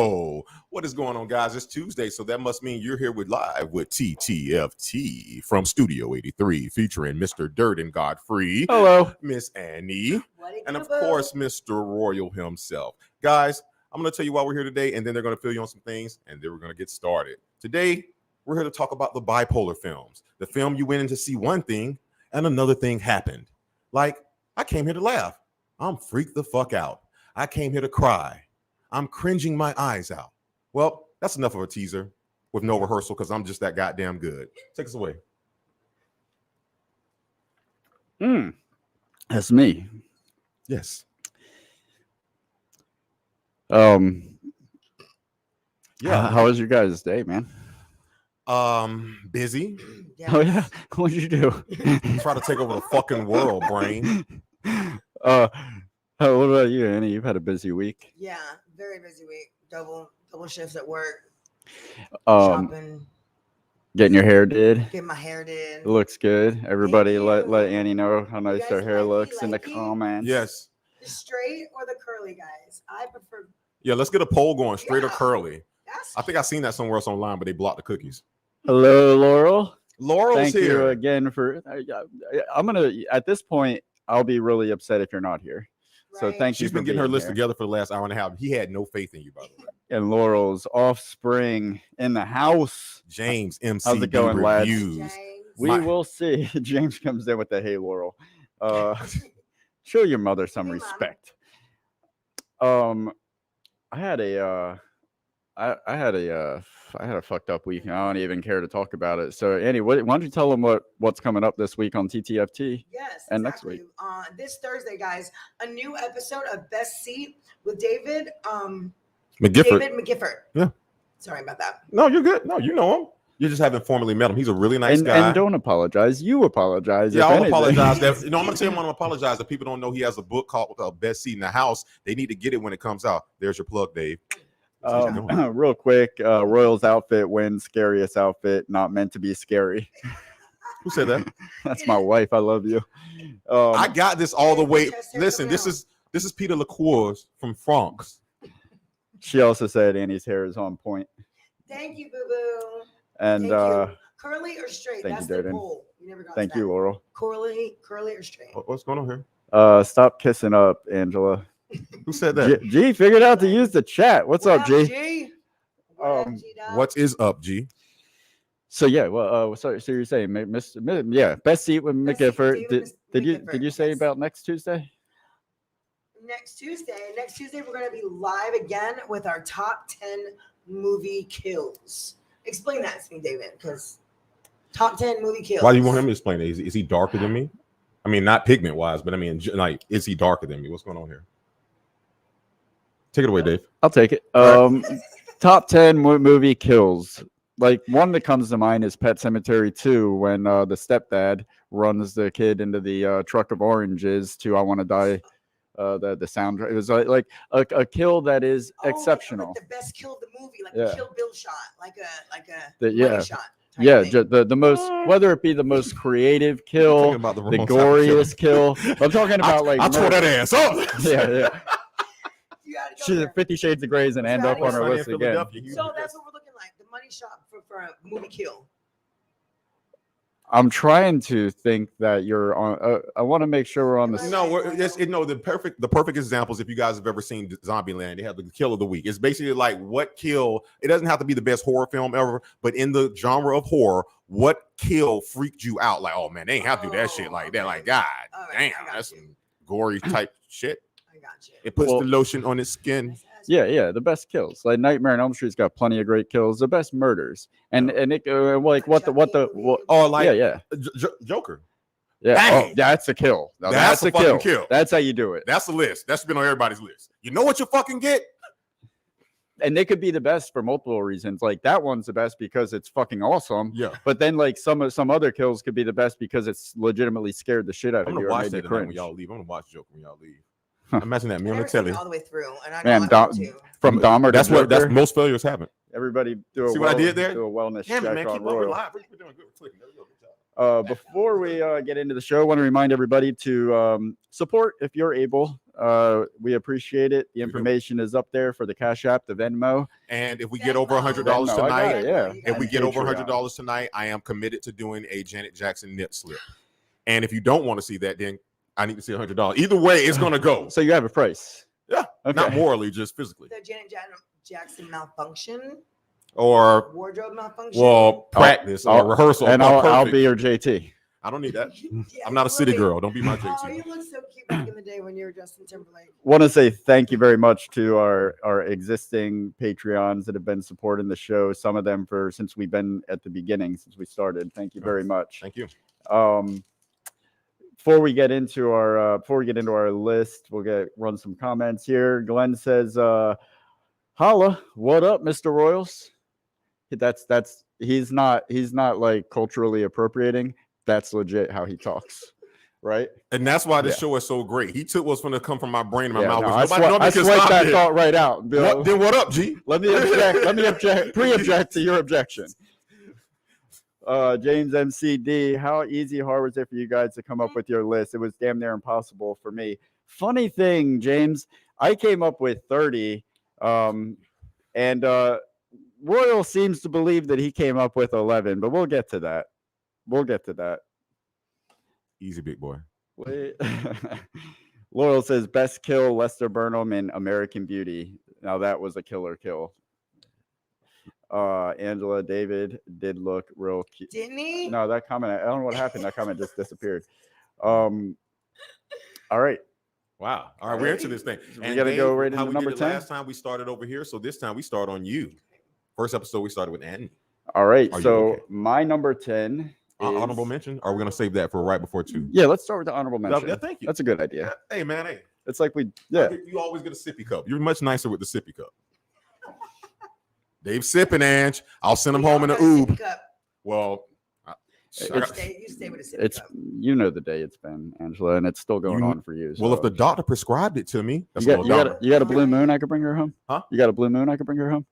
Oh, what is going on, guys? It's Tuesday, so that must mean you're here live with TTFT from Studio 83, featuring Mr. Dirt and Godfrey. Hello. Miss Annie. And of course, Mr. Royal himself. Guys, I'm going to tell you why we're here today, and then they're going to fill you on some things, and then we're going to get started. Today, we're here to talk about the bipolar films. The film you went in to see one thing, and another thing happened. Like, I came here to laugh. I'm freaked the fuck out. I came here to cry. I'm cringing my eyes out. Well, that's enough of a teaser with no rehearsal because I'm just that goddamn good. Take us away. That's me. Yes. Yeah. Yeah. How was your guys' day, man? Busy. Yes. Oh yeah. What'd you do? Try to take over the fucking world, brain. What about you, Annie? You've had a busy week. Yeah, very busy week. Double shifts at work. Shopping. Getting your hair did. Getting my hair did. It looks good. Everybody let Annie know how nice her hair looks in the comments. Yes. The straight or the curly, guys? I prefer. Yeah, let's get a poll going, straight or curly. I think I've seen that somewhere else online, but they blocked the cookies. Hello, Laurel. Laurel's Thank here. you again for. I'm gonna. At this point, I'll be really upset if you're not here. Right. So thank you. She's been getting her list together for the last hour and a half. He had no faith in you, by the way. And Laurel's offspring in the house. James MC. How's it going, lads? We will see. James comes in with the hey, Laurel. Show your mother some respect. I had a fucked up week. I don't even care to talk about it. So, Annie, why don't you tell them what's coming up this week on TTFT? Yes, and next week. This Thursday, guys, a new episode of Best Seat with David McGifford. David McGifford. Yeah. Sorry about that. No, you're good. No, you know him. You just haven't formally met him. He's a really nice guy. And don't apologize. You apologize. Yeah, I'll apologize. I'm going to tell him I'm going to apologize. If people don't know he has a book called Best Seat in the House, they need to get it when it comes out. There's your plug, Dave. Real quick, Royal's outfit wins Scariest outfit, not meant to be scary. Who said that? That's my wife. I love you. I got this all the way. Listen, this is Peter LaCour from France. She also said Annie's hair is on point. Thank you, boo-boo. And curly or straight? Thank That's you, the poll. You never got thank you, Laurel. Curly or straight? What's going on here? Stop kissing up, Angela. Who said that? G figured out to use the chat. What's up, G? What is up, G? So yeah, well, so you're saying, best seat with McGifford. Did you say about next Tuesday? Next Tuesday, we're going to be live again with our top 10 movie kills. Explain that to me, David, because top 10 movie kills. Why do you want him to explain it? Is he darker than me? I mean, not pigment wise, but I mean, like, is he darker than me? What's going on here? Take it away, Dave. I'll take it. Top 10 movie kills. Like, one that comes to mind is Pet Sematary 2, when the stepdad runs the kid into the truck of oranges to I Want to Die. The soundtrack. It was like a kill that is exceptional. Like the best kill of the movie, like a Kill Bill shot, like a shot. Yeah, the most, whether it be the most creative kill, the goriest kill. I'm talking about like I tore that ass up. Yeah. She's 50 Shades of Grey's and end up on her list again. So that's what we're looking like. The money shot for a movie kill. I'm trying to think that you're on. I want to make sure we're on the. The perfect examples. If you guys have ever seen Zombieland, they have the kill of the week. It's basically like what kill. It doesn't have to be the best horror film ever, but in the genre of horror, what kill freaked you out? Like, oh man, they ain't have to do that shit like that. Like, God damn, that's some gory type shit. I got you. It puts the lotion on its skin. Yeah, the best kills. Like Nightmare on Elm Street's got plenty of great kills. The best murders, and it Joker. Yeah, that's a kill. Now, that's a kill. That's how you do it. That's the list. That's been on everybody's list. You know what you fucking get. And they could be the best for multiple reasons. Like that one's the best because it's fucking awesome. Yeah. But then like some other kills could be the best because it's legitimately scared the shit out of you. I'm gonna watch that when y'all leave. I'm gonna watch Joker when y'all leave. Imagine that, me on the telly. All the way through, and I know from Dahmer. That's most failures happen. Everybody do a see what I did there? Do a wellness check man, on keep Royal. live. We're doing good. Before we get into the show, I want to remind everybody to support if you're able. We appreciate it. The information is up there for the Cash App, the Venmo. And if we get over $100 tonight, if we get over $100 tonight, I am committed to doing a Janet Jackson nip slip. And if you don't want to see that, then I need to see $100. Either way, it's going to go. So you have a price. Yeah. Okay. Not morally, just physically. The Janet Jackson malfunction. Or wardrobe malfunction. Well, practice or rehearsal. And I'll be your JT. I don't need that. I'm not a city girl. Don't be my JT. Oh, you look so cute back in the day when you were Justin Timberlake. Want to say thank you very much to our existing Patreons that have been supporting the show. Some of them since we've been at the beginning, since we started. Thank you very much. Thank you. Before we get into our list, we'll run some comments here. Glenn says, "Holla, what up, Mr. Royals?" He's not like culturally appropriating. That's legit how he talks, right? And that's why this show is so great. He took what's going to come from my brain and my mouth. No, I swiped that thought right out. Then what up, G? Let me pre-object to your objection. James MCD, how easy or hard was it for you guys to come up with your list? It was damn near impossible for me. Funny thing, James, I came up with 30, and Royal seems to believe that he came up with 11, but we'll get to that. Easy, big boy. Loyal says best kill Lester Burnham in American Beauty. Now that was a killer kill. Angela David did look real cute. Didn't he? No, that comment, I don't know what happened. That comment just disappeared. All right. Wow. All right, we're into this thing. We got to go right into number 10. Last time we started over here, so this time we start on you. First episode we started with Annie. All right. So my number 10 is honorable mention. Or are we going to save that for right before 2? Yeah, let's start with the honorable mention. Yeah, thank you. That's a good idea. Hey, man. Hey. It's like you always get a sippy cup. You're much nicer with the sippy cup. Dave's sipping, Ange. I'll send him home in an oob. Well, you stay with a sippy cup. You know the day it's been, Angela, and it's still going on for you. So. Well, if the doctor prescribed it to me, you got a blue moon, I could bring her home. Huh? You got a blue moon, I could bring her home.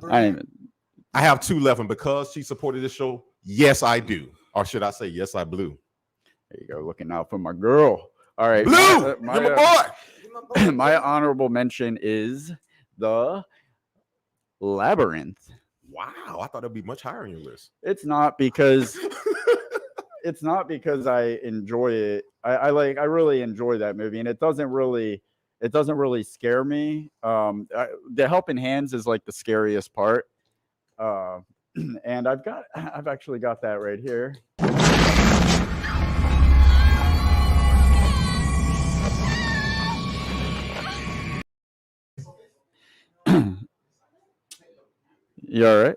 I have 2 left, and because she supported this show, yes, I do. Or should I say, yes, I blew. There you go, looking out for my girl. All right, Blue, my boy. My honorable mention is the Labyrinth. Wow, I thought it'd be much higher on your list. It's not because I enjoy it. I really enjoy that movie, and it doesn't really scare me. The Helping Hands is like the scariest part. And I've actually got that right here. You all right?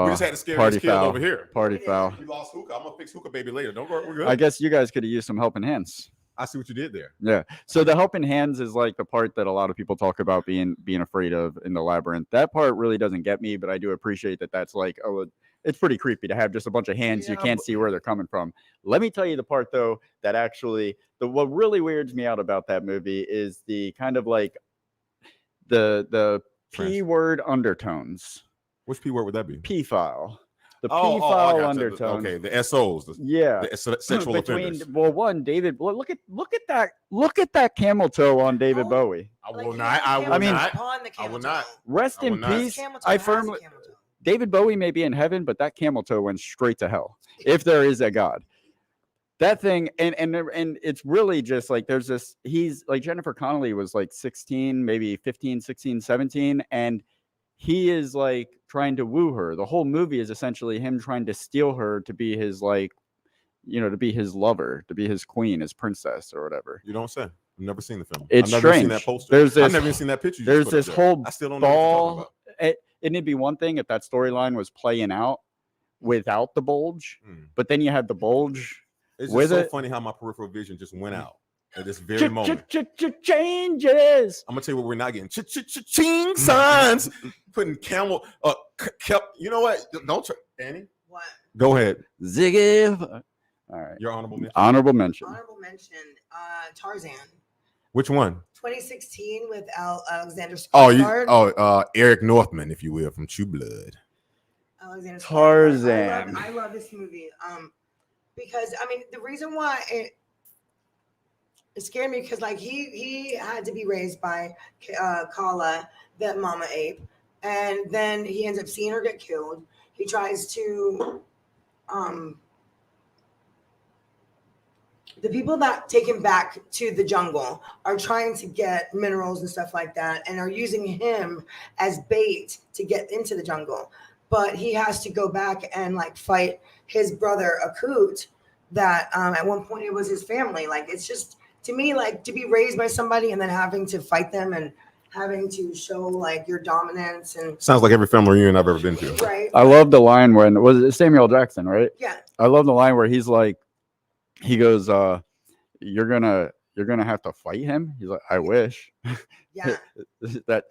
We just had a scary kid over here. Party foul. We lost Hookah. I'm gonna fix Hookah baby later. Don't worry, we're good. I guess you guys could have used some helping hands. I see what you did there. Yeah. So the helping hands is like the part that a lot of people talk about being afraid of in the Labyrinth. That part really doesn't get me, but I do appreciate that. That's like, it's pretty creepy to have just a bunch of hands. You can't see where they're coming from. Let me tell you the part though that actually what really weirds me out about that movie is the kind of like the P word undertones. Which P word would that be? P file. The P-file undertone. Okay, the SOs. The sexual offenders. Well, one, David. Well, look at that camel toe on David Bowie. I will not. I will not. Rest in peace. David Bowie may be in heaven, but that camel toe went straight to hell. If there is a God. That thing, and it's really just like there's this. He's like Jennifer Connelly was like 16, maybe 15, 16, 17, and he is like trying to woo her. The whole movie is essentially him trying to steal her to be his to be his lover, to be his queen, his princess or whatever. You don't say. I've never seen the film. It's I've strange. Never seen that poster. I've never even seen that picture. There's this whole I still don't know what you're talking about. It'd be one thing if that storyline was playing out without the bulge, but then you had the bulge. It's just so funny how my peripheral vision just went out at this very moment. Changes. I'm gonna tell you what we're not getting. Ching signs. Putting camel. You know what? Don't try, Annie. What? Go ahead. Ziggy. All right. Your honorable mention. Honorable mention. Tarzan. Which one? 2016 with Alexander Skarsgård. Eric Northman, if you will, from True Blood. Alexander Tarzan. I love this movie. Because I mean the reason why It scared me because like he had to be raised by Kala, the mama ape, and then he ends up seeing her get killed. He tries to the people that take him back to the jungle are trying to get minerals and stuff like that and are using him as bait to get into the jungle. But he has to go back and like fight his brother Akut that at one point it was his family. Like it's just to me like to be raised by somebody and then having to fight them and having to show like your dominance and Sounds like every family reunion I've ever been to. right. I love the line when was it Samuel Jackson, right? Yeah. I love the line where he's like, he goes, "You're gonna have to fight him." He's like, "I wish." Yeah. that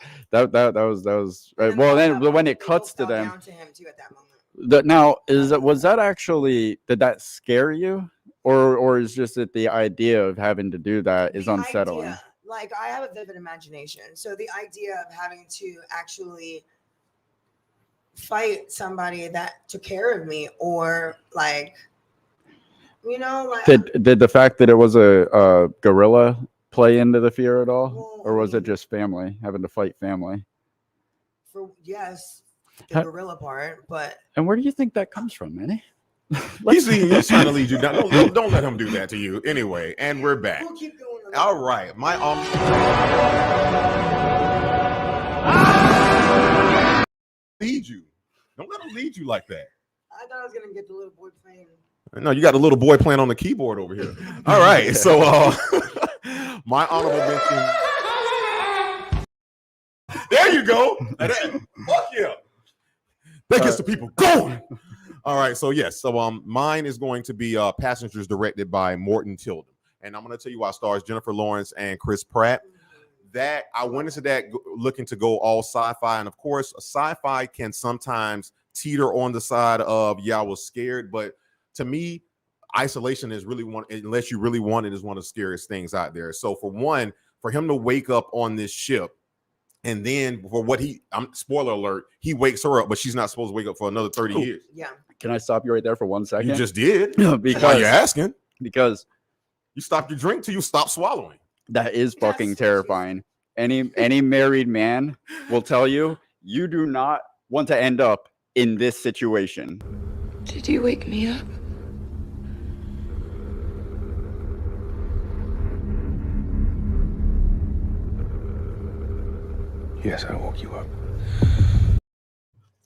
was right. And Well, all then that when it people cuts to fell them, down to him too at that moment. was that actually, did that scare you, or is just that the idea of having to do that is The unsettling? idea, like I have a vivid imagination, so the idea of having to actually fight somebody that took care of me, or like, you know, like Did the fact that it was a gorilla play into the fear at all, Well, or was I it mean- just family having to fight family? for yes, the How- gorilla part, but And where do you think that comes from, Manny? He's trying to lead you down. Don't let him do that to you. Anyway, and we're back. we'll keep going. All right, my lead you. Don't let him lead you like that. I thought I was gonna get the little boy playing. No, you got a little boy playing on the keyboard over here. All right, so my honorable mention. There you go. Fuck yeah. That gets the people going. All right, so yes, so mine is going to be Passengers, directed by Morton Tilden, and I'm going to tell you why. Stars Jennifer Lawrence and Chris Pratt. That I went into that looking to go all sci-fi, and of course, a sci-fi can sometimes teeter on the side of I was scared, but to me, isolation is really one, unless you really want it, is one of the scariest things out there. So for one, for him to wake up on this ship, and then for what spoiler alert, he wakes her up, but she's not supposed to wake up for another 30 years. Yeah. Can I stop you right there for 1 second? You just did. Why because you asking? because You stopped your drink till you stop swallowing. that is fucking Yes. terrifying. Any married man will tell you you do not want to end up in this situation. Did you wake me up? Yes, I woke you up.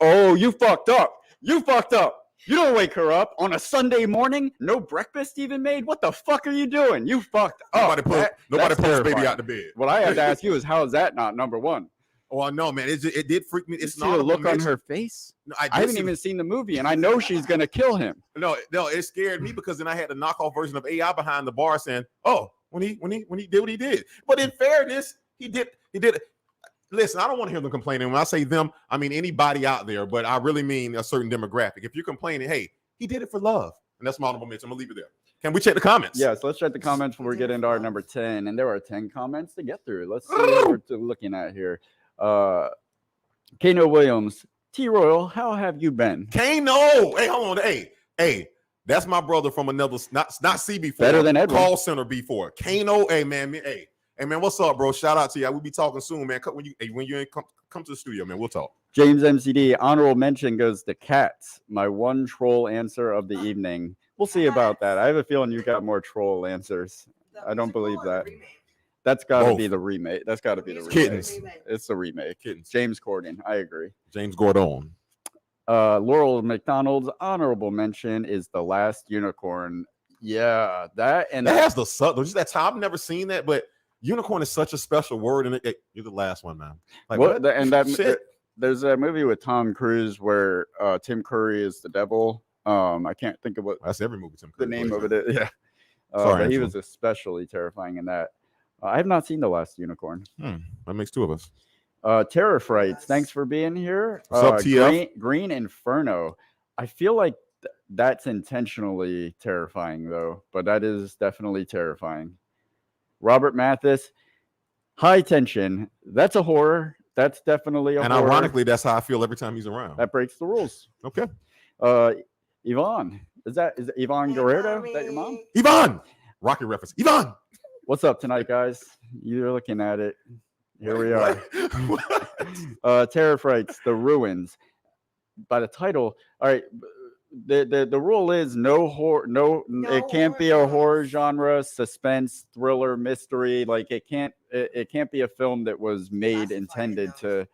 Oh, you fucked up. You fucked up. You don't wake her up on a Sunday morning. No breakfast even made. What the fuck are you doing? You fucked up. Nobody That's pulls baby terrifying. out the bed. What I had to ask you is, how is that not number one? Oh no, man, it did freak me. You It's see not the look on her face. No, I haven't even seen the movie, and I know she's gonna kill him. No, it scared me because then I had the knockoff version of AI behind the bar saying, "Oh, when he did what he did." But in fairness, he did. Listen, I don't want to hear them complaining. When I say them, I mean anybody out there, but I really mean a certain demographic. If you're complaining, hey, he did it for love, and that's my honorable mention. I'm gonna leave it there. Can we check the comments? Yes, let's check the comments before we get into our number 10. And there are 10 comments to get through. Let's see what we're looking at here. Kano Williams, T Royal, how have you been? Kano. Hey, hold on. Hey, that's my brother from another, not CB4. Better than Edwin. Call center B4. Kano. Hey, man. Hey, man, what's up, bro? Shout out to you. We'll be talking soon, man. When you come to the studio, man, we'll talk. James MCD, honorable mention goes to cats. My one troll answer of the evening. We'll see about that. I have a feeling you got more troll answers. The I don't musical believe or the that. remake? That's got to Both. be the remake. That's got to be the remake. Kittens. It's the remake. Kittens. James Corden. I agree. James Gordon. Laurel McDonald's honorable mention is The Last Unicorn. Yeah, that Has the subtle. Just that time. I've never seen that, but unicorn is such a special word, and you're the last one, man. Like what? And that Shit. there's a movie with Tom Cruise where Tim Curry is the devil. I can't think of what That's every movie. Tim the Curry name plays of in. it is. Yeah, Sorry, but he Angela. was especially terrifying in that. I have not seen The Last Unicorn. That makes two of us. Terror Frights, Yes. thanks for being here. What's up, TF? Green Inferno. I feel like that's intentionally terrifying, though, but that is definitely terrifying. Robert Mathis, High Tension. That's a horror. That's definitely a And horror. ironically, that's how I feel every time he's around. That breaks the rules. Okay. Yvonne, is it Yvonne Hey, Guerrero? mommy. Is that your mom? Yvonne. Rocky reference. Yvonne. What's up tonight, guys? You're looking at it. Here we are. Terror Frights, The Ruins. By the title, all right. The rule is no horror, it can't be a horror genre, suspense, thriller, mystery. Like it can't be a film that was made intended to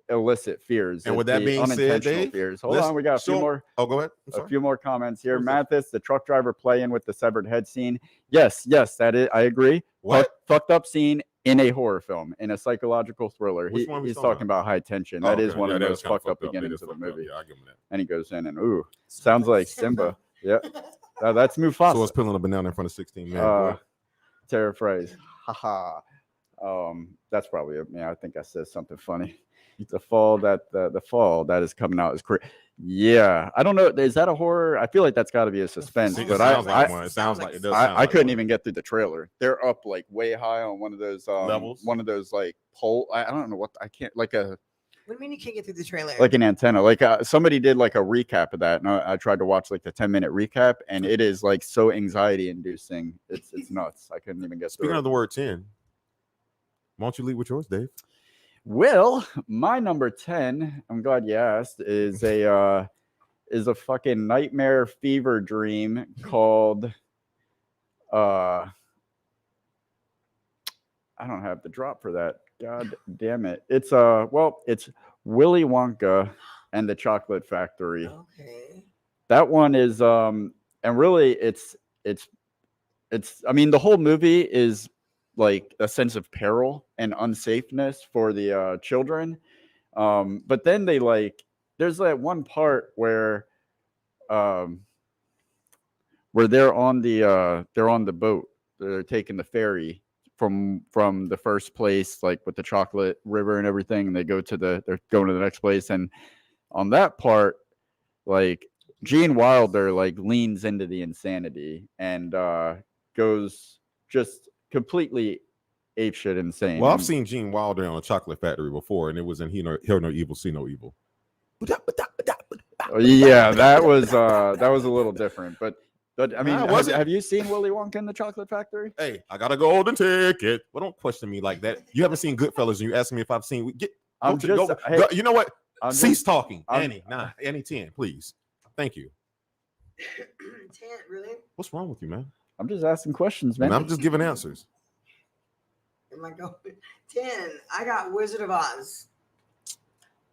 elicit fears. And with that being said, Dave, fears. Hold on, we got a few more. Oh, go ahead. A few more comments here. Mathis, the truck driver playing with the severed head scene. Yes, that is. I agree. What? Fucked up scene in a horror film, in a psychological thriller. Which one He's talking about High Tension. That is one of the most fucked up beginnings of the movie. Yeah, I give him that. And he goes in and sounds like Simba. Yep. That's Mufasa. So it's peeling a banana in front of 16 men. Terror phrase. Haha. That's probably it. Yeah, I think I said something funny. The fall that is coming out is crazy. Yeah, I don't know. Is that a horror? I feel like that's got to be a suspense. But it sounds like it does. I couldn't even get through the trailer. They're up like way high on one of those levels. One of those like pole. I don't know what I can't like a. What do you mean you can't get through the trailer? Like an antenna. Like somebody did like a recap of that, and I tried to watch like the 10-minute recap, and it is like so anxiety inducing. It's nuts. I couldn't even get through. Speaking of the word 10, why don't you lead with yours, Dave? Well, my number 10, I'm glad you asked, is a fucking nightmare fever dream called I don't have the drop for that. God damn it. It's Willy Wonka and the Chocolate Factory. Okay. That one is and really it's I mean the whole movie is like a sense of peril and unsafeness for the children, but then they there's that one part where they're on the boat, they're taking the ferry from the first place, like with the chocolate river and everything, and they're going to the next place, and on that part, like Gene Wilder leans into the insanity and goes just completely apeshit insane. Well, I've seen Gene Wilder on a Chocolate Factory before, and it was in Hear No Evil, See No Evil. Yeah, that was a little different, but I mean, have you seen Willy Wonka and the Chocolate Factory? Hey, I got a golden ticket. Well, don't question me like that. You haven't seen Goodfellas, and you asking me if I've seen. You know what? Cease talking, Annie. Annie 10, please. Thank you. 10, really? What's wrong with you, man? I'm just asking questions, man. And I'm just giving answers. Am I going 10? I got Wizard of Oz.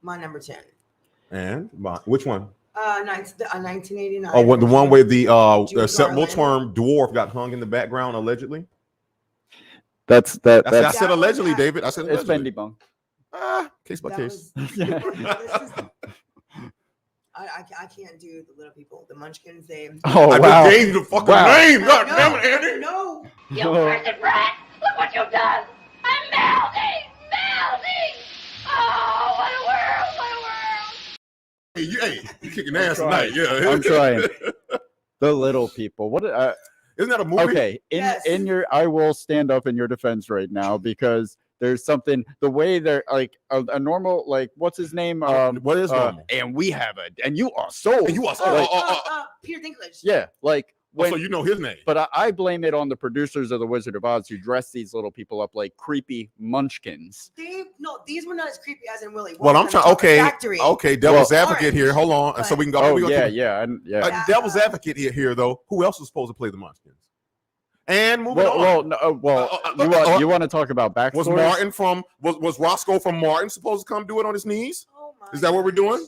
My number 10. And which one? 1989. Oh, the one where the acceptable term dwarf got hung in the background allegedly. That's I said allegedly, David. I said allegedly. It's been debunked. Case by case. I can't do the little people, the Munchkins. I just gave you the fucking name. God damn it, Andy. No. You cursed rat! Look what you've done! I'm melting! Oh, what a world! Hey, you kicking ass tonight. Yeah. I'm trying. The little people. What? Isn't that a movie? Okay. In your, I will stand up in your defense right now because there's something. The way they're like a normal, like what's his name? What is normal? And we have it. And you are so. And you are so. Peter Dinklage. Yeah, like. So you know his name. But I blame it on the producers of The Wizard of Oz who dressed these little people up like creepy munchkins. These were not as creepy as in Willy. Well, I'm trying. Okay, devil's advocate here. Hold on, and so we can go. Yeah. Devil's advocate here, though. Who else was supposed to play the munchkins? And moving on. You want to talk about backstory? Was Roscoe from Martin supposed to come do it on his knees? Oh my Is that what we're doing?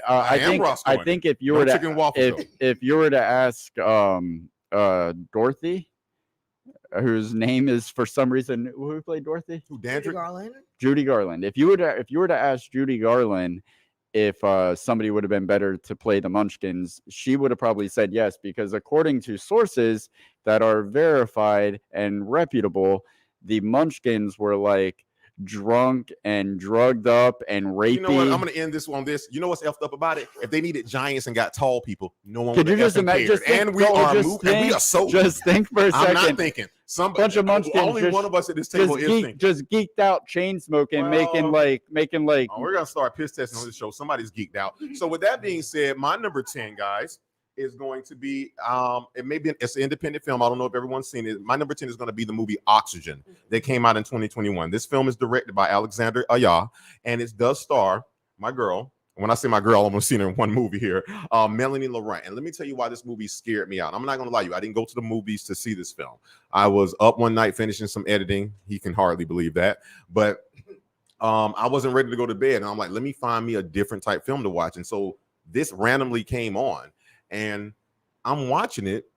I think if you were to ask Dorothy, whose name is for some reason who played Dorothy? Judy Garland. If you were to ask Judy Garland if somebody would have been better to play the Munchkins, she would have probably said yes, because according to sources that are verified and reputable, the Munchkins were like drunk and drugged up and rapey. You know what? I'm going to end this on this. You know what's effed up about it? If they needed giants and got tall people, no one would have just imagine. And we are so. Just think for a second. I'm not thinking. Bunch of Munchkins. Only one of us at this table is thinking. Just geeked out, chain smoking, making like. Oh, we're gonna start piss testing on this show. Somebody's geeked out. So with that being said, my number 10, guys, is going to be it's an independent film. I don't know if everyone's seen it. My number 10 is going to be the movie Oxygen that came out in 2021. This film is directed by Alexander Aya, and it does star my girl. When I say my girl, I'm only seen her in one movie here, Melanie Laurent. And let me tell you why this movie scared me out. I'm not going to lie to you. I didn't go to the movies to see this film. I was up one night finishing some editing. He can hardly believe that. But I wasn't ready to go to bed. And I'm like, let me find me a different type film to watch. And so this randomly came on. And I'm watching it.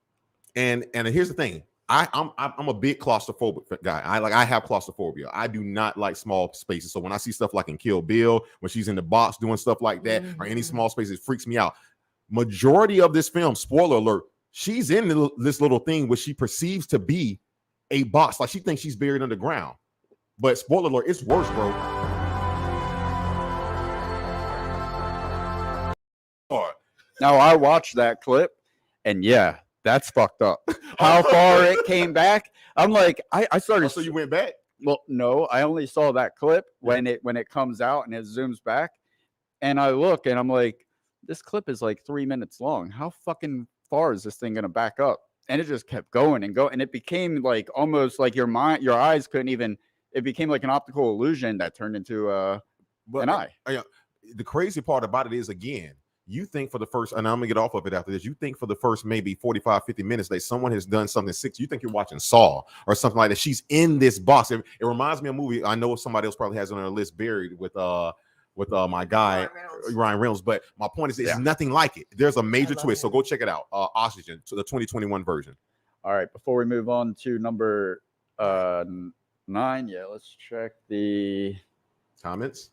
And here's the thing. I'm a big claustrophobic guy. I have claustrophobia. I do not like small spaces. So when I see stuff like in Kill Bill, when she's in the box doing stuff like that, or any small spaces, it freaks me out. Majority of this film, spoiler alert, she's in this little thing which she perceives to be a box. Like she thinks she's buried underground. But spoiler alert, it's worse, bro. Now I watched that clip, and yeah, that's fucked up. How far it came back? I'm like, I started. So you went back? Well, no, I only saw that clip when it comes out and it zooms back, and I look and I'm like, this clip is like 3 minutes long. How fucking far is this thing gonna back up? And it just kept going and going, and it became like almost like your eyes couldn't even. It became like an optical illusion that turned into an eye. The crazy part about it is, again, you think for the first, and I'm gonna get off of it after this, you think for the first maybe 45, 50 minutes that someone has done something you think you're watching Saw or something like that. She's in this box. It reminds me of a movie I know somebody else probably has on their list, Buried, with my guy Ryan Reynolds. But my point is, it's nothing like it. There's a major twist. So go check it out. Oxygen, to the 2021 version. All right, before we move on to number 9, let's check the comments.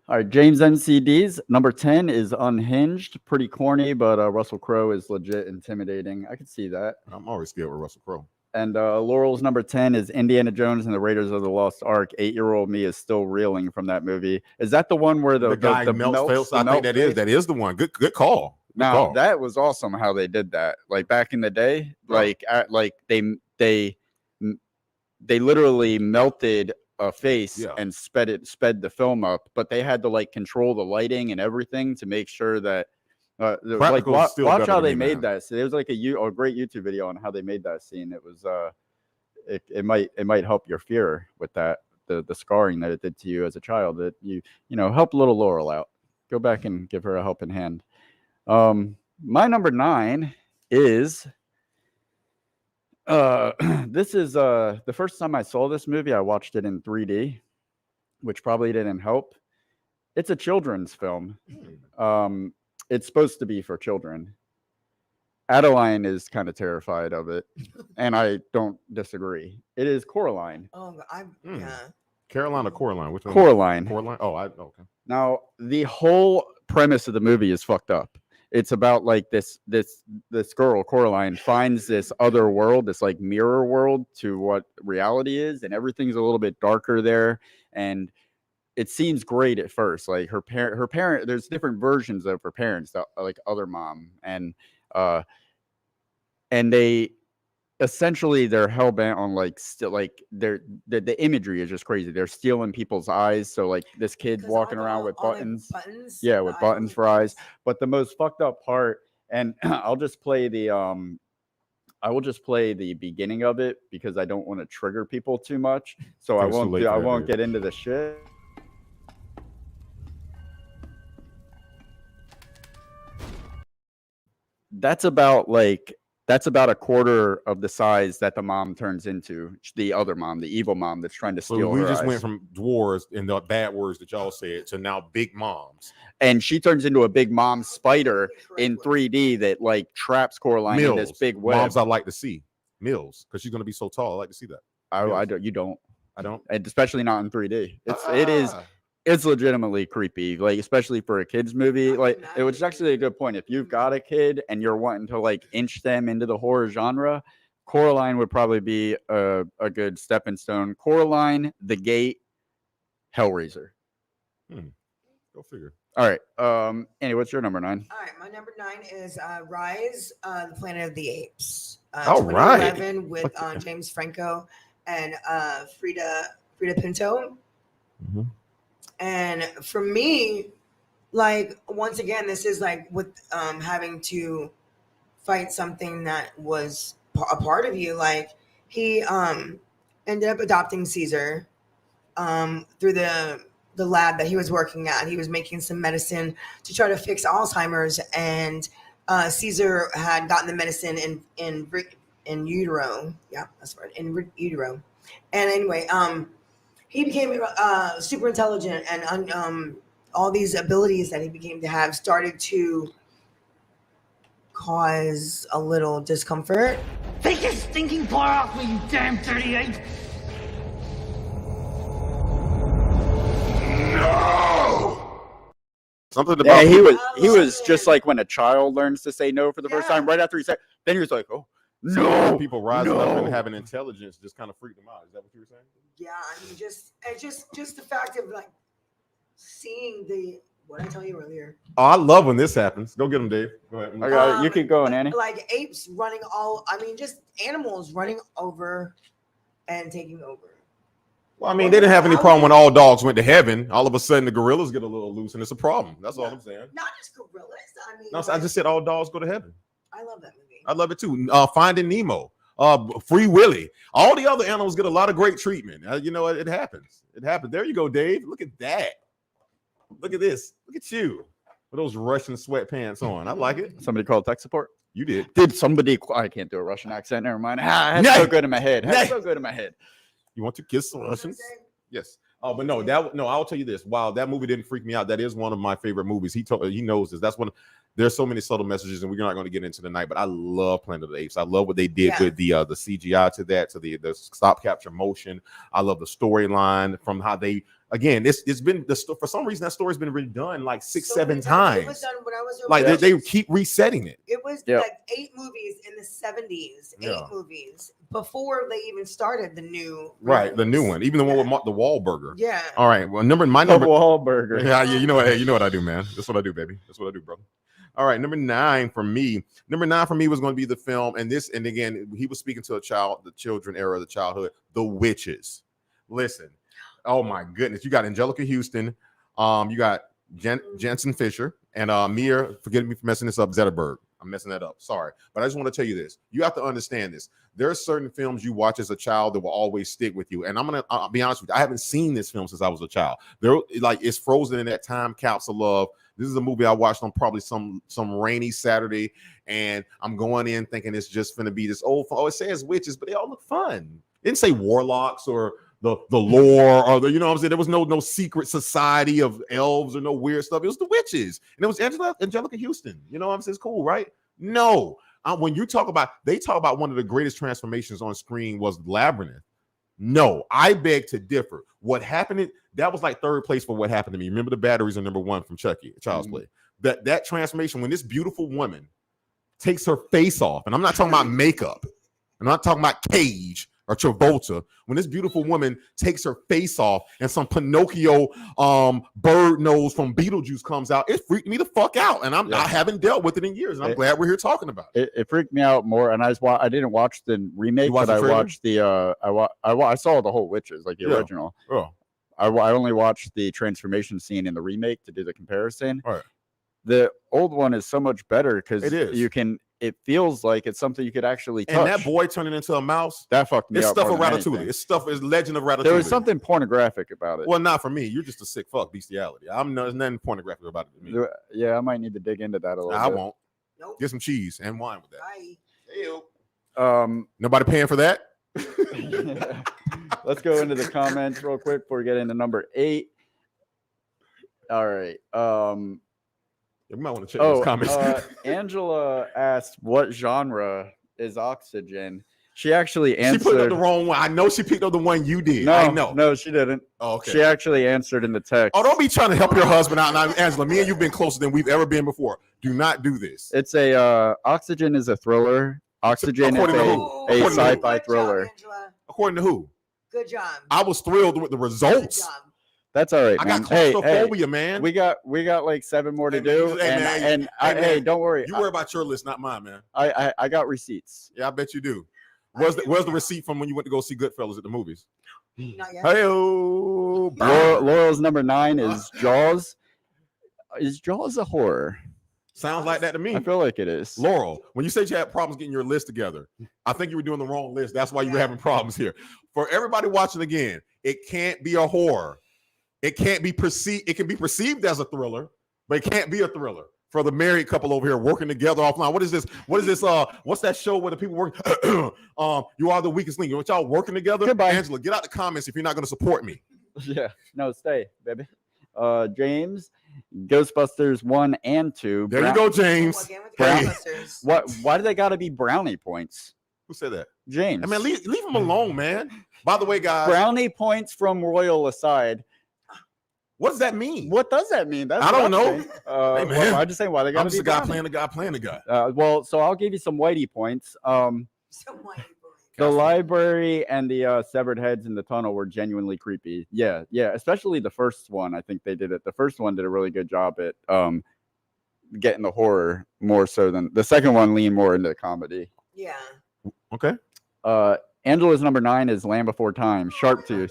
All right, James MCD's number 10 is Unhinged. Pretty corny, but Russell Crowe is legit intimidating. I can see that. I'm always scared with Russell Crowe. And Laurel's number 10 is Indiana Jones and the Raiders of the Lost Ark. 8-year-old me is still reeling from that movie. Is that the one where the guy melts? I think that is the one. Good call. Now that was awesome how they did that. Like back in the day, like they literally melted a face and sped the film up, but they had to like control the lighting and everything to make sure that like watch how they made that. So there's like a great YouTube video on how they made that scene. It was it might help your fear with that, the scarring that it did to you as a child, that you help little Laurel out. Go back and give her a helping hand. My number 9 is this is the first time I saw this movie, I watched it in 3D, which probably didn't help. It's a children's film. It's supposed to be for children. Adeline is kind of terrified of it, and I don't disagree. It is Coraline. Oh, Caroline or Coraline? Which one? Coraline. Coraline. Oh, okay. Now the whole premise of the movie is fucked up. It's about like this girl, Coraline, finds this other world, this like mirror world to what reality is, and everything's a little bit darker there. And it seems great at first. Like her parent, there's different versions of her parents, like other mom, and they essentially they're hell bent on like still like the imagery is just crazy. They're stealing people's eyes. So like this kid walking around with buttons. Yeah, with buttons for eyes. But the most fucked up part, and I'll just play the I will just play the beginning of it because I don't want to trigger people too much. So I won't get into the shit. That's about a quarter of the size that the mom turns into, the other mom, the evil mom that's trying to steal her eyes. Went from dwarves and the bad words that y'all said to now big moms. And she turns into a big mom spider in 3D that like traps Coraline in this big web. Moms I like to see. Mills, because she's going to be so tall. I like to see that. I don't. You don't. I don't. And especially not in 3D. It's legitimately creepy, like especially for a kid's movie. Like it was actually a good point. If you've got a kid and you're wanting to like inch them into the horror genre, Coraline would probably be a good stepping stone. Coraline, The Gate, Hellraiser. Go figure. All right. Anyway, what's your number 9? All right, my number 9 is Rise, the Planet of the Apes. All right. 2011 with James Franco and Frida Pinto. Mm-hmm. And for me, like once again, this is like with having to fight something that was a part of you. Like he ended up adopting Caesar through the lab that he was working at. He was making some medicine to try to fix Alzheimer's, and Caesar had gotten the medicine in utero. Yeah, that's right, in utero. And anyway, he became super intelligent, and all these abilities that he became to have started to cause a little discomfort. Take your stinking paw off me, you damn dirty ape! Something Yeah, about he was just like when a child learns to say no for the first time. Right after he said, then he was like, "Oh no!" people rising up and having intelligence just kind of freaked them out. Is that what you were saying? Yeah, I mean, just the fact of like seeing the what I tell you earlier. Oh, I love when this happens. Go get him, Dave. Go ahead. I got it. You keep going, Annie. Like apes running just animals running over and taking over. Well, I mean, they didn't have any problem when all dogs went to heaven. All of a sudden, the gorillas get a little loose, and it's a problem. That's all I'm saying. Not just gorillas. I mean, No, I just said all dogs go to heaven. I love that movie. I love it too. Finding Nemo, Free Willy. All the other animals get a lot of great treatment. You know, it happens. It happens. There you go, Dave. Look at that. Look at this. Look at you with those Russian sweatpants on. I like it. Somebody called tech support. You did. Did somebody? I can't do a Russian accent. Never mind. That's so good in my head. That's so good in my head. You want to kiss the Russians? Yes. Oh, but no, I'll tell you this. While that movie didn't freak me out, that is one of my favorite movies. He knows this. That's one. There's so many subtle messages, and we're not going to get into tonight. But I love Planet of the Apes. I love what they did with the CGI to that, to the stop capture motion. I love the storyline from how they. Again, it's been for some reason that story's been redone like 6-7 times. It was done when I was like they keep resetting it. It was like 8 movies in the 70s, 8 movies before they even started the new. Right, the new one, even the one with the Wahlburger. Yeah. All right. Well, my number Wahlburger. Yeah, you know what? Hey, you know what I do, man. That's what I do, baby. That's what I do, brother. All right, number 9 for me. Number 9 for me was going to be the film, and again, he was speaking to the children era of the childhood, The Witches. Listen. Oh my goodness! You got Angelica Houston, you got Jensen Fisher, and Mia. Forgive me for messing this up. Zetterberg. I'm messing that up. Sorry, but I just want to tell you this. You have to understand this. There are certain films you watch as a child that will always stick with you. And I'll be honest with you. I haven't seen this film since I was a child. It's frozen in that time capsule of. This is a movie I watched on probably some rainy Saturday, and I'm going in thinking it's just going to be this old. Oh, it says witches, but they all look fun. It didn't say warlocks or the lore or the, you know what I'm saying? There was no secret society of elves or no weird stuff. It was the witches, and it was Angelica Houston. You know what I'm saying? It's cool, right? No, when they talk about one of the greatest transformations on screen was Labyrinth. No, I beg to differ. What happened? That was like 3rd place for what happened to me. Remember the batteries are number 1 from Chucky, Child's Play. That transformation when this beautiful woman takes her face off, and I'm not talking about makeup. I'm not talking about Cage or Travolta. When this beautiful woman takes her face off and some Pinocchio bird nose from Beetlejuice comes out, it freaked me the fuck out. And I haven't dealt with it in years. And I'm glad we're here talking about it. It freaked me out more. And I didn't watch the remake, but I watched I saw the whole Witches, like the original. Oh. I only watched the transformation scene in the remake to do the comparison. All right. The old one is so much better because it feels like it's something you could actually touch. And that boy turning into a mouse, that fucked me up. It's stuff of Ratatouille. It's Legend of Ratatouille. There was something pornographic about it. Well, not for me. You're just a sick fuck, bestiality. There's nothing pornographic about it to me. Yeah, I might need to dig into that a little bit. I won't. Nope. Get some cheese and wine with that. Bye. Nobody paying for that? Let's go into the comments real quick before we get into number 8. All right. You might want to check those comments. Angela asked, "What genre is Oxygen?" She actually answered. She put up the wrong one. I know she picked up the one you did. I know. No, she didn't. Oh, okay. She actually answered in the text. Oh, don't be trying to help your husband out. Now, Angela, me and you've been closer than we've ever been before. Do not do this. It's Oxygen is a thriller. Oxygen is a sci-fi thriller. According to who? Good job. I was thrilled with the results. Good job. That's all right, I man. got claustrophobia, man. We got like 7 more to do. Hey, don't worry. You worry about your list, not mine, man. I got receipts. Yeah, I bet you do. Where's the receipt from when you went to go see Goodfellas at the movies? Not yet. Hey-o. Laurel's number 9 is Jaws. Is Jaws a horror? Sounds like that to me. I feel like it is. Laurel, when you said you had problems getting your list together, I think you were doing the wrong list. That's why you were having problems here. For everybody watching again, it can't be a horror. It can't be perceived. It can be perceived as a thriller, but it can't be a thriller. For the married couple over here working together offline. What is this? What is this? What's that show where the people work? You are the weakest link. What y'all working together? Goodbye. Angela, get out the comments if you're not going to support me. Yeah. No, stay, baby. James, Ghostbusters 1 and 2. There you go, James. Why do they got to be brownie points? Who said that? James. I mean, leave them alone, man. By the way, guys, brownie points from Royal aside. what does that mean? What does that mean? That's I don't know. Hey, man. I just saying why they got I'm to just be a guy brownie. playing the guy. Well, so I'll give you some whitey points. The library and the severed heads in the tunnel were genuinely creepy. Yeah, especially the first one. I think they did it. The first one did a really good job at getting the horror more so than the second one leaned more into comedy. Yeah. Okay. Angela's number 9 is Land Before Time, Sharptooth.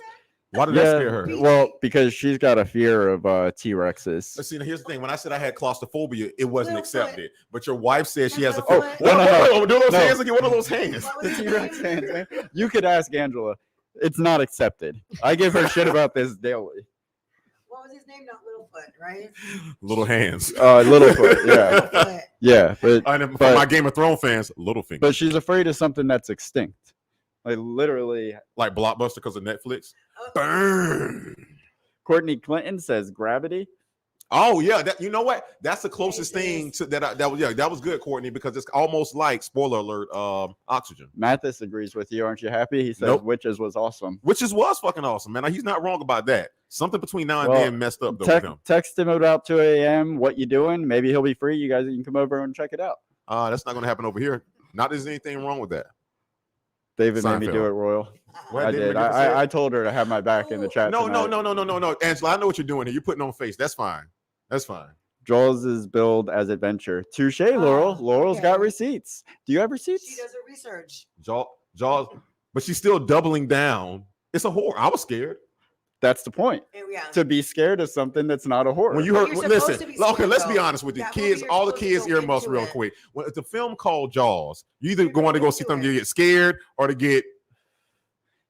Why did that scare her? Well, because she's got a fear of T-Rexes. Let's see. Now here's the thing. When I said I had claustrophobia, it wasn't accepted. But your wife says she has a. Oh, no. Do those hands again. What are those hands? The T-Rex hands, man. You could ask Angela. It's not accepted. I give her shit about this daily. What was his name? Not Littlefoot, right? Little hands. Littlefoot. Yeah, Littlefoot. yeah. For my Game of Thrones fans, Littlefinger. But she's afraid of something that's extinct. Like literally. Like Blockbuster because of Netflix. Oh. Burn. Courtney Clinton says Gravity. Oh yeah, you know what? That's the closest thing to that. That was good, Courtney, because it's almost like spoiler alert. Oxygen. Mathis agrees with you. Aren't you happy? He says Nope. Witches was awesome. Witches was fucking awesome, man. He's not wrong about that. Something between now and then messed up though with him. Text him about 2 a.m. What you doing? Maybe he'll be free. You guys can come over and check it out. That's not going to happen over here. Not that there's anything wrong with that. David made me Seinfeld. do it, Royal. What I did did. David say? I told her to have my back in the chat. No, tonight. Angela, I know what you're doing here. You're putting on face. That's fine. That's fine. Jaws is billed as adventure. Touche, Laurel. Laurel's got receipts. Do you have receipts? She does her research. Jaws, but she's still doubling down. It's a horror. I was scared. That's the point. Yeah. To be scared of something that's not a horror. When you But heard, you're supposed listen, to be okay, scared, let's be though. honest with you. That Kids, movie, all the you're supposed kids to go earmuffs into real it. quick. When it's a film called Jaws, you either You're going to go going see into something it. to get scared or to get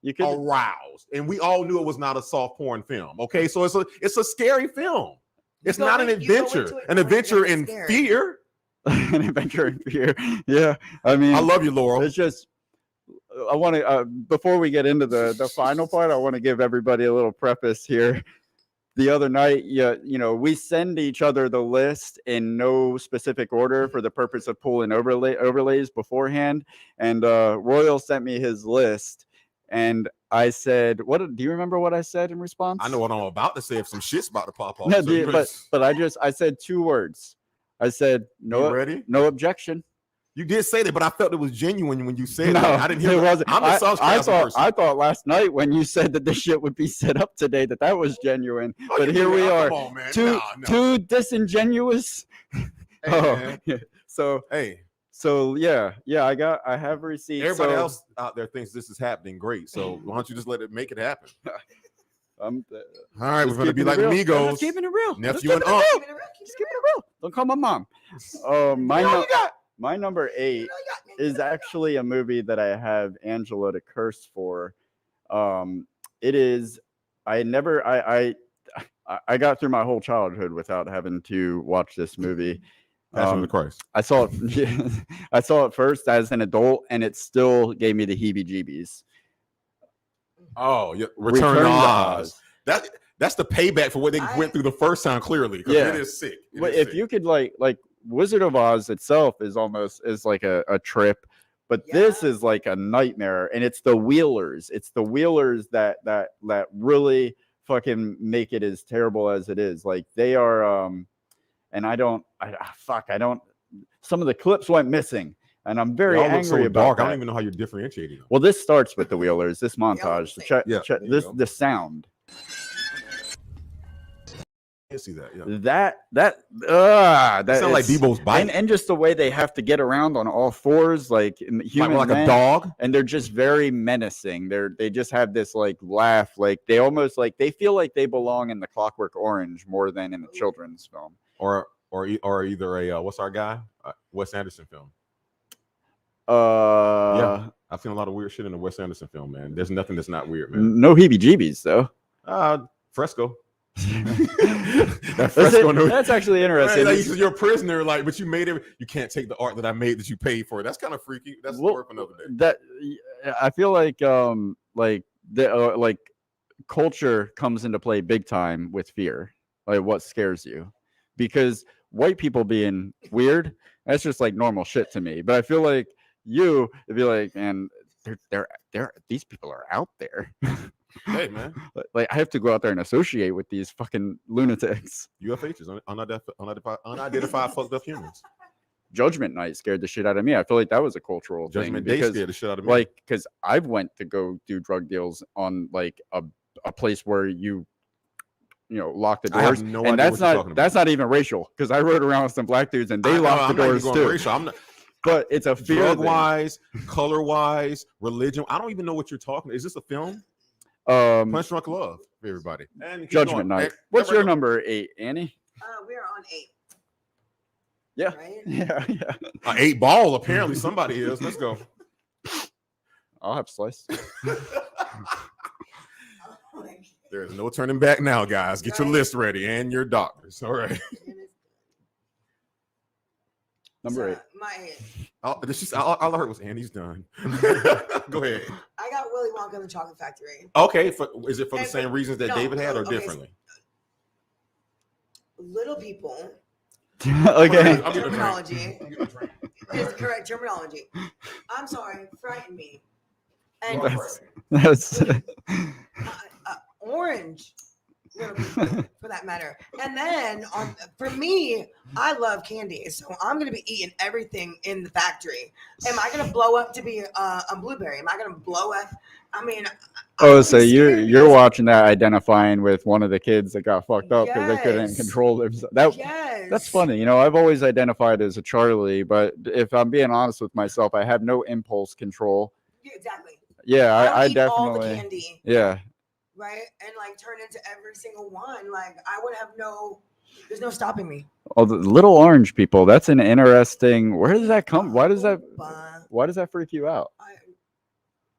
you could aroused. And we all knew it was not a soft porn film. Okay, so it's a scary film. It's go not an in- you go adventure. into it An knowing adventure you're in scared. fear. an adventure in fear. Yeah. I mean, I love you, Laurel. it's just I want to before we get into the final part, I want to give everybody a little preface here. The other night, you know, we send each other the list in no specific order for the purpose of pulling overlays beforehand. And Royal sent me his list, and I said, "What do you remember? What I said in response?" I know what I'm about to say if some shit's about to pop off. No, So dude, but I said 2 words. I said you ready? no objection. You did say that, but I felt it was genuine when you said No, that. I didn't hear it that. wasn't. I'm a sarcasm person. I thought last night when you said that this shit would be set up today that was genuine. Oh, But you here know we that. are, Come on, man. too No. too disingenuous. Hey, Oh, man. yeah. So Hey, yeah. I have receipts. everybody So, else out there thinks this is happening. Great. So why don't you just let it make it happen? I'm All right, just we're gonna be keeping like it real. I'm amigos. just keeping it real. Nephew Just and keeping it aunt. real. Just keeping it real. Don't call my mom. My number 8 is actually a movie that I have Angela to curse for. It is. I got through my whole childhood without having to watch this movie. Passion of the Christ. I saw it. I saw it first as an adult, and it still gave me the heebie-jeebies. Oh, yeah. Return to Oz. That's the payback for what they went through the first time. Clearly, 'cause Yeah. it is sick. It But is if sick. you could like Wizard of Oz itself is like a trip, but this is like a nightmare, and it's the Wheelers. It's the Wheelers that really fucking make it as terrible as it is. Like they are, and I don't. Some of the clips went missing, and I'm very They all look angry so about dark. I that. don't even know how you're differentiating them. Well, this starts with the Wheelers. This montage. same. Check Yeah, there you this. go. The sound. can't see that. Yeah. That Sound like is- Debo's bite. and just the way they have to get around on all fours, like human like a men, dog. and they're just very menacing. They just have this like laugh, like they almost like they feel like they belong in the Clockwork Orange more than in a children's film. Or either a what's our guy? Wes Anderson film. Yeah, I've seen a lot of weird shit in the Wes Anderson film, man. There's nothing that's not weird, man. no heebie-jeebies though. Fresco. That Fresco. That's actually interesting. Right, like, you're a prisoner, like, but you made it. You can't take the art that I made that you paid for. That's kind of freaky. That's worth another day. That I feel like culture comes into play big time with fear, like what scares you, because white people being weird, that's just like normal shit to me. But I feel like it'd be like, man, they're these people are out there. Hey, man. Like I have to go out there and associate with these fucking lunatics. UFHs, unidentified fucked up humans. Judgment Night scared the shit out of me. I feel like that was a cultural Judgment thing. Day scared the shit out of me. Like, because I've went to go do drug deals on like a place where you lock the I have doors, no and idea what you're talking that's about. not even racial. Because I rode around with some black dudes and they locked the doors too. Racial. I'm not. But it's a fear Drug thing. wise, color wise, religion. I don't even know what you're talking. Is this a film? Punch Drunk Love for everybody. And keep Judgment going. Night. What's your number 8, Annie? We are on 8. Yeah. Right? Yeah. 8 ball. Apparently, somebody is. Let's go. I'll have slice. There is no turning back now, guys. Get your list ready and your doctors. All right. Number 8. My 8. All I heard was Andy's done. Go ahead. I got Willy Wonka and the Chocolate Factory. Okay. Is it for the And same reasons that no, David had, or okay, differently? Little people. Okay. Terminology is correct terminology. I'm sorry, frighten me. And That's orange, little people, for that matter. And then for me, I love candy, so I'm gonna be eating everything in the factory. Am I gonna blow up to be a blueberry? Am I gonna blow up? I mean, so you're watching that, identifying with one of the kids that got fucked up because they couldn't Yes. control themselves. yes, That's funny. I've always identified as a Charlie, but if I'm being honest with myself, I have no impulse control. Yeah, exactly. Yeah, I eat all the definitely. candy, Yeah. right, and like turn into every single one. Like I would have there's no stopping me. Oh, the little orange people. That's an interesting. Where does that come? Why does that freak you out?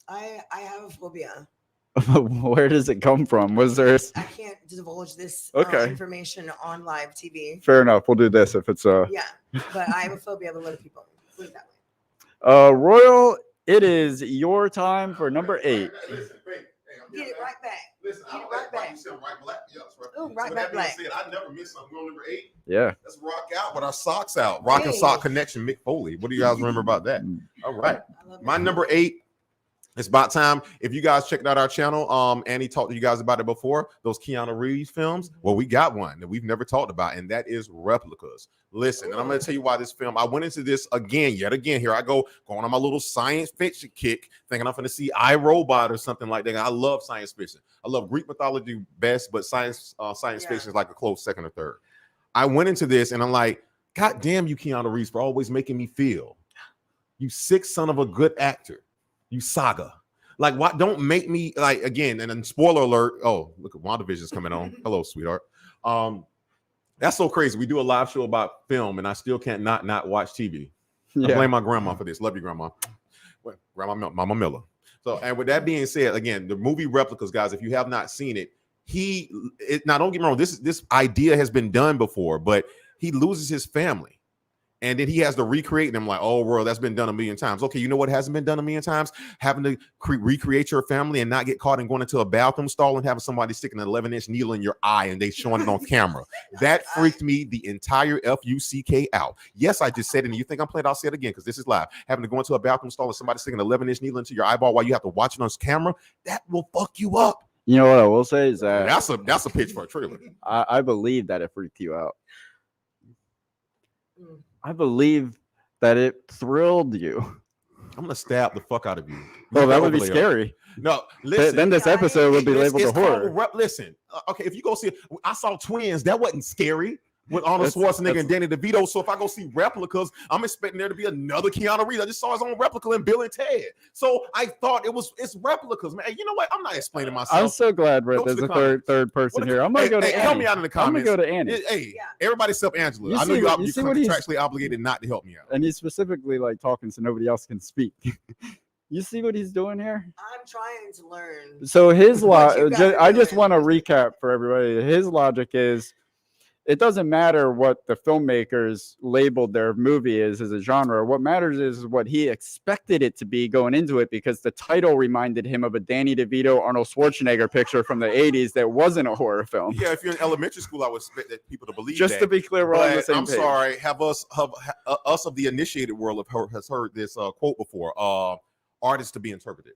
I have a phobia. Where does it come from? Was there? I can't divulge this Okay. information on live TV. Fair enough. We'll do this if it's Yeah, but I have a phobia of little people. Put it that way. Royal. It is your time for number 8. Listen, hey, Get it right back. Listen, Get it right back. You said right black. Yeah, that's right. Ooh, right So back that being black. said, I never miss something. We're on number 8. Yeah. Let's rock out with our socks out. Rock and Hey. sock connection, Mick Foley. What do you guys remember about that? All right. I love My that. number 8. It's about time. If you guys checked out our channel, Annie talked to you guys about it before. Those Keanu Reeves films. Well, we got one that we've never talked about, and that is Replicas. Listen, and I'm going to tell you why this film. I went into this yet again. Here I go, going on my little science fiction kick, thinking I'm going to see iRobot or something like that. I love science fiction. I love Greek mythology best, but science fiction is like a close second or third. I went into this, and I'm like, God damn you, Keanu Reeves, for always making me feel. You sick son of a good actor. You saga. Like, what? Don't make me like again. And then spoiler alert. Oh, look at WandaVision's coming on. Hello, sweetheart. That's so crazy. We do a live show about film, and I still can't not watch TV. I blame my grandma for this. Love you, grandma. Grandma, Mama Miller. So, and with that being said, again, the movie Replicas, guys, if you have not seen it, now don't get me wrong. This idea has been done before, but he loses his family. And then he has to recreate them like, oh, world, that's been done a million times. Okay, you know what hasn't been done a million times? Having to recreate your family and not get caught and going into a bathroom stall and having somebody sticking an 11-inch needle in your eye and they showing it on camera. That freaked me the entire FUCK out. Yes, I just said it, and you think I'm playing, I'll say it again because this is live. Having to go into a bathroom stall and somebody sticking an 11-inch needle into your eyeball while you have to watch it on camera, that will fuck you up. You know what I will say is that That's a pitch for a trailer. I believe that it freaked you out. I believe that it thrilled you. I'm gonna stab the fuck out of you. Well, that would be Overlay up. scary. No, listen. Then this episode would be labeled a horror. Listen, okay, if you go see, I saw Twins. That wasn't scary with Arnold Schwarzenegger and Danny DeVito. So if I go see replicas, I'm expecting there to be another Keanu Reeves. I just saw his own replica in Bill and Ted. So I thought it's replicas, man. Hey, you know what? I'm not explaining myself. I'm so glad, Brett. Go to There's the a third person here. I'm gonna go to Annie. Help me out in the comments. I'm gonna go to Annie. Hey, everybody except Angela. You I know see you're what he's- contractually obligated not to help me out. And he's specifically like talking so nobody else can speak. You see what he's doing here? I'm trying to learn. So his What you guys are I just doing. want to recap for everybody. His logic is it doesn't matter what the filmmakers labeled their movie as a genre. What matters is what he expected it to be going into it, because the title reminded him of a Danny DeVito, Arnold Schwarzenegger picture from the 80s that wasn't a horror film. Yeah, if you're in elementary school, I would expect that people to believe Just that. to be clear, we're on the But same I'm page. sorry. Have us of the initiated world has heard this quote before. Artists to be interpreted,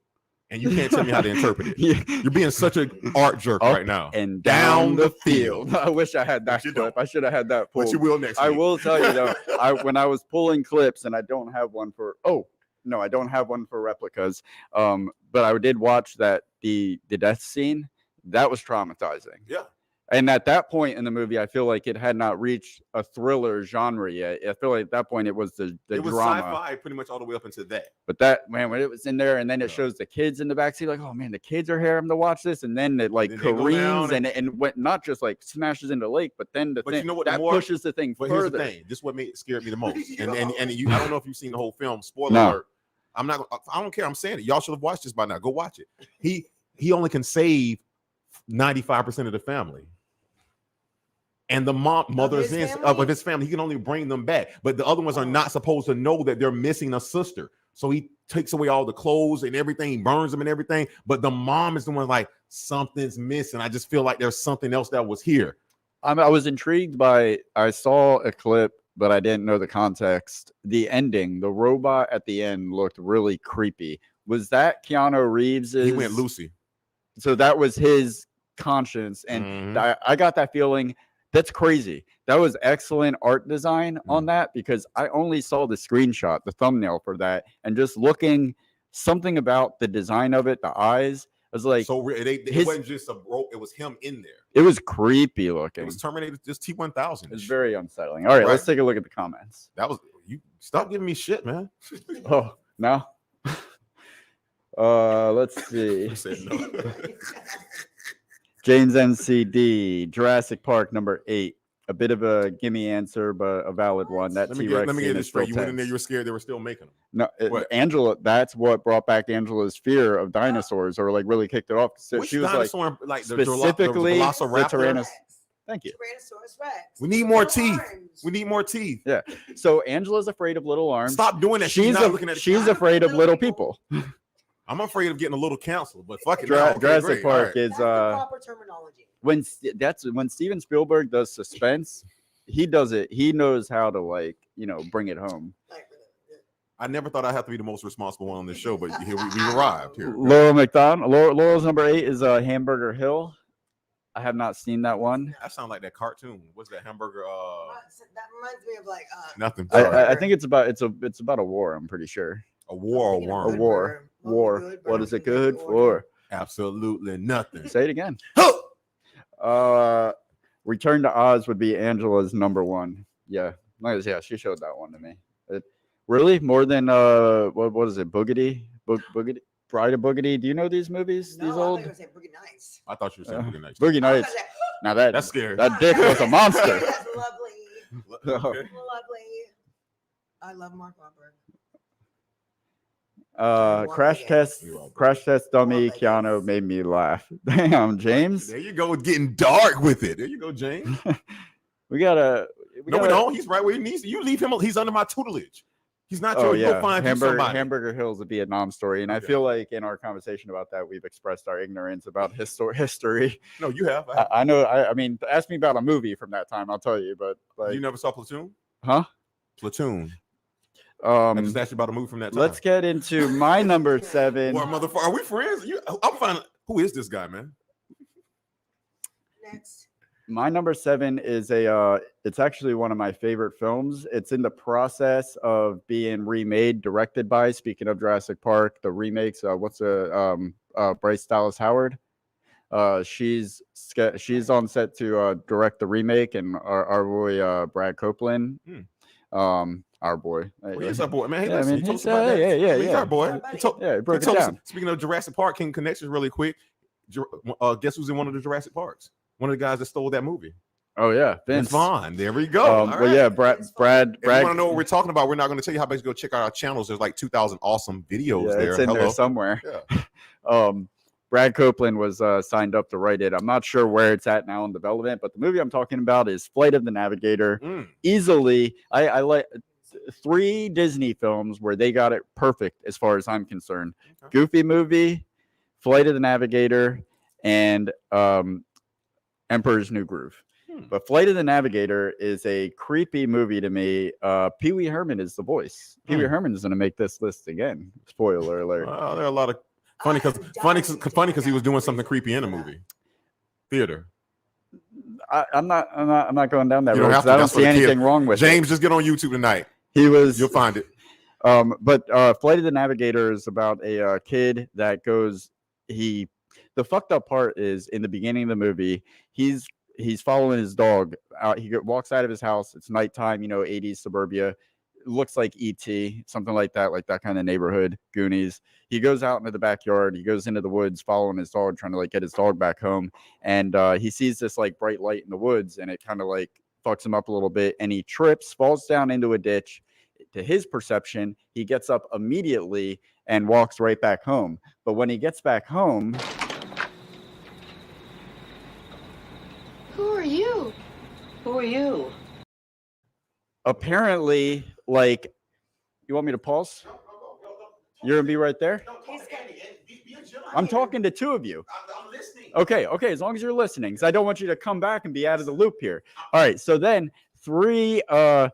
and you can't tell me how to interpret it. Yeah. You're being such an art jerk Up right now. and Down down the the field. I wish I had that But you clip. don't. I should have had that pulled. But you will next week. I will tell you though, when I was pulling clips, and I don't have one for I don't have one for replicas. But I did watch that the death scene. That was traumatizing. Yeah. And at that point in the movie, I feel like it had not reached a thriller genre yet. I feel like at that point it was the It was drama. sci-fi pretty much all the way up into that. But that, man, when it was in there, and then it Yeah. shows the kids in the backseat, like, oh man, the kids are here. I'm to watch this, and then it like Then they go careens down and went not just like smashes into the lake, but then the But thing you know what, that more- pushes the thing But here's further. the thing. This is what scared me the most. And you, I don't know if you've seen the whole film. Spoiler No. alert. I don't care. I'm saying it. Y'all should have watched this by now. Go watch it. He only can save 95% of the family. And the mother's his in family? of his family, he can only bring them back. But the other ones are not supposed to know that they're missing a sister. So he takes away all the clothes and everything, burns them and everything. But the mom is the one like, something's missing. I just feel like there's something else that was here. I was intrigued by. I saw a clip, but I didn't know the context. The ending, the robot at the end looked really creepy. Was that Keanu Reeves? He went Lucy. So that was his conscience, and Mhm. I got that feeling. That's crazy. That was excellent art design on that, because I only saw the screenshot, the thumbnail for that, and just looking something about the design of it, the eyes. I was like, So it wasn't just a rope, it was him in there. it was creepy It looking. was Terminator, just T-1000. It was very unsettling. All right, let's Right. take a look at the comments. That was you. Stop giving me shit, man. Oh, no. Let's see. I said no. James NCD, Jurassic Park number 8. A bit of a gimme answer, but a valid one. That let me T-Rex get scene this is still straight. You went in there, tense. you were scared they were still making them. No, What? Angela. That's what brought back Angela's fear of dinosaurs, or like really kicked it off. So Which she was like, dinosaur, like the specifically the Velociraptor? Tyrannosaurus. Thank you. Tyrannosaurus Rex. We need more Little teeth. orange. We need more teeth. So Angela's afraid of little arms. Stop doing that. She's not looking at the she's camera. afraid of little people. I'm afraid of getting a little counselor, but fuck it. now. Okay, Jurassic great. Park All right. is That's the proper terminology. when Steven Spielberg does suspense, he does it. He knows how to bring it home. Like, I never thought I'd have to be the most responsible one on this show, but here we arrived. Here. Laurel McDonald. Laurel's number 8 is Hamburger Hill. I have not seen that one. That sounds like that cartoon. What's that hamburger? that reminds me of like Nothing. I, Sorry. I think it's about a war. I'm pretty sure. A war or thinking of worm? A war. Burger. War. Good What burger, is it good good order. for? Absolutely nothing. Say it again. Return to Oz would be Angela's number 1. Yeah. She showed that one to me. Really? More than what is it? Boogity? Boogity? Bride of Boogity? Do you know these movies? No, These I thought old you were saying Boogie Nights. I thought you were saying Boogie Nights. Boogie I was Nights. gonna say, Now That's scary. that dick was a monster. That's lovely. Okay. Lovely. I love Mark Wahlberg. Crash test dummy Vegas. Keanu made me laugh. Damn, James. There you go, getting dark with it. There you go, James. We gotta. No, we don't. He's right where he needs to. You leave him. He's under my tutelage. He's not Oh your. yeah, Go find you somebody. Hamburger Hill is a Vietnam story, and I Okay. feel like in our conversation about that, we've expressed our ignorance about history. No, you have. I know. I mean, ask me about a movie from that time, I'll tell you. But like, You never saw Platoon? huh? Platoon. I just Um, asked you about a movie from that time. let's get into my number 7. Well, motherfucker, are we friends? I'm finding. Who is this guy, man? Next. My number 7 is it's actually one of my favorite films. It's in the process of being remade, directed by, speaking of Jurassic Park, the remakes. Bryce Dallas Howard. She's on set to direct the remake, and our boy Brad Copeland. Our boy. Well, he is our boy, man. Hey, Yeah, listen, I mean, he told us he's- about that. yeah, He's our boy. He broke it told us- down. Speaking of Jurassic Park, King Connections, really quick. Guess who's in one of the Jurassic Parks? One of the guys that stole that movie. Oh yeah, Vince Vince. Vaughn. There we go. All Well, right. yeah, Brad. If you want to know what we're talking about, we're not going to tell you how to go check out our channels. There's like 2,000 awesome videos Yeah, there. it's in there somewhere. Yeah. Brad Copeland was signed up to write it. I'm not sure where it's at now in development, but the movie I'm talking about is Flight of the Navigator. Easily, I like 3 Disney films where they got it perfect as far as I'm concerned. Okay. Goofy Movie, Flight of the Navigator, and Emperor's New Groove. But Flight of the Navigator is a creepy movie to me. Pee Wee Herman is the voice. Pee Wee Herman is going to make this list again. Spoiler alert. There are a lot of funny because he was doing something creepy in a movie theater. I'm not going down that You road don't have because to. I don't That's for see the anything kids. wrong with James, just get on YouTube tonight. it. You'll find it. But Flight of the Navigator is about a kid that goes. The fucked up part is in the beginning of the movie, he's following his dog out. He walks out of his house. It's nighttime, 80s suburbia. It looks like E.T., something like that kind of neighborhood, Goonies. He goes out into the backyard. He goes into the woods following his dog, trying to get his dog back home. And he sees this bright light in the woods, and it kind of fucks him up a little bit. And he trips, falls down into a ditch. To his perception, he gets up immediately and walks right back home. But when he gets back home, Who are you? Who are you? apparently, you want me to pause? You're gonna be right there? I'm talking to 2 of you. I'm listening. Okay, as long as you're listening, because I don't want you to come back and be out of the loop here. All right, so then 3 I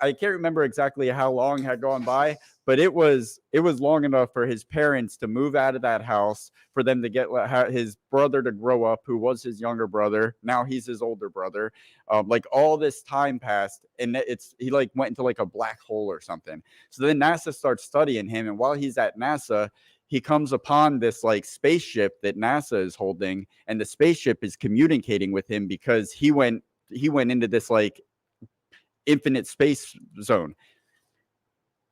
can't remember exactly how long had gone by, but it was long enough for his parents to move out of that house, for them to get his brother to grow up, who was his younger brother. Now he's his older brother. All this time passed, and he went into a black hole or something. So then NASA starts studying him, and while he's at NASA, he comes upon this spaceship that NASA is holding, and the spaceship is communicating with him because he went into this infinite space zone.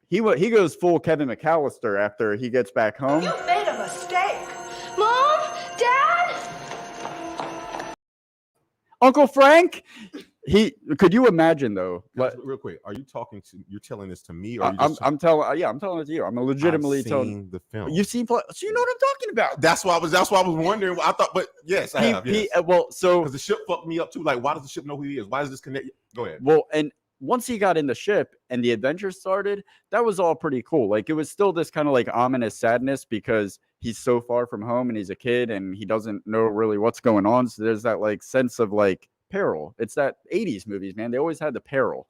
He goes full Kevin McAllister after he gets back home. You made a mistake. Mom? Dad? Uncle Frank, could you imagine though? Real quick, you're telling this to me, or I'm telling it to you. I'm legitimately telling the film. you see, so you know what I'm talking about. That's why I was wondering. I thought, but yes, I have. Yes. Because the ship fucked me up too. Why does the ship know who he is? Why does this connect? Go ahead. Well, and once he got in the ship and the adventure started, that was all pretty cool. It was still this kind of ominous sadness because he's so far from home and he's a kid and he doesn't know really what's going on. So there's that sense of peril. It's that 80s movies, man. They always had the peril.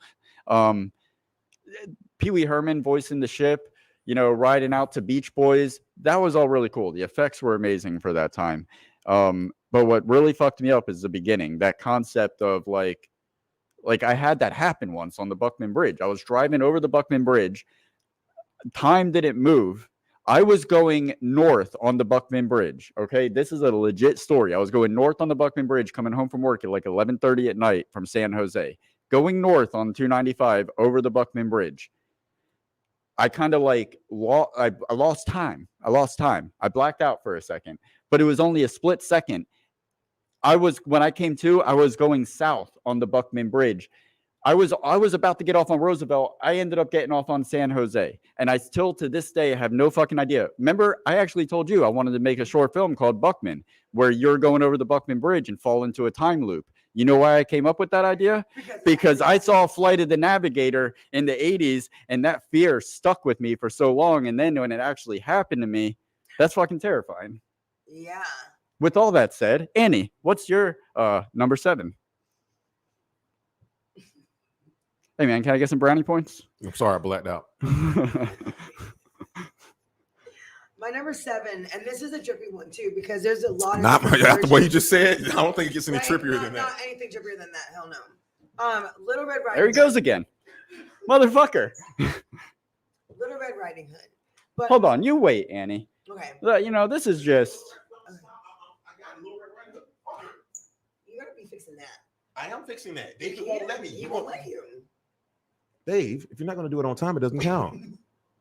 Pee Wee Herman voicing the ship, riding out to Beach Boys. That was all really cool. The effects were amazing for that time. But what really fucked me up is the beginning, that concept of I had that happen once on the Buckman Bridge. I was driving over the Buckman Bridge. Time didn't move. I was going north on the Buckman Bridge. Okay, this is a legit story. I was going north on the Buckman Bridge, coming home from work at 11:30 at night from San Jose, going north on 295 over the Buckman Bridge. I kind of I lost time. I blacked out for a second, but it was only a split second. When I came to, I was going south on the Buckman Bridge. I was about to get off on Roosevelt. I ended up getting off on San Jose. And I still to this day have no fucking idea. Remember, I actually told you I wanted to make a short film called Buckman, where you're going over the Buckman Bridge and fall into a time loop. You know why I came up with that idea? Because I saw Flight of the Navigator in the 80s, and that fear stuck with me for so long. And then when it actually happened to me, that's fucking terrifying. Yeah. With all that said, Annie, what's your number 7? Hey, man, can I get some brownie points? I'm sorry, I blacked out. My My number 7, and this is a trippy one too, because there's a lot of Not different after what you versions. just said. I don't think it gets any Right? trippier than Not that. anything trippier than that. Hell no. Little Red Riding There he goes Hood. again, motherfucker. Little Red Riding Hood. But Hold on, you wait, Annie. okay. You know, this is just. You gotta be fixing that. I am fixing that. Dave won't let me. He won't let you. Dave, if you're not going to do it on time, it doesn't count.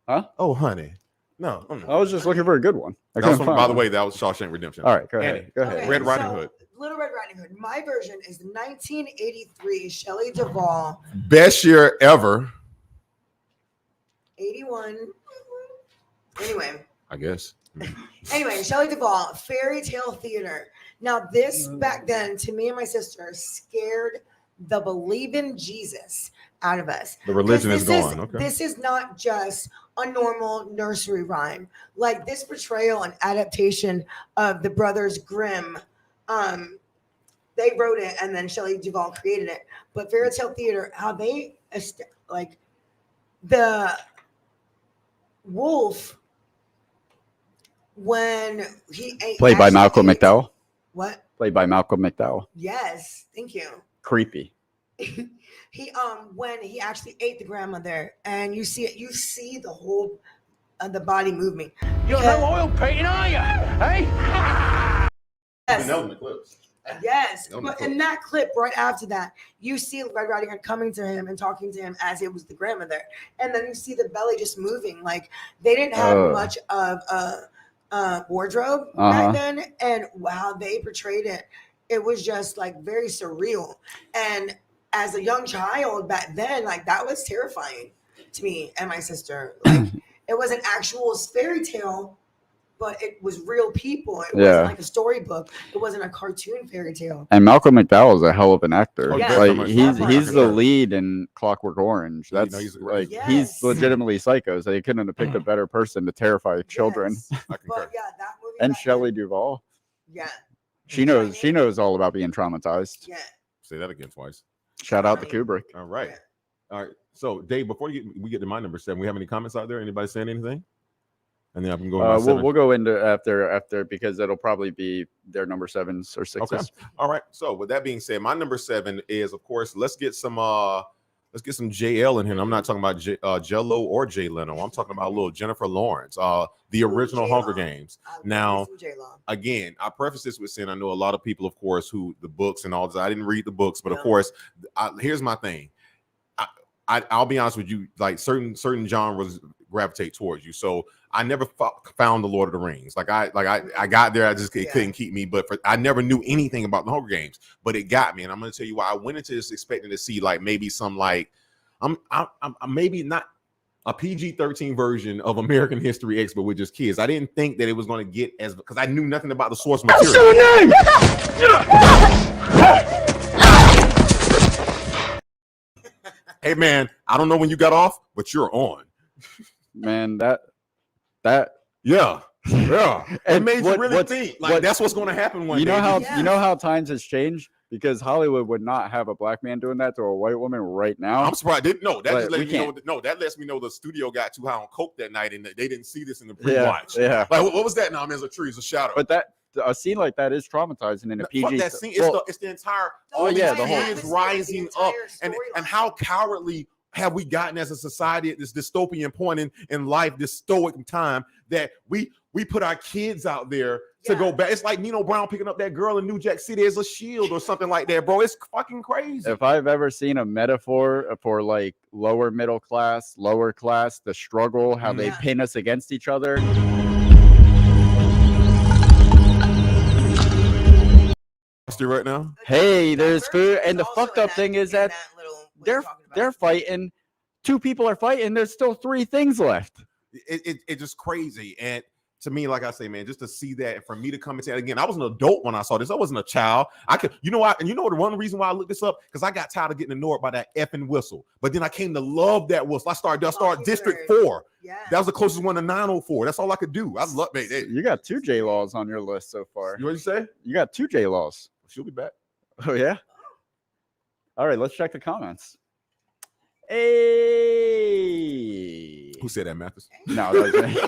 Huh? Oh, honey. No. I was just looking for a good one. I That was couldn't from, find by the one. way, that was Shawshank Redemption. All right, go Annie. ahead. Go ahead. Okay, Red Riding so Hood. Little Red Riding Hood. My version is 1983. Shelley Duvall. Best year ever. 81. Anyway. I guess. Anyway, Shelley Duvall, Fairy Tale Theater. Now, this back then, to me and my sister, scared the believing Jesus out of us. The religion is This gone. Okay. This is not just a normal nursery rhyme. Like this portrayal and adaptation of the Brothers Grimm, they wrote it and then Shelley Duvall created it. But Fairy Tale Theater, how they like the wolf when he ate, Played by actually Malcolm ate- McDowell. What? Played by Malcolm McDowell. Yes, thank you. Creepy. He when he actually ate the grandmother and you see the whole the body moving. You're no oil painting, are you? Hey? Yes. That was in the clips. Yes, That was but cool. in that clip right after that, you see Red Riding Hood coming to him and talking to him as it was the grandmother, and then you see the belly just moving. Like they didn't have much of a wardrobe back then, and how they portrayed it, it was just like very surreal. And as a young child back then, like that was terrifying to me and my sister. Like it was an actual fairy tale. But it was real people. It wasn't like a storybook. It wasn't a cartoon fairy tale. And Malcolm McDowell is a hell of an actor. Oh, yeah. Like he's the Sure. lead in Clockwork Orange. You know, That's he's- like Yes. he's legitimately psycho. So they couldn't have picked a better person to terrify children. Yes. I concur. But yeah, that movie. And back Shelley then, Duvall. Yeah. She knows all about being traumatized. Yeah. Say that again twice. Shout out to Kubrick. All right. Yeah. All right. So, Dave, before we get to my number 7, we have any comments out there? Anybody saying anything? And then I can go to my 7. We'll go into after because it'll probably be their number 7s or 6s. Okay. All right. So, with that being said, my number 7 is, of course, let's get some JL in here. And I'm not talking about Jello or Jay Leno. I'm talking about little Jennifer Lawrence, the original J-Lo. Hunger Games. I love Now, me some J-Lo. Again, I preface this with saying I know a lot of people, of course, who the books and all this. I didn't read the books, but of No. course, here's my thing. I'll be honest with you, like certain genres gravitate towards you. So I never found the Lord of the Rings. Like I got there, I just it couldn't keep me. But I never knew anything about the Hunger Games, but it got me. And I'm going to tell you why. I went into this expecting to see like maybe some like I'm maybe not a PG-13 version of American History X, but with just kids. I didn't think that it was going to get as because I knew nothing about the source material. Hey man, I don't know when you got off, but you're on. Man, that Yeah. It And made you what- really what's- think like what- that's what's going to happen one you day. know how Yes. you know how times has changed because Hollywood would not have a black man doing that to a white woman right now. I'm surprised. No, that But just lets we me know. can't. No, that lets me know the studio got too high on coke that night, and they didn't see this in the yeah, pre-watch. yeah. Like, what was that? No, man, it's a tree, it's a shadow. But that a scene like that is traumatizing in a Fuck PG. that scene. well, It's the entire. The all whole these yeah, the whole- kids atmosphere, rising the up, entire and storyline. how cowardly have we gotten as a society at this dystopian point in life, this stoic time that we put our kids out there to go back. It's like Nino Brown picking up that girl in New Jack City as a shield or something like that, bro. It's fucking crazy. if I've ever seen a metaphor for like lower middle class, lower class, the struggle, how they Yeah. pin us against each other. Still right now. Hey, there's That food, version and the is also fucked up in thing is in that little, what you're talking about. they're fighting. 2 people are fighting. There's still 3 things left. It's just crazy. And to me, like I say, man, just to see that, and for me to come and say it again, I was an adult when I saw this. I wasn't a child. I could, you know what? And you know what? One reason why I looked this up because I got tired of getting annoyed by that effing whistle. But then I came to love that whistle. I started District 4. Yeah. That was the closest one to 904. That's all I could do. I love it. You got 2 J laws on your list so far. You what you say? You got 2 J laws. She'll be back. Oh yeah. All right, let's check the comments. Hey. Who said that, Mathis? No, that was me.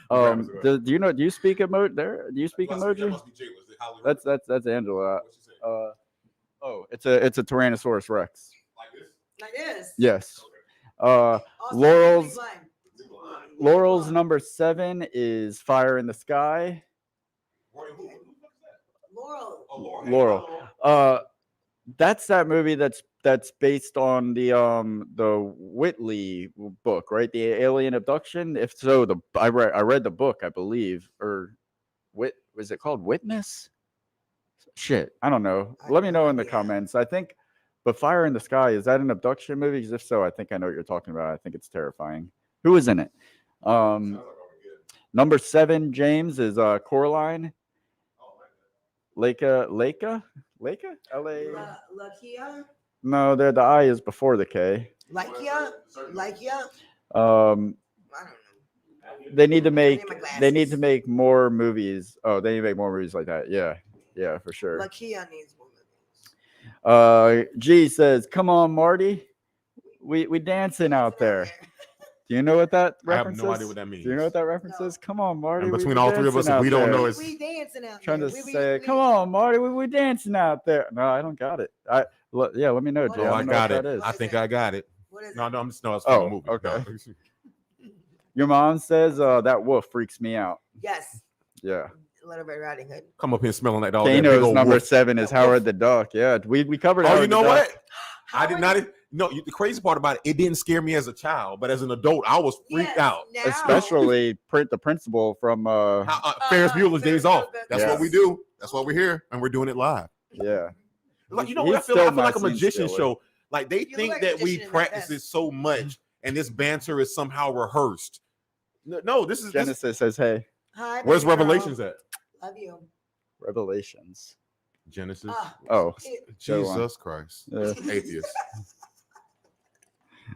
Do you know? Do you speak emoji? There? Do you speak That emoji? must be Jayla. Is it Hollywood? That's Angela. What she say? Oh, it's a Tyrannosaurus Rex. Like this? Like this. Yes. Also, Laurel's Legally Blind. Laurel's number 7 is Fire in the Sky. Roy, who the fuck is that? Laurel. Oh, Laurel. Laurel. That's that movie that's based on the Whitley book, right? The alien abduction. If so, I read the book, I believe, or was it called Witness? Shit, I don't know. Let me know in the comments. I think, but Fire in the Sky, is that an abduction movie? 'Cause if so, I think I know what you're talking about. I think it's terrifying. Who is in it? Number 7, James, is Coraline. Leica? L-A? Lakia. No, the I is before the K. Lakia. Um, I don't know. they need to make I need my glasses. more movies. Oh, they need to make more movies like that. Yeah, for sure. Lakia needs more movies. G says, "Come on, Marty, we dancing out there." Do you know what that I have reference no is? idea what that means. Do you know what that reference No. is? Come on, Marty. And we between be all three of us, dancing if out we don't there. know, it's We dancing out Trying there. to say, "Come on, Marty, we dancing out there." No, I don't got it. Yeah, let me know, What Jay. is Oh, I I don't know got what it. that is. I think I got it. What is No, it? I'm just it's from the Oh, movie. okay. No. Your mom says that wolf freaks me out. Yes. Yeah. Little Red Riding Hood. Come up here smelling like all that big Kano's old number wolf. 7 is That wolf. Howard the Duck. Yeah, we covered. Oh, Howard you know the Duck. what? I did not. No, the crazy part about it, it didn't scare me as a child, but as an adult, I was freaked out. Now, Especially the principal from Ferris Bueller's Days Off. That's what Yes. we do. That's why we're here, and we're doing it live. yeah. Like, you He's know what? I feel still like a my magician scene show. Like they You look think like a that we magician in that practice vest. it so much, and this banter is somehow rehearsed. No, this is Genesis says, "Hey, Hi, Where's baby girl. Revelations at? Love you. Revelations." Genesis. Oh, Jesus Christ. Atheist.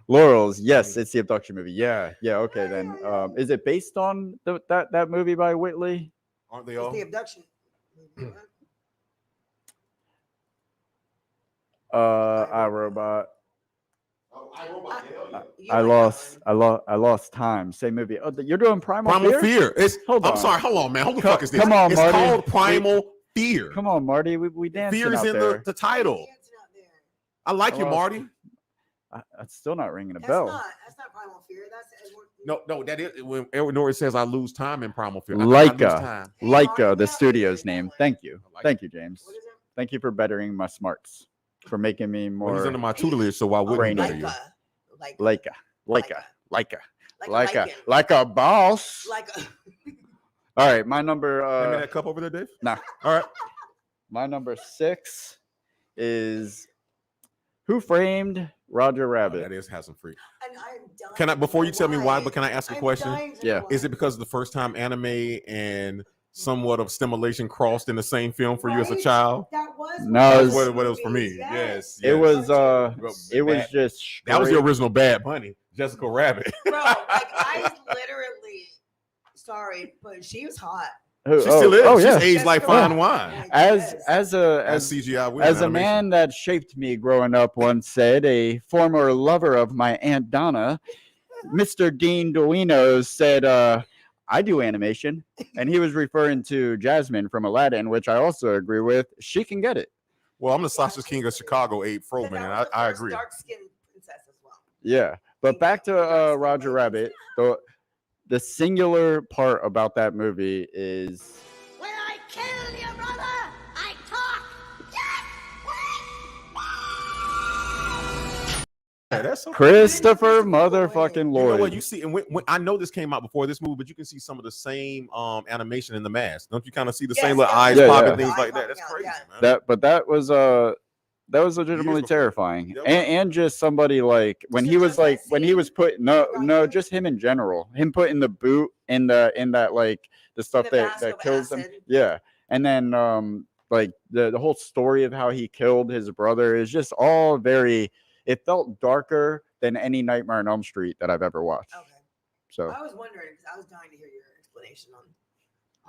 Laurel's. Yes, it's the abduction movie. Yeah. Okay, then. Is it based on that movie by Whitley? Aren't they It's all? the abduction. iRobot. Oh, iRobot, hell yeah. You I lost time. Same movie. Oh, you're doing Primal Primal Fear. It's Hold I'm on. sorry. Hold on, man. Hold the Come- fuck is this? come on, it's Marty. called Primal Fear. Come on, Marty. We dancing Fear is out in there. the title. dancing out there. I like you, Well, Marty. It's still not ringing a That's bell. That's not Primal Fear. That's No, that is when Edward Norris says I lose time in Primal Fear. I lose Leica. time. Leica, the studio's name. Thank you. Leica. Thank you, James. What is it? Thank you for bettering my smarts. For making me Well, he's more under my tutelage, so why wouldn't he better you? Leica. Leica. Like a boss. Like a. All right, my number Hand me that cup over there, Dave. nah. All right. My number 6 is Who Framed Roger Rabbit? That is Hassan Freak. And I'm dying Can I, to before know you tell me why, why. but can I ask a I'm question? dying to Yeah. know Is why. it because of the first time anime and somewhat of stimulation crossed in the same film for you as a Right? child? That was No, one That's of what those it was for me. movies, Yes. It was It it was just That was the straight- original Bad Bunny, Jessica Rabbit. Bro, like I literally, sorry, but she was hot. Who- She still is. Oh She's yeah. aged like Jessica fine Rabbit. wine. Like, As yes. as CGI women, as a animation. man that shaped me growing up once said, a former lover of my Aunt Donna, Mr. Dean Dolino said, I do animation. And he was referring to Jasmine from Aladdin, which I also agree with. She can get it. Well, I'm the Sausage King of Chicago, Abe Because Froman, that and was the I first agree. dark-skinned princess as well. Yeah. But back to Roger Rabbit. The singular part about that movie is When I kill your brother, I talk. Yeah, that's so Christopher motherfucking You know what Lloyd. you see, and when I know this came out before this movie, but you can see some of the same animation in the mask. Don't you kind of see the same Yes, little yeah. eyes Yeah, popping, yeah. things Eyes like that? popping That's out, crazy, yeah. man. That was legitimately before. terrifying, Yeah, and just somebody like when he was like when he was put no just him in general, him putting the boot in that like the stuff the that mask of kills him, acid. yeah, and then like the whole story of how he killed his brother is just all very. It felt darker than any Nightmare on Elm Street that I've ever watched. Okay. So I was wondering because I was dying to hear your explanation on.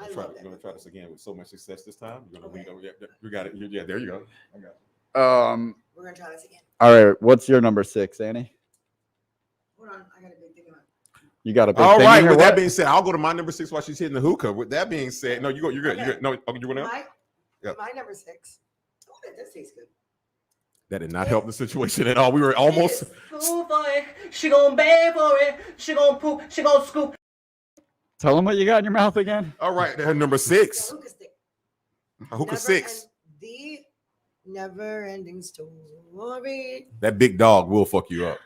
I You're love that. gonna try this again with so much success this time. You're gonna Okay. lead over. Yeah, you got it. Yeah, there you go. I got it. We're gonna try this again. all right, what's your number 6, Annie? Hold on, I got a big thing You got a big All thing right. in here, With that what? being said, I'll go to my number 6 while she's hitting the hookah. With that being said, no, you go. You're good. Okay. You're good. No, okay, you want to? My number 6. Oh, that does taste good. That did not help the situation at all. We were almost. Fool for it. She gon' beg for it. She gon' poop. She gon' scoop. Tell them what you got in your mouth again. All right. Number 6. Hookah stick. Hookah 6. The never-ending story. That big dog will fuck you up.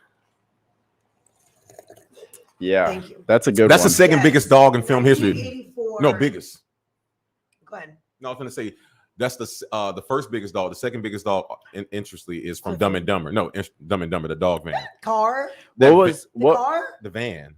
Yeah, Thank you. that's a good That's one. the second Yes. biggest dog in film history. 1984. No, biggest. Go ahead. No, I was going to say that's the first biggest dog. The second biggest dog, interestingly, is from Dumb and Dumber. No, Dumb and Dumber, the dog van. Car. What was The what? car. The van.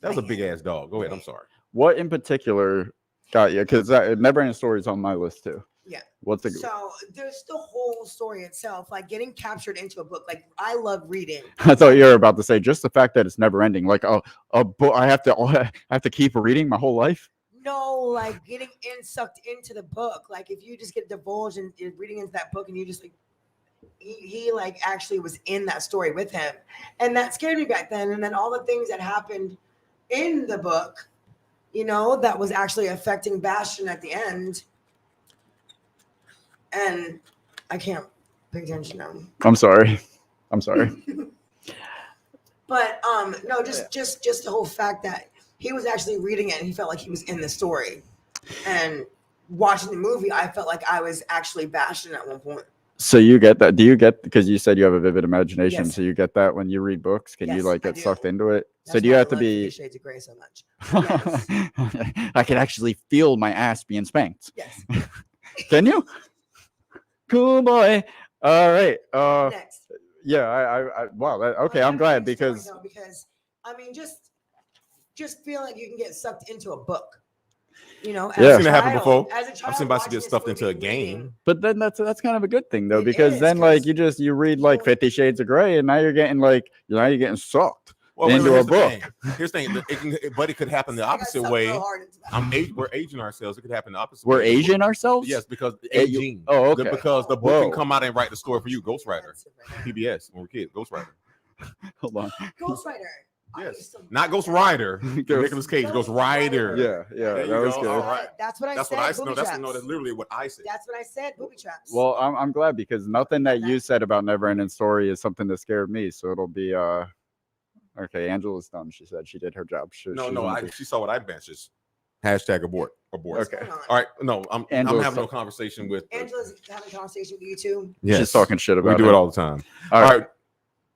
That was a big ass dog. Go ahead. I'm sorry. What in particular got you? Because Never-Ending Story is on my list too. Yeah. What's the? So there's the whole story itself, like getting captured into a book. Like I love reading. I thought you were about to say just the fact that it's never ending. Like a book, I have to keep reading my whole life. No, like getting sucked into the book. Like if you just get divulged and you're reading into that book and you just like he like actually was in that story with him. And that scared me back then. And then all the things that happened in the book, you know, that was actually affecting Bastion at the end. And I can't pay attention now. I'm sorry. But no, just the whole fact that he was actually reading it and he felt like he was in the story. And watching the movie, I felt like I was actually Bastion at one point. So you get that? Do you get, because you said you have a vivid imagination? Yes. So you get that when you read books? Can you Yes, like I get do. sucked into it? That's So do you why I have to love be? 50 Shades of Grey so much. Yes. I can actually feel my ass being spanked. Yes. Can you? Cool boy. All right. Next. Yeah. I wow. Okay. My I'm glad favorite story, because though, I mean, just feel like you can get sucked into a book. You know, as Yeah. a I've seen it happen child- before. As a I've child seen Basti watching get this stuffed into a movie, game. reading, But then that's kind of a good thing though, It because is, then like 'cause you read like 50 Shades of Grey and now you're getting sucked Well, into here's a the book. thing. Here's the thing. But it could happen the I got opposite sucked way. real hard into that. We're aging ourselves. It could happen the opposite We're way. Asian ourselves? Yes, because Eh, you- aging. oh, okay. Because the book can Whoa. come out and write the story for you. Ghostwriter. That's it right there. PBS when we're kids. Ghostwriter. Hold on. Ghostwriter. I Yes. used to- Not Ghost Rider. Ghost- Nicolas Cage. Ghost Rider. Yeah, There that you was go. good. All right. That's what I That's said. what I booby know. That's traps. literally what I said. That's what I said. Booby traps. Well, I'm glad because nothing that you said about Never Ending Story is something that scared me. So it'll be okay. Angela's done. She said she did her job. She went to- She saw what I benches. Hashtag abort. What's okay. going on? All right. No, I'm Angela's having a talk- conversation with. Angela's having a conversation with you too. Yes. She's talking shit about We do it all the time. All All right. right.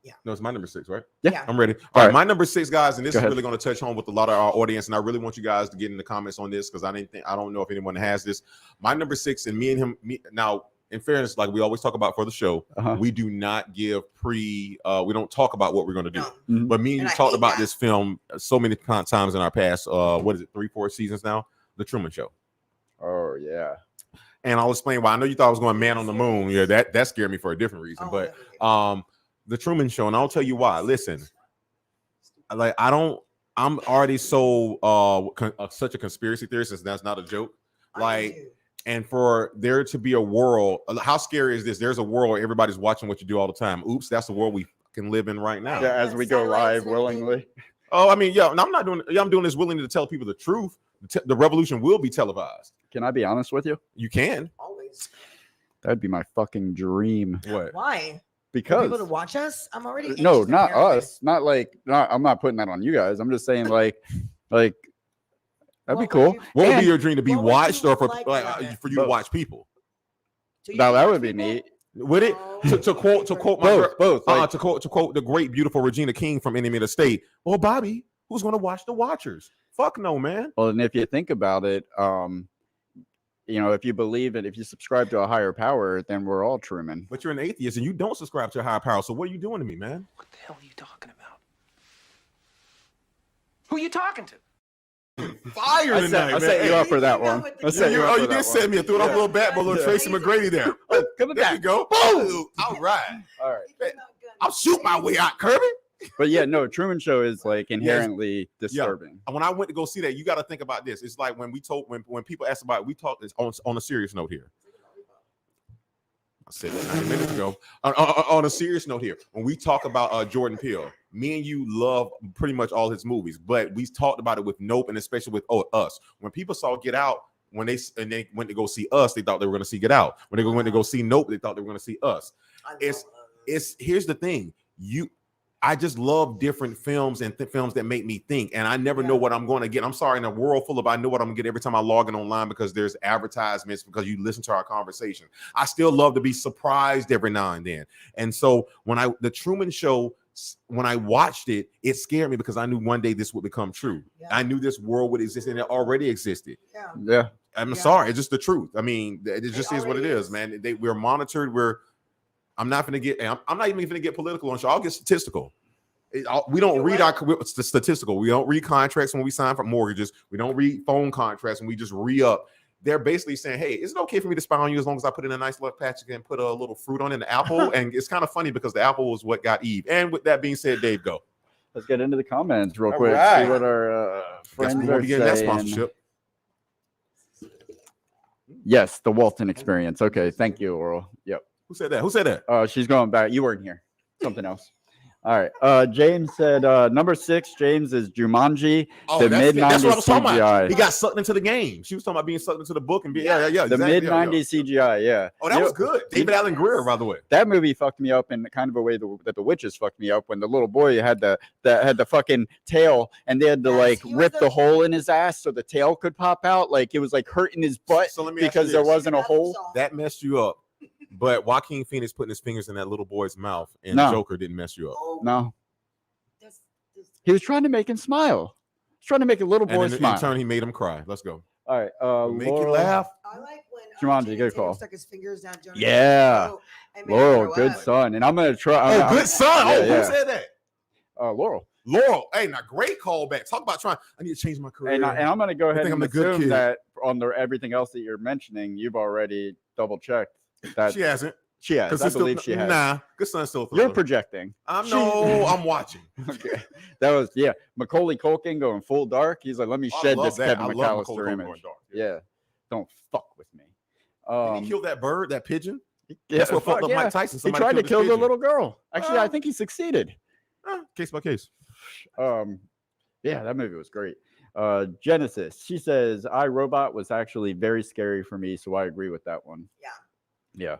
Yeah. No, it's my number 6, right? Yeah. I'm ready. All All right. right. My number 6, guys, and this Go is ahead. really going to touch home with a lot of our audience, and I really want you guys to get in the comments on this because I don't know if anyone has this. My number 6, and now, in fairness, like we always talk about for the show, Uh-huh. we do not give we don't talk about what we're going to do. No. But me and you And I talked hate about that. this film so many times in our past, 3-4 seasons now, The Truman Show. Oh yeah. And I'll explain why. I know you thought I was going Man on the Moon. Yeah, that scared me for a different reason. Oh, But okay. The Truman Show, and I'll tell you why. Listen, like I'm already so such a conspiracy theorist, since that's not a joke. I Like, do. and for there to be a world, how scary is this? There's a world where everybody's watching what you do all the time. Oops, that's the world we can live in right now. Yeah, as we go live willingly. Oh, I mean, yeah, and I'm not doing. I'm doing this willingly to tell people the truth. The revolution will be televised. Can I be honest with you? You can. Always. That'd be my fucking dream. What? Why? For Because people to watch us? I'm already no, anxious, not apparently. us. I'm not putting that on you guys. I'm just saying like that'd be What cool. would you- What would And- be your dream, to be what would watched, you or for like like, about it? for you to Both. watch people? So you Now can that watch would be people? neat. Would it? No. To quote my girl, Both. Like, to quote the great beautiful Regina King from Enemy of the State. Well, Bobby, who's going to watch the Watchers? Fuck no, man. well, and if you think about it, if you believe it, if you subscribe to a higher power, then we're all Truman. But you're an atheist and you don't subscribe to a higher power. So what are you doing to me, man? What the hell are you talking about? Who you talking to? Fire I tonight, set you man. up for that one. I set you up for You that did set one. me. I threw it off a little bat, but a little Yeah. Tracy McGrady there. Oh, coming There you back. go. Boom. All right. All right. He came out good. I'll shoot my way out, Kirby. But yeah, no, Truman Show is like inherently disturbing. When I went to go see that, you got to think about this. It's like when people ask about it, we talked this on a serious note here. I said that 90 minutes ago. On a serious note here, when we talk about Jordan Peele, me and you love pretty much all his movies, but we talked about it with Nope, and especially with Us. When people saw Get Out, when they went to go see Us, they thought they were going to see Get Out. When they went to go see Nope, they thought they were going to see Us. It's here's the thing, I just love different films and films that make me think, and I never know what I'm going to get. I'm sorry, in a world full of I know what I'm going to get every time I log in online because there's advertisements, because you listen to our conversation. I still love to be surprised every now and then. And so when the Truman Show, when I watched it, it scared me because I knew one day this would become true. I knew this world would exist, and it already existed. I'm sorry, it's just the truth. I mean, it just is what it is, man. We're monitored. I'm not even going to get political on show. I'll get statistical. We don't read the statistical. We don't read contracts when we sign for mortgages. We don't read phone contracts when we just re-up. They're basically saying, hey, is it okay for me to spy on you as long as I put in a nice little patch and put a little fruit on in the apple? And it's kind of funny because the apple was what got Eve. And with that being said, Dave, go. Let's get into the comments real All quick. right. See what our friends are saying. That sponsorship. Yes, the Walton Experience. Okay, thank you, Oral. Yep. Who said that? She's going back. You weren't here. Something else. All right. James said number 6. James is Jumanji. The mid-90s CGI. He got sucked into the game. She was talking about being sucked into the book and The mid-90s CGI. Yeah. Oh, that was good. David Allen Greer, by the way. That movie fucked me up in kind of a way that the witches fucked me up when the little boy had the fucking tail and they had to rip the hole in his ass so the tail could pop out. Like it was like hurting his butt because there wasn't a hole. That messed you up. But Joaquin Phoenix putting his fingers in that little boy's mouth and Joker didn't mess you up. No. He was trying to make him smile. He was trying to make a little boy smile. In turn, he made him cry. Let's go. All right. Make you laugh. I like when Jumanji, good call. stuck his fingers down Jonah's throat and made him Laurel, throw good up. Son. And I'm going to try. Good son. Who said that? Laurel. Hey, now great callback. Talk about I need to change my career. And I'm going to go ahead and assume kid. that on everything else that you're mentioning, you've already double-checked. That she hasn't. She has. I believe she has. Nah, good son still. Thriller. You're projecting. I'm watching. Okay, that was Macaulay Culkin going full dark. He's like, let me shed this Kevin McAllister image. Yeah, don't fuck with me. Did he kill that bird, that pigeon? Yeah, that's what fucked up Mike Tyson. He tried to kill the little girl. Actually, I think he succeeded. Case by case. Yeah, that movie was great. Genesis. She says, I, Robot was actually very scary for me, so I agree with that one. Yeah.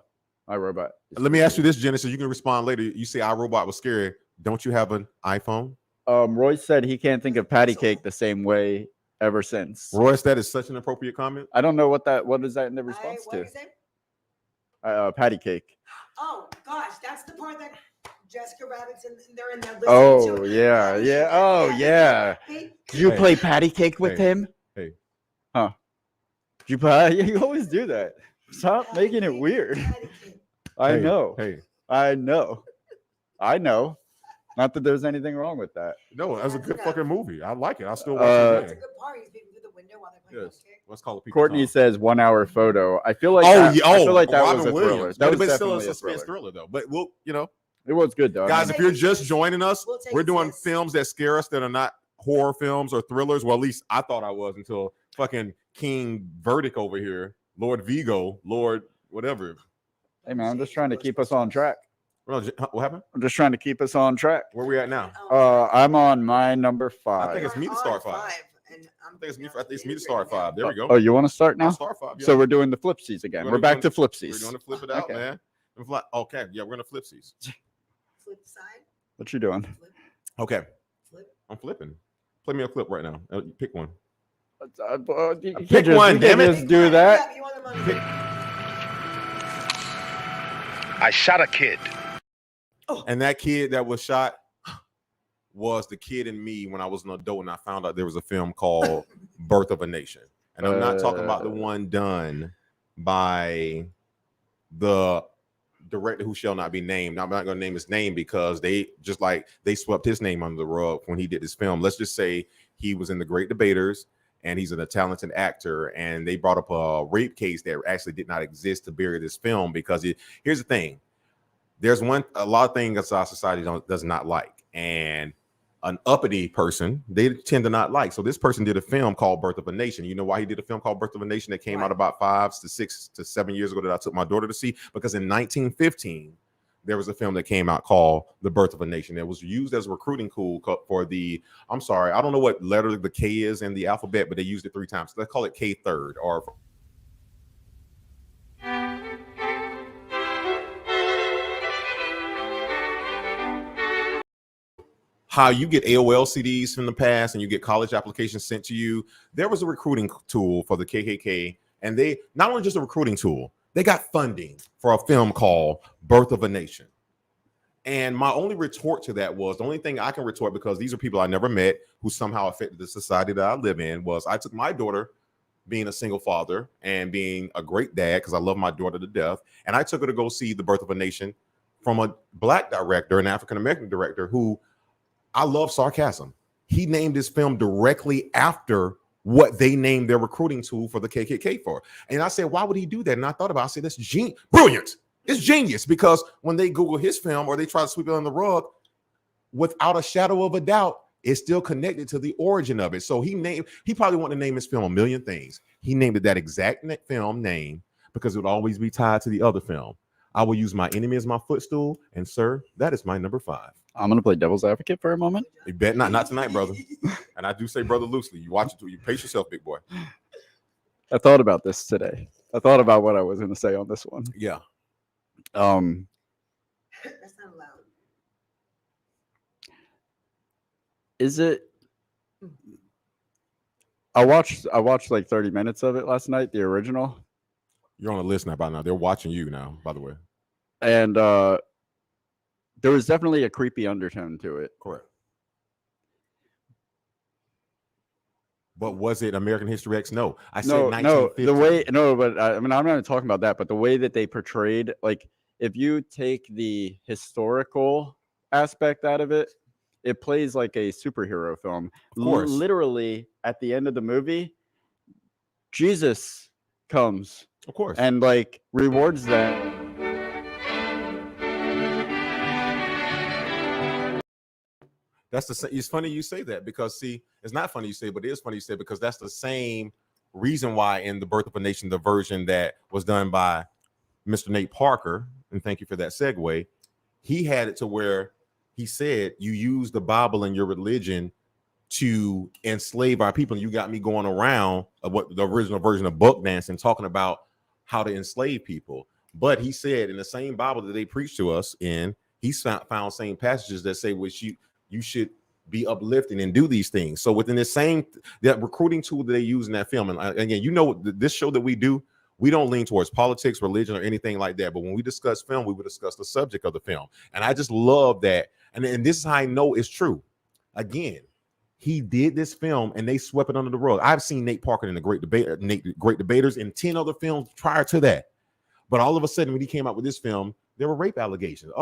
iRobot. Let me ask you this, Genesis. You can respond later. You say iRobot was scary. Don't you have an iPhone? Royce said he can't think of patty cake the same way ever since. Royce, that is such an appropriate comment. I don't know what is that in the response to? Patty cake. Oh gosh, that's the part that Jessica Rabbit's they're in there. Oh yeah. Oh yeah. Did you play patty cake with him? Hey. Huh? Did you play? You always do that. Stop making it weird. I know. I know. Not that there's anything wrong with that. No, that was a good fucking movie. I like it. I still watch it. It's a good part. He's peeking through the window while they're playing cake. Let's call it. Courtney says 1 hour photo. I feel like I feel like that was a thriller. That was still a suspense thriller though. But it was good though. Guys, if you're just joining us, we're doing films that scare us that are not horror films or thrillers. Well, at least I thought I was until fucking King Verdict over here. Lord Vigo, Lord whatever. Hey man, I'm just trying to keep us on track. What happened? I'm just trying to keep us on track. Where we at now? I'm on my number 5. I think it's me to start 5. I think it's me to start 5. There we go. Oh, you want to start now? I'll start 5. Yeah. So we're doing the flipsies again. We're back to flipsies. We're going to flip it out, man. Okay, yeah, we're going to flipsies. Flip side. What you doing? Okay. Flip. I'm flipping. Play me a clip right now. Pick one. Pick one, damn it. Just do that. I shot a kid. And that kid that was shot was the kid in me when I was an adult and I found out there was a film called Birth of a Nation. And I'm not talking about the one done by the director who shall not be named. I'm not going to name his name because they swept his name under the rug when he did this film. Let's just say he was in The Great Debaters and he's a talented actor. And they brought up a rape case that actually did not exist to bury this film because here's the thing. There's a lot of things our society does not like, and an uppity person they tend to not like. So this person did a film called Birth of a Nation. You know why he did a film called Birth of a Nation that came out about 5 to 6 to 7 years ago that I took my daughter to see? Because in 1915, there was a film that came out called The Birth of a Nation. It was used as a recruiting tool for the, I'm sorry, I don't know what letter the K is in the alphabet, but they used it 3 times. Let's call it K third, or how you get AOL CDs from the past and you get college applications sent to you. There was a recruiting tool for the KKK, and they not only just a recruiting tool, they got funding for a film called Birth of a Nation. And my only retort to that was, the only thing I can retort, because these are people I never met who somehow affected the society that I live in, was I took my daughter, being a single father and being a great dad, because I love my daughter to death, and I took her to go see The Birth of a Nation from a Black director, an African-American director, who I love sarcasm. He named his film directly after what they named their recruiting tool for the KKK for. And I said, why would he do that? And I thought about it. I said, that's brilliant. It's genius, because when they Google his film or they try to sweep it on the rug, without a shadow of a doubt, it's still connected to the origin of it. So he probably wanted to name his film a million things. He named it that exact film name because it would always be tied to the other film. I will use my enemy as my footstool. And sir, that is my number 5. I'm going to play devil's advocate for a moment. You bet not tonight, brother. And I do say brother loosely. You watch it, you pace yourself, big boy. I thought about this today. I thought about what I was going to say on this one. Yeah. That's not allowed. Is it? I watched like 30 minutes of it last night, the original. You're on a list now by now. They're watching you now, by the way. And there was definitely a creepy undertone to it. Correct. But was it American History X? No. I said 1950. But I mean, I'm not talking about that, but the way that they portrayed, like, if you take the historical aspect out of it, it plays like a superhero film. Of course. Literally, at the end of the movie, Jesus comes, of course, and like rewards them. It's funny you say that, because see, it's not funny you say, but it is funny you say, because that's the same reason why in The Birth of a Nation, the version that was done by Mr. Nate Parker, and thank you for that segue, he had it to where he said, you use the Bible and your religion to enslave our people. And you got me going around what the original version of Buck Dancing, talking about how to enslave people. But he said in the same Bible that they preach to us in, he found same passages that say, which you should be uplifting and do these things. So within that recruiting tool that they use in that film, and again, this show that we do, we don't lean towards politics, religion, or anything like that. But when we discuss film, we would discuss the subject of the film. And I just love that. And this is how I know it's true. Again, he did this film and they swept it under the rug. I've seen Nate Parker in the Great Debaters and 10 other films prior to that. But all of a sudden, when he came out with this film, there were rape allegations.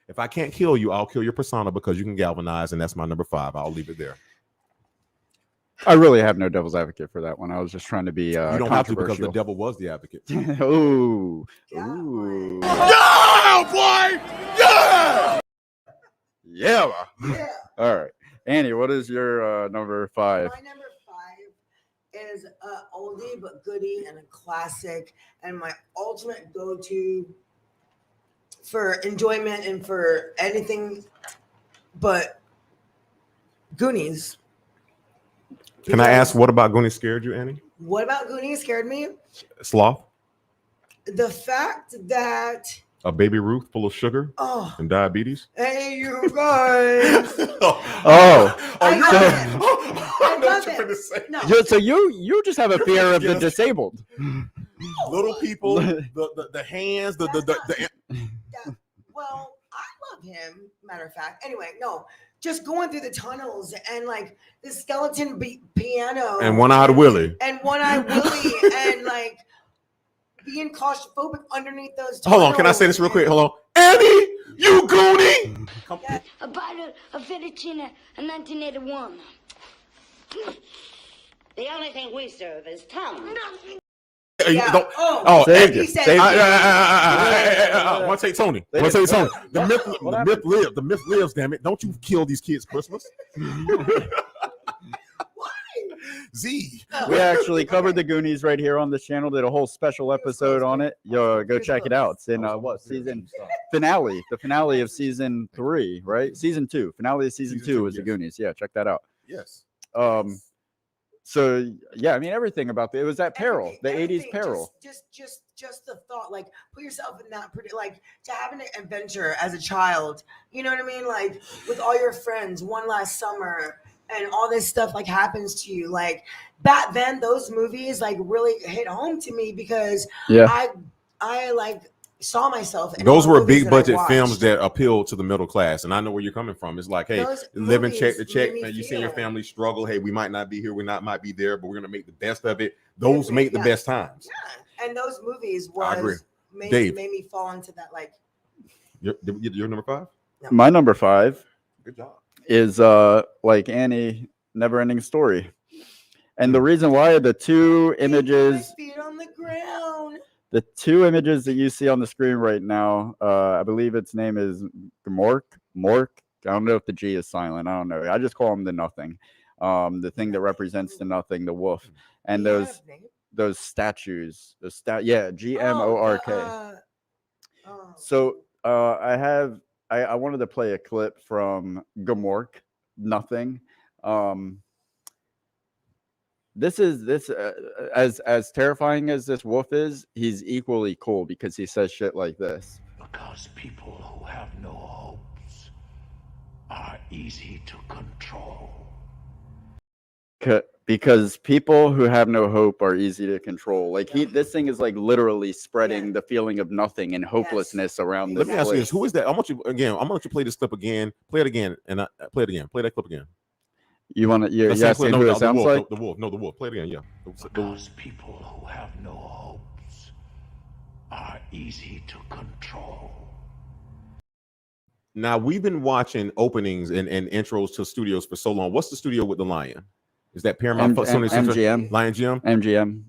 If I can't kill you, I'll kill your persona because you can galvanize, and that's my number 5. I'll leave it there. I really have no devil's advocate for that one. I was just trying to be you don't have to, because the devil was the advocate. Ooh. Yeah, boy! Yeah! Yeah. All right. Annie, what is your number 5? My number 5 is a oldie but goodie and a classic, and my ultimate go-to for enjoyment and for anything but Goonies. Can I ask, what about Goonies scared you, Annie? What about Goonies scared me? Sloth? The fact that a baby Ruth full of sugar and diabetes? Hey, you guys. I love it. No. So you just have a fear of the disabled. Little people, the hands, Well, I love him, matter of fact. Anyway, no, just going through the tunnels and like the skeleton piano. And one-eyed Willy. And like being claustrophobic underneath those tunnels. Hold on, can I say this real quick? Hold on. Annie, you Goonie! A bite of fettuccine in 1981. The only thing we serve is tongue. Saved you. Want to take Tony. The myth lives, damn it. Don't you kill these kids Christmas. Why? Z. We actually covered the Goonies right here on this channel. Did a whole special episode on it. Yo, go check it out. It's in season finale, the finale of season 3, right? Season 2, finale of season 2 was the Goonies. Yeah, check that out. Yes. So yeah, I mean everything about it was that peril, the 80s peril. Just the thought, like put yourself in that like to have an adventure as a child. You know what I mean? Like with all your friends, one last summer, and all this stuff like happens to you. Like back then, those movies like really hit home to me because I like saw myself in those all were the movies big that I budget films watched. that appealed to the middle class, and I know where you're coming from. It's like, hey, Those living check to movies check, made me man. You see your feel- family struggle. Hey, we might not be here, might be there, but we're gonna make the best of it. Those make the best times. Yeah, and those movies I agree. made me fall into that like. You're number 5. My number 5 Good job. is like Annie, Never Ending Story. And the reason why the two images, Feet on the ground. the 2 images that you see on the screen right now, I believe its name is Mork. I don't know if the G is silent. I don't know. I just call him the nothing. The thing that represents the nothing, the wolf. And those statues, GMORK. So I wanted to play a clip from Gamork, nothing. This as terrifying as this wolf is, he's equally cool because he says shit like this. Because people who have no hopes are easy to control. Because people who have no hope are easy to control. Like this thing is like literally spreading the feeling of nothing and hopelessness around this Let me ask you place. this: who is that? I want you again. I'm gonna let you play this clip again. Play it again, and play it again. Play that clip again. You want to? You're Let's say asking who it sounds wolf, like? The wolf. No, the wolf. Play it again. Yeah. Because people who have no hopes are easy to control. Now we've been watching openings and intros to studios for so long. What's the studio with the lion? Is that Paramount? MGM. Lion Jim. MGM.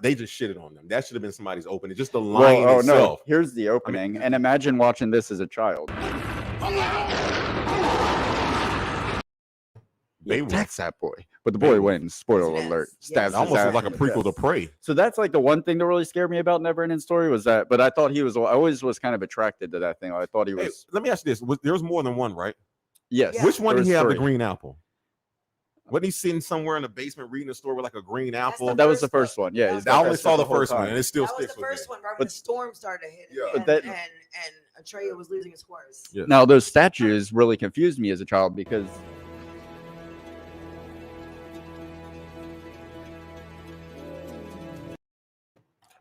They just shitted on them. That should have been somebody's opening. Just the lion itself. No. Here's the opening, and imagine watching this as a child. They That's that boy, but the boy wins. Spoiler alert! Stabs almost his ass. like a prequel to Prey. So that's like the one thing that really scared me about Never Ending Story was that. But I thought he was. I always was kind of attracted to that thing. I thought he was. Hey, let me ask you this: there was more than one, right? Yes. Which one there did he was have the 3. green apple? Wasn't he sitting somewhere in the basement reading a story with like a green apple? That was the first one. Yeah, I only saw the first one, and it still That was sticks the with first me. one, right when the storm started hitting, Yeah. and Atreya was losing his horse. Yeah. Now those statues really confused me as a child because.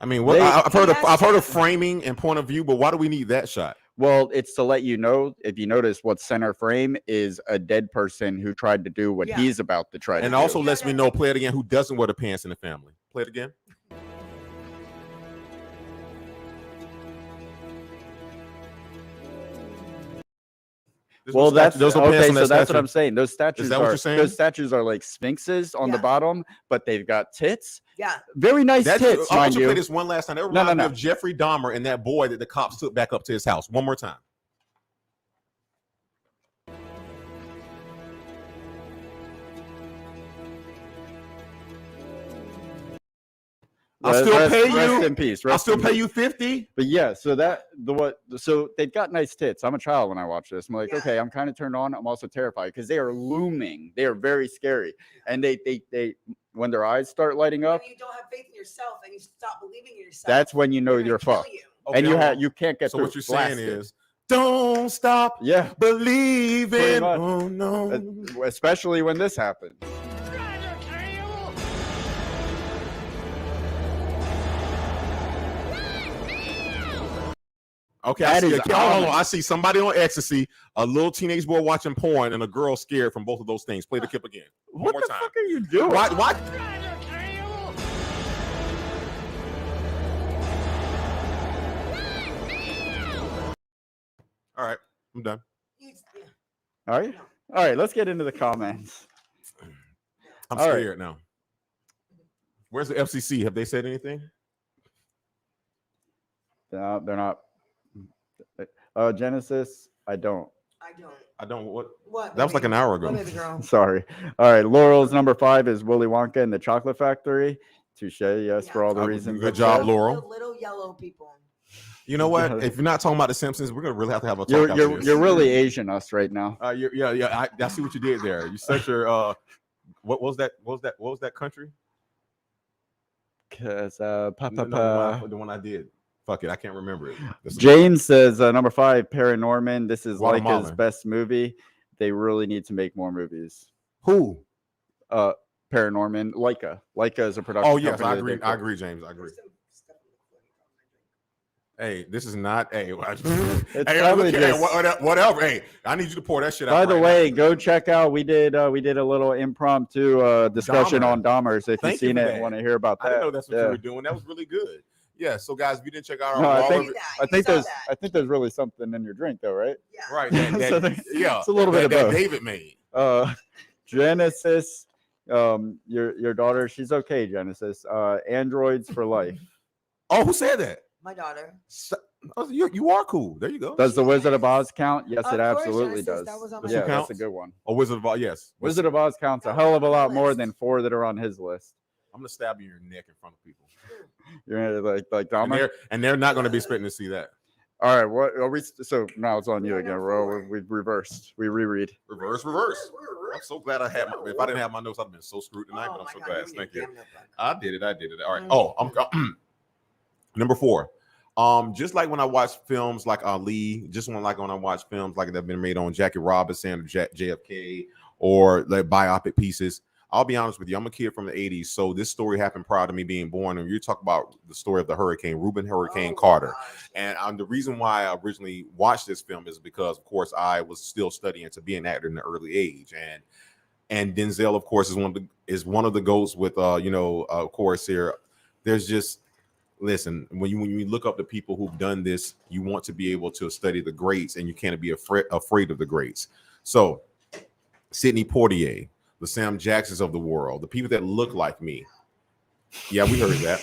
I mean, I've heard of framing and point of view, but why do we need that shot? Well, it's to let you know, if you notice, what's center frame is a dead person who tried to do what he's about to try to do. And also lets me know, play it again, who doesn't wear the pants in the family. Play it again. Well, that's those okay. So that's what I'm saying. Those statues Is that what you're saying? Those statues are like sphinxes on the bottom, but they've got tits. Yeah, very nice tits. I want mind you you. to play this one last time. That reminds me of Jeffrey Dahmer and that boy that the cops took back up to his house. One more time. I'll still pay you. Rest in peace. I'll still pay you 50. But yeah, so so they've got nice tits. I'm a child when I watch this. I'm like, okay, I'm kind of turned on. I'm also terrified because they are looming. They are very scary. And they when their eyes start lighting up, when you don't have faith in yourself and you stop believing in yourself, that's when you know you're fucked. Okay, and you can't get so through. what you're saying is, don't stop believing. Oh no. Especially when this happens. Okay, I see somebody on ecstasy, a little teenage boy watching porn, and a girl scared from both of those things. Play the clip again. One more time. What the fuck are you doing? What? All right, I'm done. All right. All right, let's get into the comments. I'm scared now. Where's the FCC? Have they said anything? They're not. Genesis, I don't. I don't. I don't. What? What? That was like an hour ago. What, baby girl? Sorry. All right. Laurel's number 5 is Willy Wonka and the Chocolate Factory. Touche. Yes, for all the reasons. Good I job, said. Laurel. The little yellow people. You know what? If you're not talking about the Simpsons, we're gonna really have to have a talk. You're really Asian us right now. Yeah. I see what you did there. You set your what was that? What was that country? Cause The one I did. Fuck it, I can't remember it. Jane says number 5, Paranorman. This is Leica's Guatemalan. best movie. They really need to make more movies. Who? Paranorman. Leica is a production. Oh yes, I company agree. that I did- agree, James. I agree. Hey, this is not. Hey, It's hey, probably look, hey, just- whatever. Hey, I need you to pour that shit out. By the right way, now. go check out. We did a little impromptu discussion Dahmer. on Dahmers. If Thank you've you seen for it that. and want to hear about I that, didn't know that's what yeah. you were doing. That was really good. Yeah. So guys, if you didn't check out our No, I raw think- review- I think there's really something in your drink though, right? Yeah. right. So Yeah, it's a little bit of that both. David made. Genesis, your daughter, she's okay. Genesis, androids for life. Oh, who said that? My daughter. Oh, you are cool. There you go. Does the Wizard of Oz count? Yes, Of it course, absolutely Genesis, does. that was on my Yeah, list. that's a Counts? good one. Oh, Wizard of Oz. Yes. Wizard of Oz counts a That hell was of a on my lot more list. than 4 that are on his list. I'm gonna stab you in your neck in front of people, You're like and Dahmer. they're not gonna be expecting to see that. All right, what are we? So now it's on you Yeah, again, no, Ro. forward. We've reversed. We reread. Reverse. I'm so glad I had. If I didn't have my notes, I'd have been so screwed tonight. Oh but I'm my so God, glad. give me Thank your you. damn notebook. I did it. All right. Mm. Oh, I'm number 4. Just like when I watch films like Ali, just when I watch films like that have been made on Jackie Robinson or JFK or like biopic pieces. I'll be honest with you, I'm a kid from the 80s, so this story happened prior to me being born. And you talk about the story of the hurricane, Reuben Hurricane Oh, Carter. gosh. And the reason why I originally watched this film is because, of course, I was still studying to be an actor in the early age, and Denzel, of course, is one of the goats with of course here. There's just listen when you look up the people who've done this, you want to be able to study the greats, and you can't be afraid of the greats. So, Sidney Poitier, the Sam Jacksons of the world, the people that look like me. Yeah, we heard that.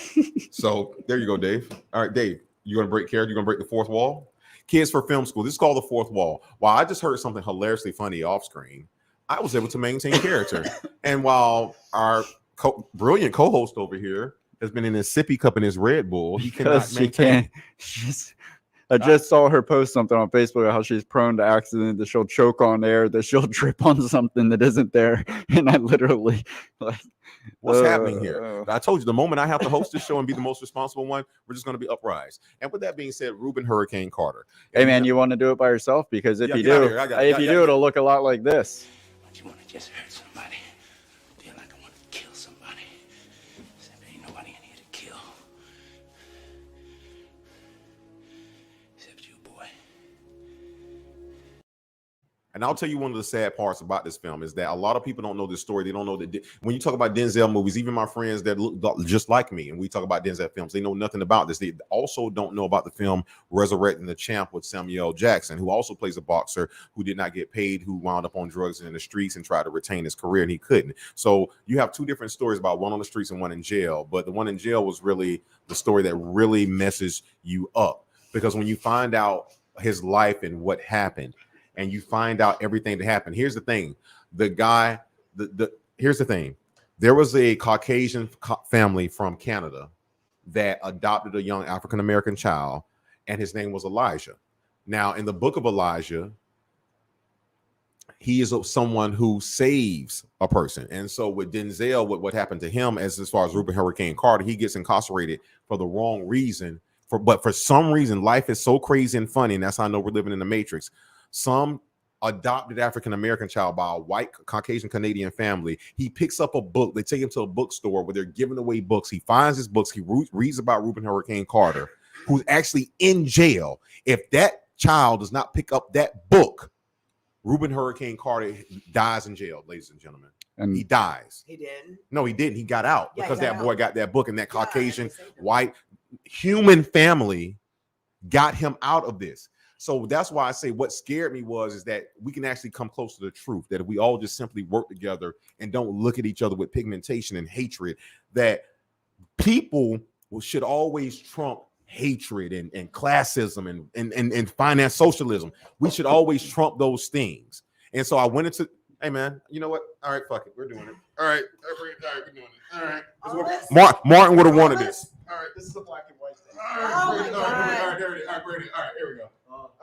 So there you go, Dave. All right, Dave, you're gonna break character. You're gonna break the fourth wall. Kids for Film School. This is called the fourth wall. While I just heard something hilariously funny off screen, I was able to maintain character. And while our brilliant co-host over here has been in his sippy cup and his Red Bull, he cannot Because she maintain. can't. I just saw her post something on Facebook how she's prone to accident, that she'll choke on air, that she'll drip on something that isn't there. And I literally like, What's happening here? I told you the moment I have to host this show and be the most responsible one, we're just going to be uprise. And with that being said, Reuben Hurricane Carter. Hey man, you want to do it by yourself? Because if Yeah, you get out of do, here. I got it. Yeah. it'll look a lot like this. But you want to just hurt somebody. Feel like I want to kill somebody. Except there ain't nobody in here to kill. Except you, boy. And I'll tell you one of the sad parts about this film is that a lot of people don't know this story. They don't know that when you talk about Denzel movies, even my friends that look just like me, and we talk about Denzel films, they know nothing about this. They also don't know about the film Resurrecting the Champ with Samuel L. Jackson, who also plays a boxer who did not get paid, who wound up on drugs and in the streets and tried to retain his career, and he couldn't. So you have two different stories about one on the streets and one in jail. But the one in jail was really the story that really messes you up, because when you find out his life and what happened, and you find out everything that happened. Here's the thing. Here's the thing. There was a Caucasian family from Canada that adopted a young African-American child, and his name was Elijah. Now, in the book of Elijah, he is someone who saves a person. And so with Denzel, what happened to him as far as Reuben Hurricane Carter, he gets incarcerated for the wrong reason. But for some reason, life is so crazy and funny, and that's how I know we're living in the Matrix. Some adopted African-American child by a white Caucasian Canadian family. He picks up a book. They take him to a bookstore where they're giving away books. He finds his books. He reads about Reuben Hurricane Carter, who's actually in jail. If that child does not pick up that book, Reuben Hurricane Carter dies in jail, ladies and gentlemen. And he dies. He did. No, he didn't. He got out because that boy got that book, and that Yeah, Caucasian they saved him. white human family got him out of this. So that's why I say what scared me is that we can actually come close to the truth, that if we all just simply work together and don't look at each other with pigmentation and hatred, that people should always trump hatred and classism and finance socialism. We should always trump those things. And so I went into, hey man, you know what? All right, fuck it, we're doing it. All right, we're doing it. All right. Martin would have wanted this. All right, this is a black and white thing. All right, Oh my God. All right, here we go. All right, here we go.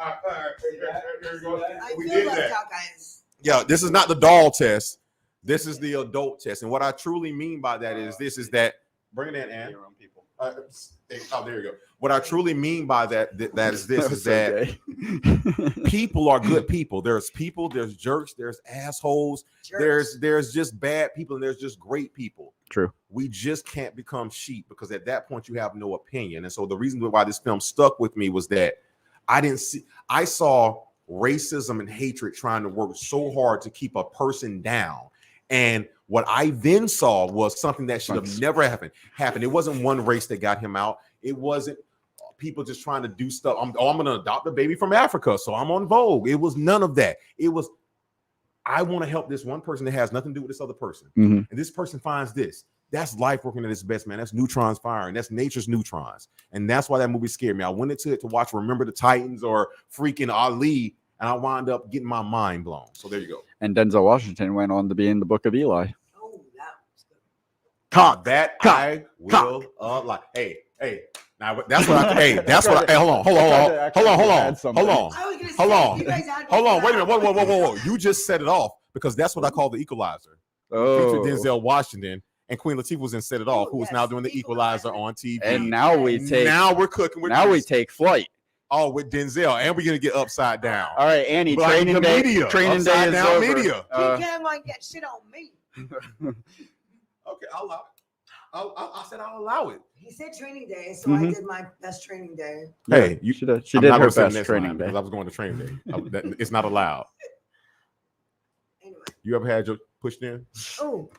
I We feel did left that. out, guys. Yeah, this is not the doll test. This is the adult test. And what I truly mean by that is that bring it in, Ann. Oh, there you go. What I truly mean by that is that people are good people. There's people, there's jerks, there's assholes, there's just bad people, and there's just great people. True. We just can't become sheep, because at that point you have no opinion. And so the reason why this film stuck with me was that I saw racism and hatred trying to work so hard to keep a person down. And what I then saw was something that should have never happened. It wasn't one race that got him out. It wasn't people just trying to do stuff. I'm going to adopt a baby from Africa, so I'm on Vogue. It was none of that. It was, I want to help this one person that has nothing to do with this other person. Mm-hmm. And this person finds this. That's life working at its best, man. That's neutrons firing. That's nature's neutrons. And that's why that movie scared me. I went into it to watch Remember the Titans or freaking Ali, and I wound up getting my mind blown. So there you go. And Denzel Washington went on to be in the Book of Eli. Oh, that was good. I will like. Hey. Now that's what I. Hey, that's what. Hey, hold on. Wait a minute. Whoa. You just set it off, because that's what I call the equalizer. Oh, Featured Denzel Washington, and Queen Latifah was in Set It Off, who is now doing the Equalizer on TV. and now we cooking. we take flight. Oh, with Denzel, and we're gonna get Upside Down. All right, Annie. But Training day. media. Training day Upside is down over. media. You can't like get shit on me. Okay, I'll allow it. I said I'll allow it. He said training day, so I did my best training day. Hey, She did I'm her not gonna say the best next training line day. because I was going to training day. It's not allowed. Anyway. You ever had your pushed in? Oh.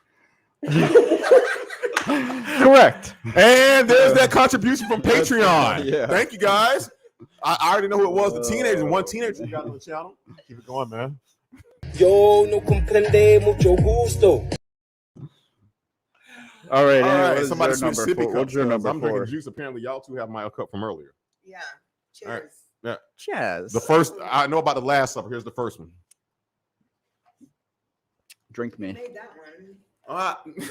Correct. And there's that contribution from Patreon. Yeah. Thank you guys. I already know who it was. The teenager. One teenager got on the channel. Keep it going, man. Yo no comprende mucho gusto. All right. All Annie, right. what is Somebody your switch number sippy four? What's your cups. number I'm drinking 4? juice. Apparently, y'all two have my cup from earlier. Yeah. Cheers. All right. Yeah. Cheers. The first, I know about the Last Supper. Here's the first one. Drink me. Made that one.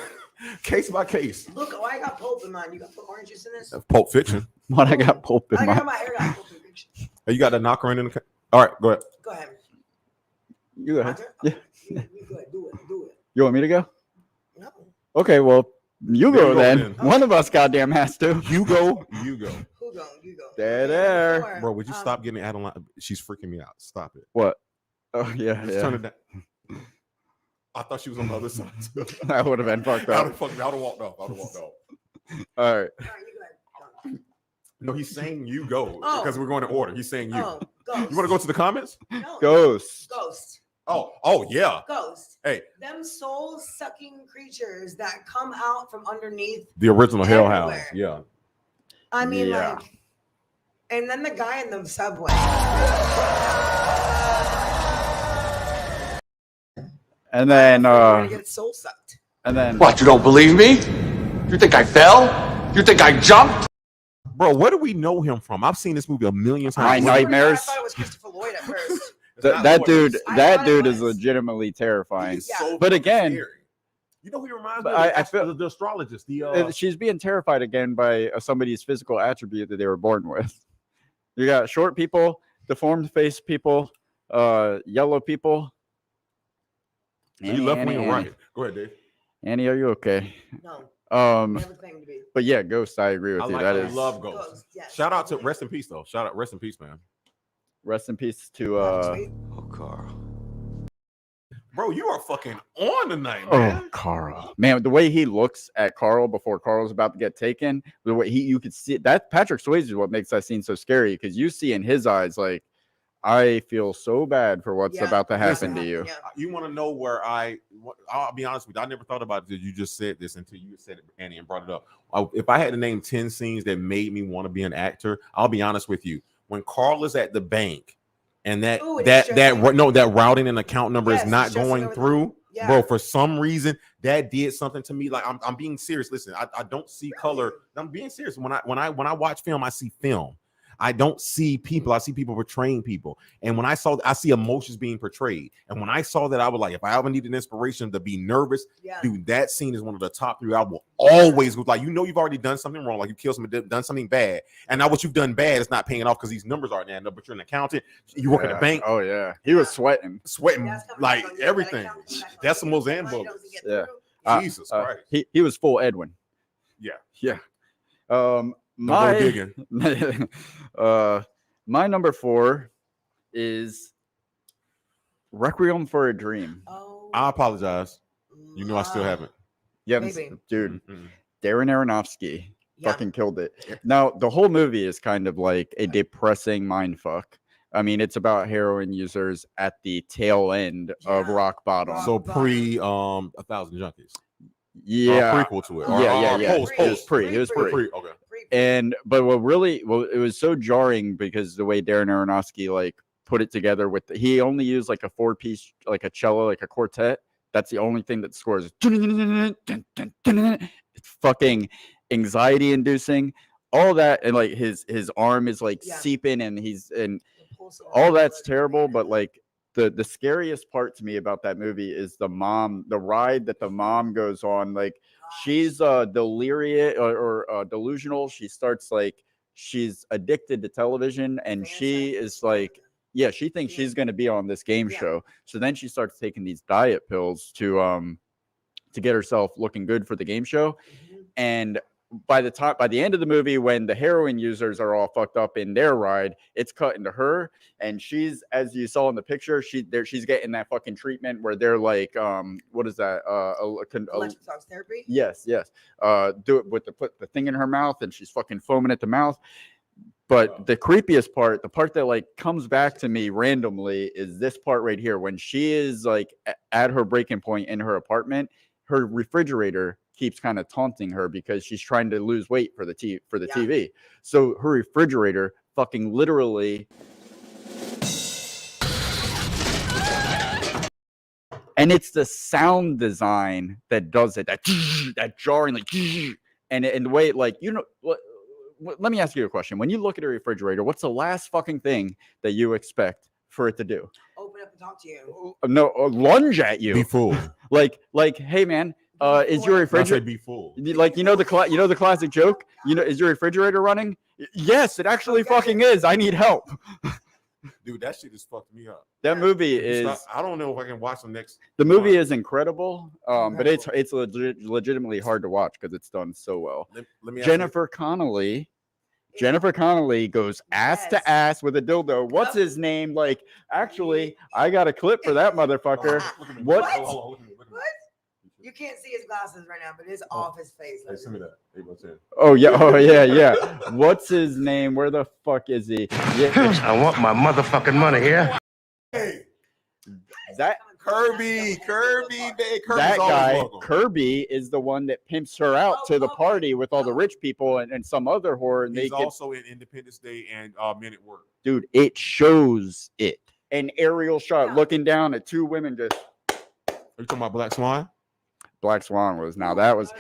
Case by case. Look, I got pulp in mine. You got put orange juice in this? Pulp Fiction. What I got pulp in I my. got my hair got pulp in fiction. You got that knocker in the. All right, go ahead. Go ahead. You go ahead. Yeah. Yeah. You go ahead. Do it. You want me to go? No. Okay. Well, you There go you go, then. then. One of us goddamn has to. You go. Who go? You go. There. Before, Bro, would you stop getting Adeline? She's freaking me out. Stop it. What? Oh yeah. Just turn it down. I thought she was on the other side. That would have been fucked I up. would have walked off. All right. All right, you go ahead. No, he's saying you go Oh. because we're going in order. He's saying you. Oh, ghost. You want to go to the comments? No, Ghost. Ghost. Oh yeah. Ghost. Hey, Them soul-sucking creatures that come out from underneath. the original Hell Everywhere. House. Yeah. I mean, Yeah. like, and then the guy in the subway. And then We're gonna get soul sucked. and then What, you don't believe me? You think I fell? You think I jumped? Bro, where do we know him from? I've seen this movie a million My times. Nightmares. I thought it was Christopher Lloyd at first. that dude I that thought it dude is was. legitimately terrifying. He's Yeah. so But fucking again- scary. You know who he reminds But me of? I feel- the astrologist. She's being terrified again by somebody's physical attribute that they were born with. You got short people, deformed face people, yellow people. So you left me Annie, and right. Go ahead, Dave. Annie, are you okay? No, Um, never claimed to be. but yeah, Ghost. I agree with I you. like That I is love Ghost. Ghost, yes. Shout out to rest in peace though. Shout out rest in peace, man. rest in peace to Sweet. Oh, Carl. Bro, you are fucking on tonight, man. oh Carl. Man, the way he looks at Carl before Carl's about to get taken, the way you could see that Patrick Swayze is what makes that scene so scary because you see in his eyes like I feel so bad for what's Yeah, about to that's happen what to you. happened, You want to know where I'll be honest with you. I never thought about it. You just said this until you said it, Annie, and brought it up. If I had to name 10 scenes that made me want to be an actor, I'll be honest with you. When Carl is at the bank and that Ooh, that it's stressing. that routing and account number Yes, is not it's stressing going over through, Yeah. Bro, for some reason that did something to me. Like I'm being serious. Listen, I don't see color. I'm being serious. When I watch film, I see film. I don't see people. I see people portraying people. And when I see emotions being portrayed. And when I saw that, I was like, if I ever need an inspiration to be nervous, dude, that scene is one of the top 3. I will always go like, you've already done something wrong. Like you killed somebody, done something bad. And now what you've done bad is not paying off because these numbers aren't adding up, but you're an accountant. You work at a bank. Oh yeah. He was sweating like everything. Decimals and bullets. Yeah. Jesus Christ. He was full Edwin. Yeah. My my number 4 is Requiem for a Dream. Oh, I apologize. You know I still haven't. Dude. Darren Aronofsky fucking killed it. Now the whole movie is kind of like a depressing mindfuck. I mean, it's about heroin users at the tail end of rock bottom. So pre 1,000 Junkies. Yeah, prequel to it. It was pre. Okay. But it was so jarring because the way Darren Aronofsky like put it together he only used like a 4-piece, like a cello, like a quartet. That's the only thing that scores. It's fucking anxiety inducing. All that, and like his arm is like seeping, and all that's terrible. But like the scariest part to me about that movie is the ride that the mom goes on. Like she's delirious or delusional. She starts like she's addicted to television, and she is like, she thinks she's going to be on this game show. So then she starts taking these diet pills to get herself looking good for the game show. And by the end of the movie, when the heroin users are all fucked up in their ride, it's cut into her, and she's, as you saw in the picture, she's getting that fucking treatment where they're like, what is that? Electroshock therapy. Yes. Do it with put the thing in her mouth, and she's fucking foaming at the mouth. But the creepiest part, the part that like comes back to me randomly, is this part right here. When she is like at her breaking point in her apartment, her refrigerator keeps kind of taunting her because she's trying to lose weight for the TV. So her refrigerator fucking literally, and it's the sound design that does it, that jarring, like, and the way, like, let me ask you a question. When you look at a refrigerator, what's the last fucking thing that you expect for it to do? Open up and talk to you. No, lunge at you. Be fooled. Like, hey man, is your refrigerator be full? Like, the classic joke? Is your refrigerator running? Yes, it actually fucking is. I need help. Dude, that shit just fucked me up. That movie is. I don't know if I can watch them next. The movie is incredible, but it's legitimately hard to watch because it's done so well. Let me Jennifer Connelly goes ass to ass with a dildo. What's his name? Like, actually, I got a clip for that motherfucker. What? You can't see his glasses right now, but it's off his face. Hey, send me that. Hey, what's in? Oh yeah. What's his name? Where the fuck is he? Yeah. I want my motherfucking money here. Hey, that Kirby, that guy, Kirby, is the one that pimps her out to the party with all the rich people and some other whore. And he's also in Independence Day and Men at Work. Dude, it shows it. An aerial shot looking down at two women just. Are you talking about Black Swan? Black Swan was. Now that was.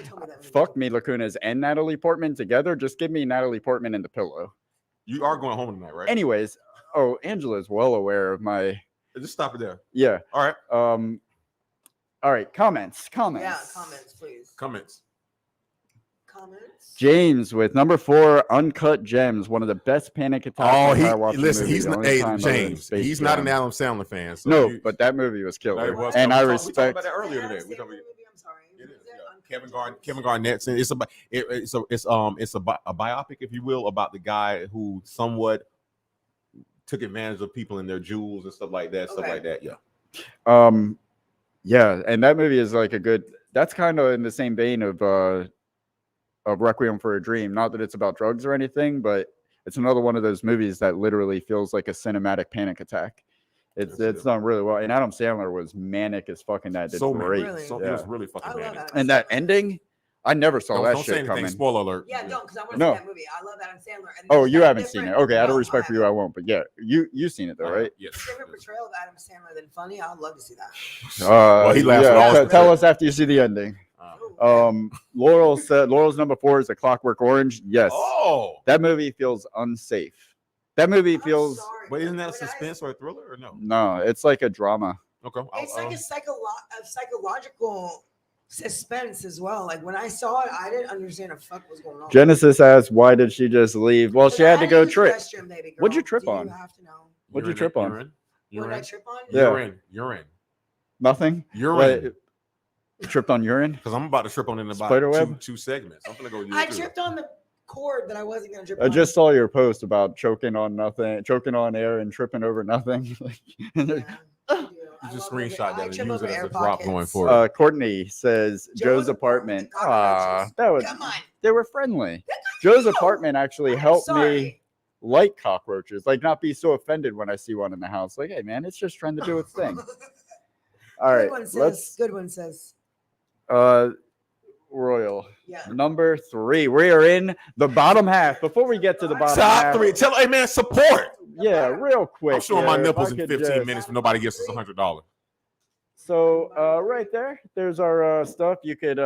Fuck me, Lacunas and Natalie Portman together. Just give me Natalie Portman and the pillow. You are going home tonight, right? Anyways, Angela's well aware of my. Just stop it there. Yeah. All right. All right. Comments. Yeah, comments, please. Comments. James with number 4, Uncut Gems, one of the best panic attacks. He's not. Hey, James, he's not an Adam Sandler fan. So no, but that movie was killer, and I respect. We talked about that earlier today. I'm sorry. Kevin Garnett's in. It's a biopic, if you will, about the guy who somewhat took advantage of people and their jewels and stuff like that. Yeah. Yeah, and that movie is like a good. That's kind of in the same vein of Requiem for a Dream. Not that it's about drugs or anything, but it's another one of those movies that literally feels like a cinematic panic attack. It's done really well. And Adam Sandler was manic as fucking that. Did great. It was really fucking manic. And that ending, I never saw that Don't say shit anything. coming. Spoiler alert. Yeah, don't, because I want to No. see that movie. I love Adam Sandler. And Oh, there's you that haven't seen it. different- Okay, out of No, respect for you, I won't. But yeah, you seen it though, right? Yes. Different portrayal of Adam Sandler than funny. I would love to see that. Well, he laughs at all his tell us after you see the ending. Ooh, Laurel said Laurel's number 4 is A Clockwork Orange. Yes. Oh. That movie feels unsafe. That movie I'm feels sorry, But isn't that a when I- suspense or a thriller or no? no, it's like a drama. Okay. It's like a psychological suspense as well. Like when I saw it, I didn't understand the fuck was going on. Genesis asks, why did she just leave? Well, she I had to go use the trip. restroom, baby What'd you girl. trip Do on? You have to know. What'd you trip on? What did I trip on? Yeah. Urine. Nothing? Urine. What, tripped on urine? Because I'm about to trip on in about Spiderweb? two segments. I'm gonna go. I tripped on the cord that I wasn't gonna trip I on. just saw your post about choking on nothing, choking on air and tripping over nothing. You just screenshot that and use it as a drop going for. forward. Courtney says Joe's apartment. That was Come on. they were friendly. Joe's apartment actually helped me Sorry. like cockroaches, like not be so offended when I see one in the house. Like, hey man, it's just trying to do its thing. All right, Good one says. let's Good one says. Royal Yeah. number 3. We are in the bottom half. Before we get to the bottom Top half, 3. Tell, hey man, support. yeah, real quick. I'm showing yeah, my if nipples I in could 15 just- minutes, but nobody gives us $100. So right there's our stuff. You could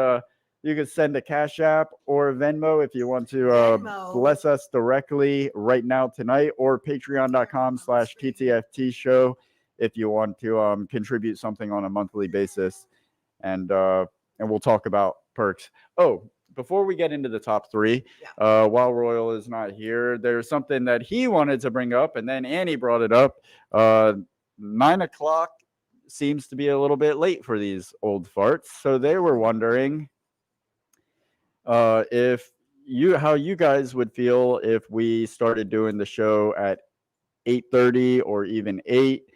send a Cash App or Venmo if you want to Venmo. bless us directly right now tonight, or patreon.com/TTFT show if you want to contribute something on a monthly basis, and we'll talk about perks. Oh, before we get into the top 3, while Royal is not here, there's something that he wanted to bring up, and then Annie brought it up. 9 o'clock seems to be a little bit late for these old farts, so they were wondering how you guys would feel if we started doing the show at 8:30 or even 8.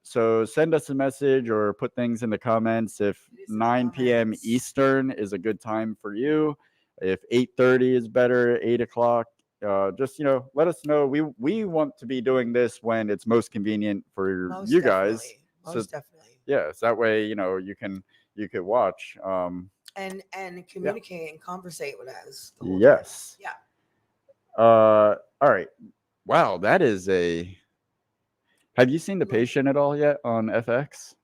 So send us a message or put things in the comments if 9 p.m. Eastern is a good time for you. If 8:30 is better, 8 o'clock. Just let us know. We want to be doing this when it's most convenient for Most you guys. definitely. So Most definitely. yes, that way you could watch. And communicate and conversate with us. the whole time. Yes. Yeah. All right. Wow, that is a. Have you seen The Patient at all yet on FX?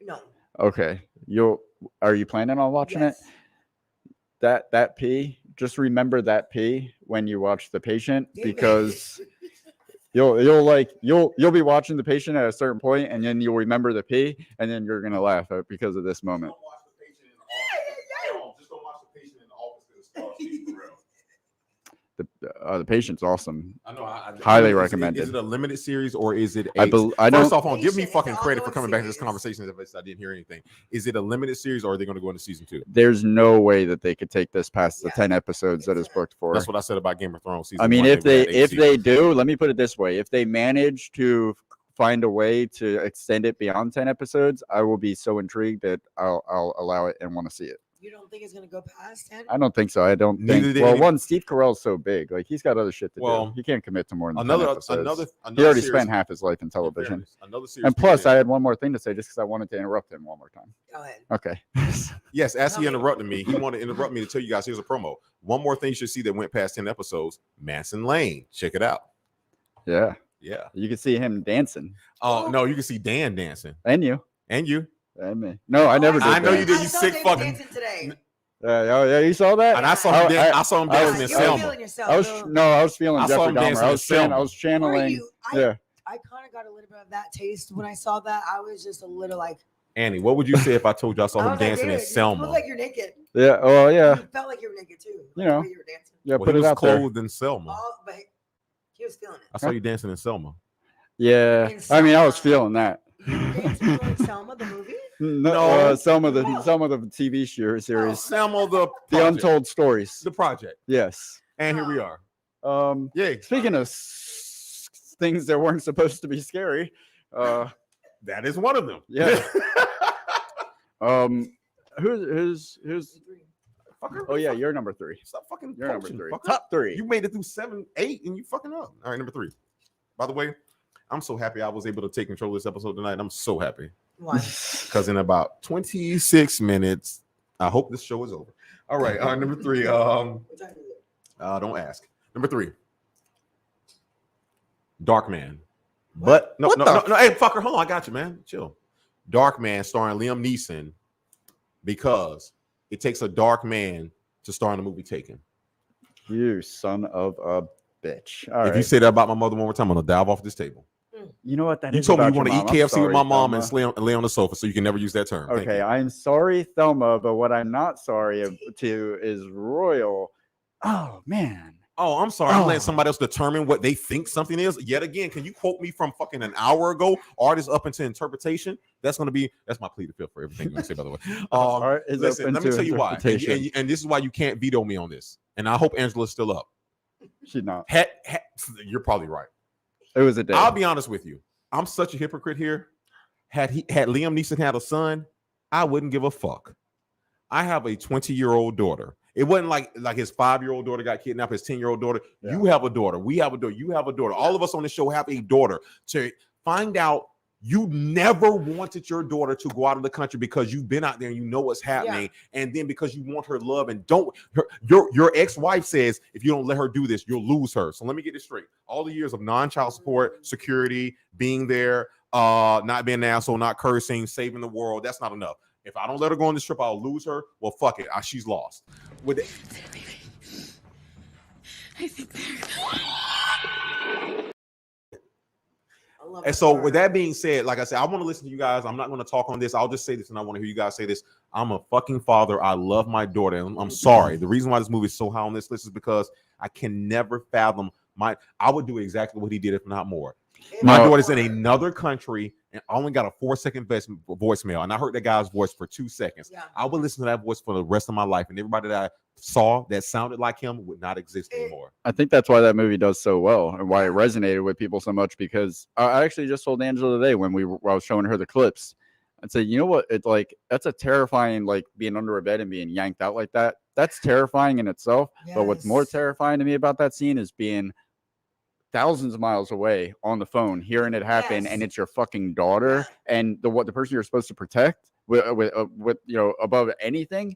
No. Okay. Are you planning on watching it? That P, just remember that P when you watch The Patient, because you'll be watching The Patient at a certain point, and then you'll remember the P, and then you're gonna laugh because of this moment. Just don't watch The Patient in the office because it's for real. The Patient's awesome. I know. I Highly is recommended. Is it a limited series or is it? I First don't. off, give me Patient, fucking it's credit for ongoing coming back to this series. conversation. If I didn't hear anything, is it a limited series or are they going to go into season 2? There's no way that they could take this past the Yeah. 10 episodes that is booked for. That's what I said about Game of Thrones season. I mean, 1, if we had 8 they seasons. do, let me put it this way: if they manage to find a way to extend it beyond 10 episodes, I will be so intrigued that I'll allow it and want to see it. You don't think it's gonna go past 10? I don't think so. I don't Neither think. did Well, any- Steve Carell's so big, like he's got other shit to Well, do. He can't commit to more than 10 another episodes. another He already series, spent half his life in in television. fairness, another series. And plus, I beginning- had one more thing to say, just because I wanted to interrupt him one more time. Go ahead. Okay. yes, as he Tell me. interrupted me, he wanted to interrupt me to tell you guys here's a promo. One more thing you should see that went past 10 episodes: Manson Lane. Check it out. Yeah, Yeah. you can see him dancing, Oh no, you can see Dan dancing and you, and you. and me. No, I never did. I know that. you did. I You saw sick David fucking- dancing today. Oh yeah, you saw that? And I saw him. I I saw him I dancing was- in You were Selma. feeling yourself. I was feeling I saw Jeffrey him Dahmer. dancing I in was Selma. channeling. Yeah. I kind of got a little bit of that taste when I saw that. I was just a little like, Annie, what would you say if I told you I saw I him was like, dancing dude, in you Selma? look like you're naked. Yeah. Oh yeah. You felt like you were naked too. You know. The way you were dancing. Yeah. Well, Put he it was out there. clothed in Selma. But he was feeling it. I saw you dancing in Selma. Yeah. In I mean, I was Selma. feeling that. You were dancing during Selma, the movie? No, some of the TV series, Selma the the project. Untold Stories. The project. Yes. And here we are. Yeah. Speaking of things that weren't supposed to be scary, that is one of them. Yeah. Who's Fucker, Oh yeah, you're number 3. Stop fucking You're number coaching, 3. fucker. Top 3. You made it through 7, 8, and you fucking up. All right, number 3. By the way, I'm so happy I was able to take control of this episode tonight. I'm so happy Why? because in about 26 minutes, I hope this show is over. All right. Number 3. What time is it? Don't ask. Number 3. Dark Man. But no. Hey, fucker, hold on. I got you, man. Chill. Dark Man starring Liam Neeson, because it takes a dark man to star in the movie Taken. You son of a bitch. All if right. you say that about my mother one more time, I'm gonna dive off this table. You know what? That you is told me you about want to your eat mom. I'm KFC with sorry, my mom Thelma. and lay on the sofa, so you can never use that term. Thank Okay, you. I'm sorry, Thelma, but what I'm not sorry to is Royal. Oh man. Oh, I'm sorry. I'm letting somebody else determine what they think something is. Yet again, can you quote me from fucking an hour ago? Art is up into interpretation. That's my plea to feel for everything you say, by the way. Art is listen, open let me to tell you why. interpretation. And this is why you can't veto me on this. And I hope Angela's still up. She's not. You're probably right. It was a day. I'll be honest with you. I'm such a hypocrite here. Had Liam Neeson had a son, I wouldn't give a fuck. I have a 20-year-old daughter. It wasn't like his 5-year-old daughter got kidnapped, his 10-year-old daughter. Yeah. You have a daughter. We have a daughter. You have a daughter. All of us on the show have a daughter. To find out you never wanted your daughter to go out of the country because you've been out there and you know what's happening, and then because you want her love and your ex-wife says if you don't let her do this, you'll lose her. So let me get this straight. All the years of non-child support, security, being there, not being an asshole, not cursing, saving the world, that's not enough. If I don't let her go on this trip, I'll lose her. Well, fuck it. She's lost. With it. And so with that being said, like I said, I want to listen to you guys. I'm not going to talk on this. I'll just say this, and I want to hear you guys say this. I'm a fucking father. I love my daughter. And I'm sorry. The reason why this movie is so high on this list is because I can never fathom I would do exactly what he did, if not more. My daughter's in another country and I only got a 4-second voicemail, and I heard that guy's voice for 2 seconds. Yeah. I would listen to that voice for the rest of my life, and everybody that I saw that sounded like him would not exist anymore. I think that's why that movie does so well and why it resonated with people so much, because I actually just told Angela today when I was showing her the clips, I'd say, you know what, it's like, that's a terrifying, like being under a bed and being yanked out like that. That's terrifying in itself. Yes. But what's more terrifying to me about that scene is being thousands of miles away on the phone, hearing it happen, and it's your fucking daughter and the person you're supposed to protect with above anything,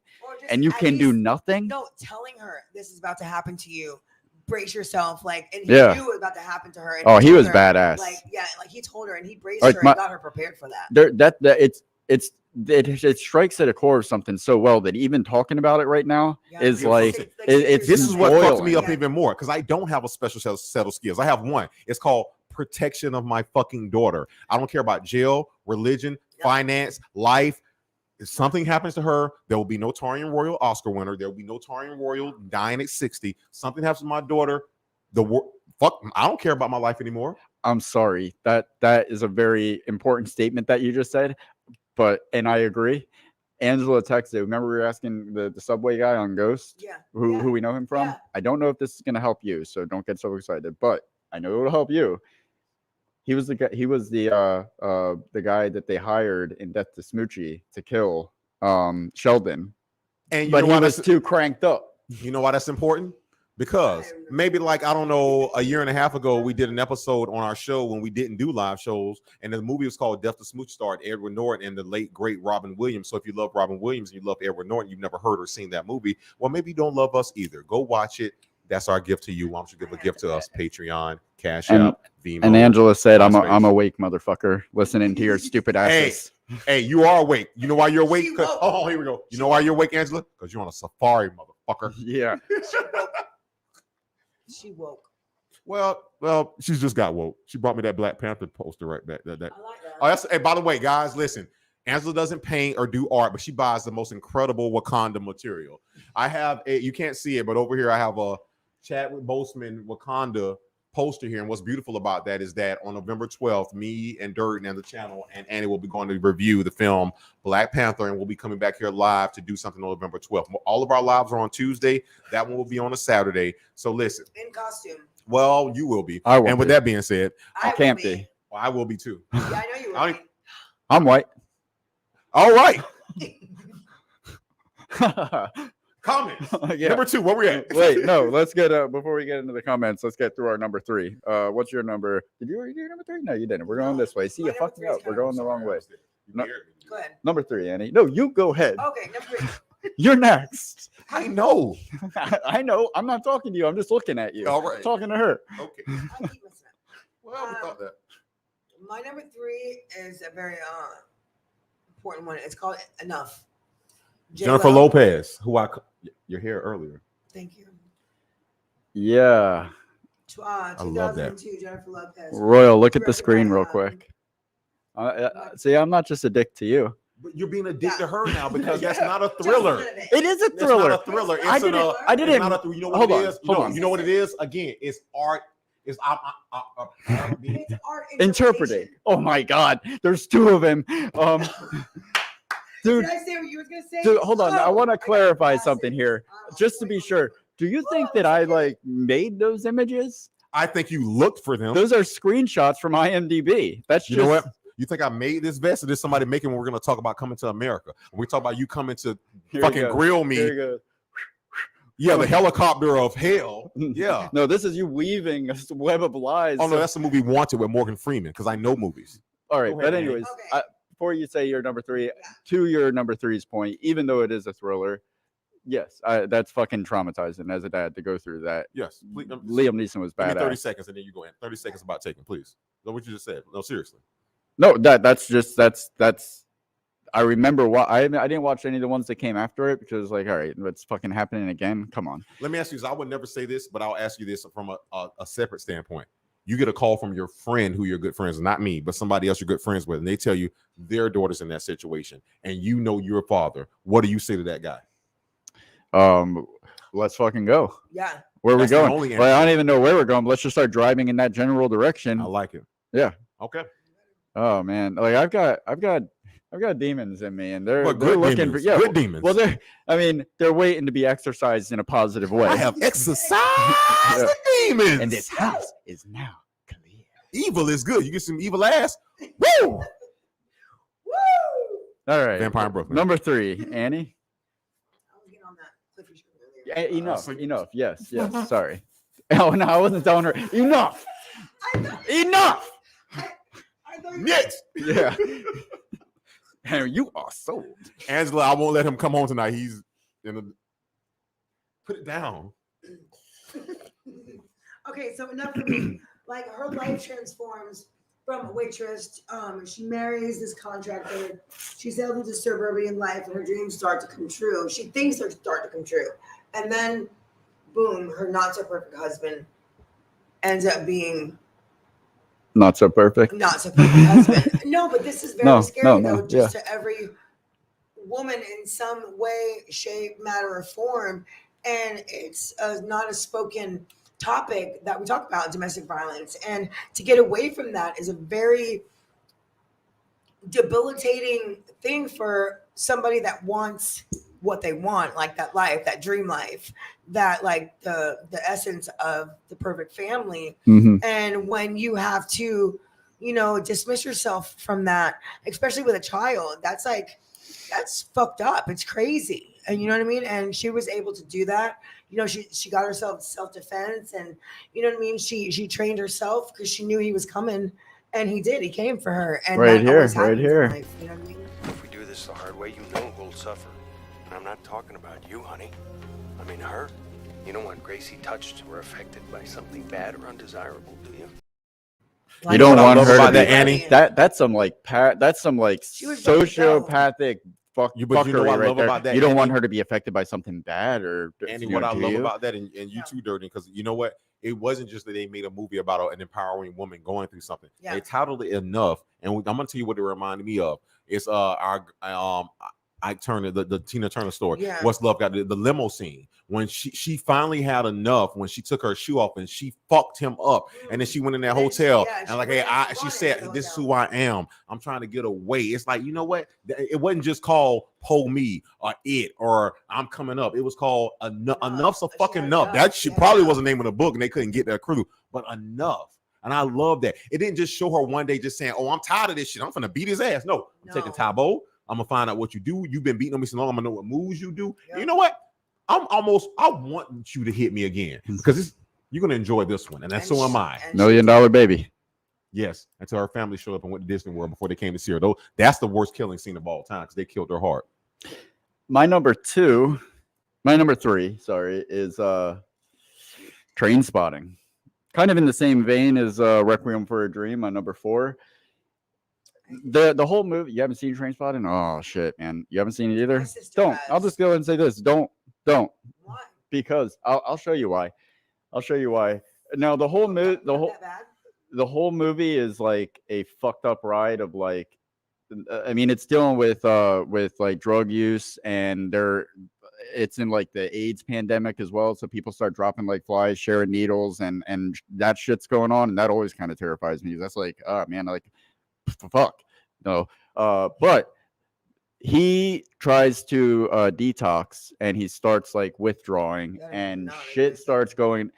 and you can do nothing. No, telling her this is about to happen to you, brace yourself, like, and he knew it was about to happen to her. And he was badass. Like he told her, and he braced her and got her prepared for that. It strikes at a core of something so well that even talking about it right now is like it's this is what fucked me up even more, because I don't have a special set of skills. I have one. It's called protection of my fucking daughter. I don't care about jail, religion, finance, life. If something happens to her, there will be no Tarian Royal Oscar winner. There will be no Tarian Royal dying at 60. Something happens to my daughter. I don't care about my life anymore. I'm sorry. That is a very important statement that you just said. And I agree. Angela texted. Remember, we were asking the subway guy on Ghost, who we know him from. Yeah. I don't know if this is going to help you, so don't get so excited. But I know it will help you. He was the guy. He was the guy that they hired in Death to Smoochie to kill Sheldon. And but he was too cranked up. You know why that's important? Because maybe a year and a half ago, we did an episode on our show when we didn't do live shows, and the movie was called Death to Smooch, starred Edward Norton and the late great Robin Williams. So if you love Robin Williams and you love Edward Norton, you've never heard or seen that movie, well, maybe you don't love us either. Go watch it. That's our gift to you. Why don't you give a gift to us? Patreon, Cash App, Venmo. And Angela said, I'm awake, motherfucker, listening to your stupid asses. Hey, you are awake. You know why you're awake? Oh, here we go. You know why you're awake, Angela? Because you're on a safari, motherfucker. Yeah. She woke. Well, she's just got woke. She brought me that Black Panther poster right back. That. I like that. Hey, by the way, guys, listen. Angela doesn't paint or do art, but she buys the most incredible Wakanda material. I have you can't see it, but over here I have a Chadwick Boseman Wakanda poster here. And what's beautiful about that is that on November 12th, me and Durden and the channel and Annie will be going to review the film Black Panther, and we'll be coming back here live to do something on November 12th. All of our lives are on Tuesday. That one will be on a Saturday. So listen. In costume. Well, you will be. I will. And with that being said, I can't be. Well, I will be too. Yeah, I know you will. I'm white. All right. Comments. Yeah. Number 2, where we at? Wait, no, let's get before we get into the comments, let's get through our number 3. What's your number? Did you already do number 3? No, you didn't. We're going this way. See, you fucked me up. We're going the wrong way. Go ahead. Number 3, Annie. No, you go ahead. Okay, number 3. You're next. I know. I know. I'm not talking to you. I'm just looking at you. All right. I'm talking to her. Okay. I keep messing up. Well, we thought that. My number 3 is a very important one. It's called Enough. Jennifer J-Lo. Lopez, who your hair earlier. Thank you. Yeah. I love that. 2002, Jennifer Lopez. Royal, look at the Directed screen by, real quick. See, I'm not just a dick to you. But you're being a dick to her now because that's Yeah. not a Just thriller. a little bit. It is a It's thriller. not a thriller. It's I didn't. I it's didn't. not a thriller. You know what Hold it on, is? hold on. You know what it is? Again, it's art. It's It's art Interpreting. Oh my God, there's 2 of them. Dude, Did I say what you were gonna say? dude, hold on. I want to got clarify glasses. something here, Oh, just to be sure. Do you think that I like made those images? I think you looked for them. Those are screenshots from IMDb. That's You just, know what? You think I made this vest, or did somebody make it when we're going to talk about coming to America? When we talk about you coming to Here you fucking go. grill Here you me. go. Yeah, the helicopter of hell. Yeah. No, this is you weaving a web of lies. Oh, no, that's the movie Wanted with Morgan Freeman because I know movies. All right, Go but ahead, Andy. anyways, Okay. before you say your number 3, to your number 3's point, even though it is a thriller, yes, that's fucking traumatizing as a dad to go through that. Yes. Please, Liam Neeson was give me 30 badass. seconds and then you go in. 30 seconds about taking, please. Know what you just said. No, seriously. No, that's I remember what I didn't watch any of the ones that came after it because like, all right, it's fucking happening again. Come on. Let me ask you this. I would never say this, but I'll ask you this from a separate standpoint. You get a call from your friend who you're good friends, not me, but somebody else you're good friends with, and they tell you their daughter's in that situation, and you know your father. What do you say to that guy? Let's fucking go. Yeah. Where are we That's the going? only Well, I answer. don't even know where we're going. But let's just start driving in that general direction. I like it. Yeah. Okay. Oh man, like I've got demons in me, and they're But they're good looking demons. for Good demons. Well, they're waiting to be exercised in a positive way. I have exercised Yeah. the demons. And this house is now clear. Evil is good. You get some evil ass. Woo! Woo! All right. Vampire in Brooklyn. Number 3, Annie. I was getting on that Clifford show earlier. Enough. Yes. Sorry. Oh no, I wasn't telling her. Enough. Enough. I thought you- Next. Yeah. And you are sold. Angela, I won't let him come home tonight. He's in the. Put it down. Okay, so enough for me. Like her life transforms from a waitress. She marries this contractor. She sails into suburban life, and her dreams start to come true. She thinks they start to come true, and then, boom, her not so perfect husband ends up being Not so perfect. not so perfect husband. No, but this is very No, scary no, though. Just yeah. to every woman in some way, shape, matter, or form, and it's not a spoken topic that we talk about, domestic violence, and to get away from that is a very debilitating thing for somebody that wants what they want, like that life, that dream life, that like the essence of the perfect family. Mhm. And when you have to, dismiss yourself from that, especially with a child, that's fucked up. It's crazy. And you know what I mean? And she was able to do that. She got herself self-defense, and you know what I mean? She trained herself because she knew he was coming, and he did. He came for her. And Right that here, always right happens in here. life, you know what I mean? If we do this the hard way, you know we'll suffer. And I'm not talking about you, honey. I mean her. You don't want Gracie touched or affected by something bad or undesirable, do you? You don't want her to be that, Annie. That's some like that's some like She was ready to go. sociopathic But you know fuckery what I right love there. about that, You don't want Annie? her to be affected by something bad or Andy, you know, what I do love you? about that, and you too, Dirty, because you know what? It wasn't just that they made a movie about an empowering woman going through something. Yeah. They titled it enough, and I'm gonna tell you what it reminded me of. It's our Ike Turner, the Tina Turner story. Yeah. What's Love Got the limo scene when she finally had enough when she took her shoe off and she fucked him up, and then she went in that And she- hotel yeah, she and like, went hey, and she wanted said, to go this is down. who I am. I'm trying to get away. It's like, you know what? It wasn't just called "Pull Me" or "It" or "I'm Coming Up." It was called "Enough's a She Fucking had Enough." enough. That She had probably enough. was the name of the book, and they couldn't get their crew, but enough. And I love that. It didn't just show her one day just saying, "Oh, I'm tired of this shit. I'm gonna beat his ass." No, I'm taking No. Tybo. I'm gonna find out what you do. You've been beating on me so long. I'm gonna know what moves you do. Yep. You know what? I want you to hit me again because you're gonna enjoy this one, and that's so am I. and $1 million baby. Yes, until her family showed up and went to Disney World before they came to see her. Though that's the worst killing scene of all time because they killed her heart. My number three, sorry, is Train Spotting. Kind of in the same vein as Requiem for a Dream, my number 4. The whole movie, you haven't seen Train Spotting? Oh shit, man. You haven't seen it either? Don't. I'll just go and say this. Don't. Why? Because I'll show you why. I'll show you why. Now the whole movie is like a fucked up ride of like, I mean, it's dealing with like drug use, and it's in like the AIDS pandemic as well. So people start dropping like flies, sharing needles, and that shit's going on, and that always kind of terrifies me. That's like, oh man, like fuck no. But he tries to detox, and he starts like withdrawing, and shit starts going.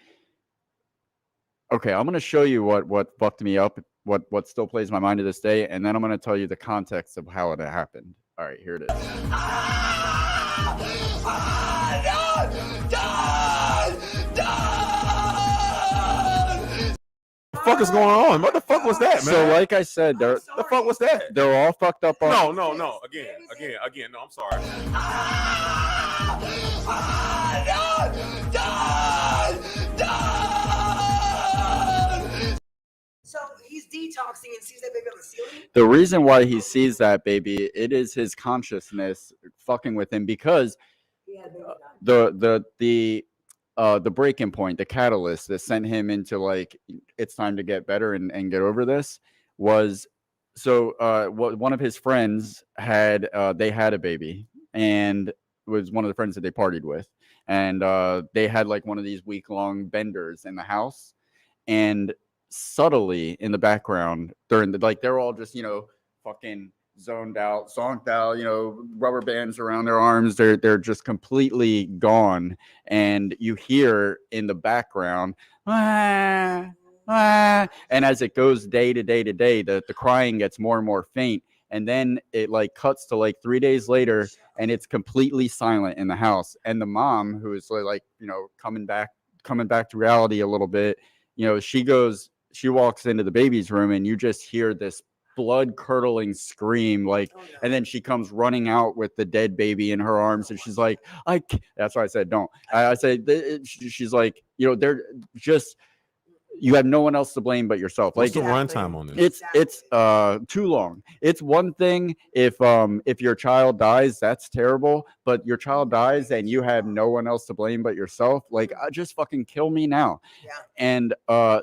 Okay, I'm gonna show you what fucked me up, what still plays my mind to this day, and then I'm gonna tell you the context of how it happened. All right, here it is. What the fuck is going on? What the fuck was that, man? So, like I said, the fuck was that? They're all fucked up on. No. Again. No, I'm sorry. So he's detoxing and sees that baby on the ceiling? The reason why he sees that baby, it is his consciousness fucking with him, because the breaking point, the catalyst that sent him into like, it's time to get better and get over this, was one of his friends had they had a baby, and it was one of the friends that they partied with, and they had like one of these week-long benders in the house, and subtly in the background during the, like, they're all just, fucking zonked out, rubber bands around their arms, they're just completely gone, and you hear in the background and as it goes day to day to day, the crying gets more and more faint, and then it like cuts to like 3 days later, and it's completely silent in the house, and the mom, who is like coming back to reality a little bit, she walks into the baby's room, and you just hear this blood curdling scream, like, and then she comes running out with the dead baby in her arms, and she's like, that's why I said don't. I said she's like, they're just, you have no one else to blame but yourself. What's like the runtime on this? It's too long. It's one thing if your child dies, that's terrible, but your child dies and you have no one else to blame but yourself, like, just fucking kill me now. And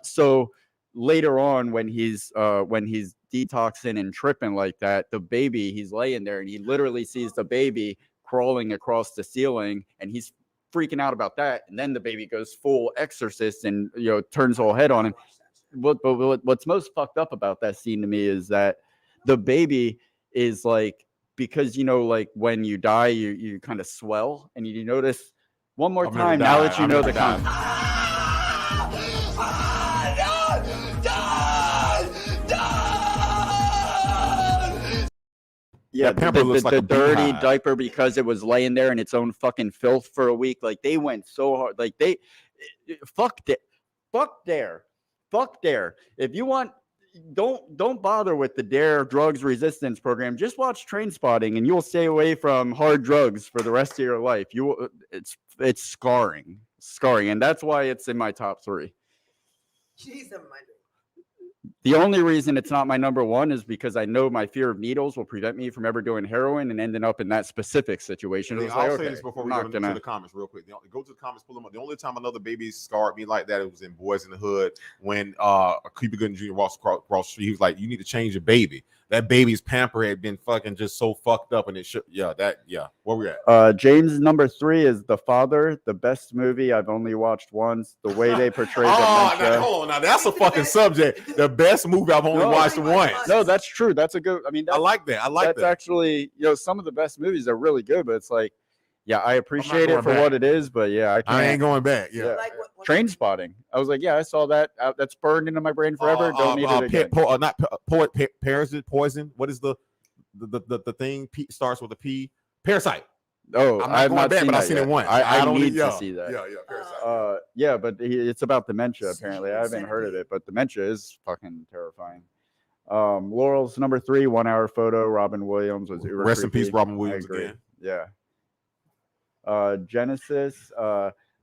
so later on, when he's detoxing and tripping like that, the baby, he's laying there and he literally sees the baby crawling across the ceiling, and he's freaking out about that, and then the baby goes full exorcist and turns whole head on him. But what's most fucked up about that scene to me is that the baby is like, because like when you die, you kind of swell, and you notice one more time now that you know the concept. Yeah, the dirty diaper, because it was laying there in its own fucking filth for a week. Like, they went so hard. Like, fuck there. If you want, don't bother with the DARE drugs resistance program. Just watch Train Spotting, and you'll stay away from hard drugs for the rest of your life. It's scarring, and that's why it's in my top 3. Jeez, never mind. The only reason it's not my number 1 is because I know my fear of needles will prevent me from ever doing heroin and ending up in that specific situation. I'll say this before we go to the comments real quick. Go to the comments, pull them up. The only time another baby scarred me like that, it was in Boys in the Hood, when Cuba Gooding Jr. walks across the street. He was like, "You need to change your baby." That baby's pamper had been fucking just so fucked up, and it should. Where we at? James' number 3 is The Father, the best movie I've only watched once. The way they portray dementia. Hold on, now that's a fucking subject. The best movie I've only watched once. No, that's true. That's a good. I mean, I like that. That's actually, some of the best movies are really good, but it's like, yeah, I appreciate it for what it is, but yeah, I ain't going back. Yeah. Like Train Spotting. I was like, yeah, I saw that. That's burned into my brain forever. Don't need it again. Not poison. What is the thing? Starts with a P. Parasite. Oh, I'm not going back, but I've seen it once. I don't need to see that. Parasite. Yeah, but it's about dementia. Apparently, I haven't heard of it, but dementia is fucking terrifying. Laurel's number 3, 1 hour photo. Robin Williams was rest in peace, Robin Williams again. Yeah. Genesis.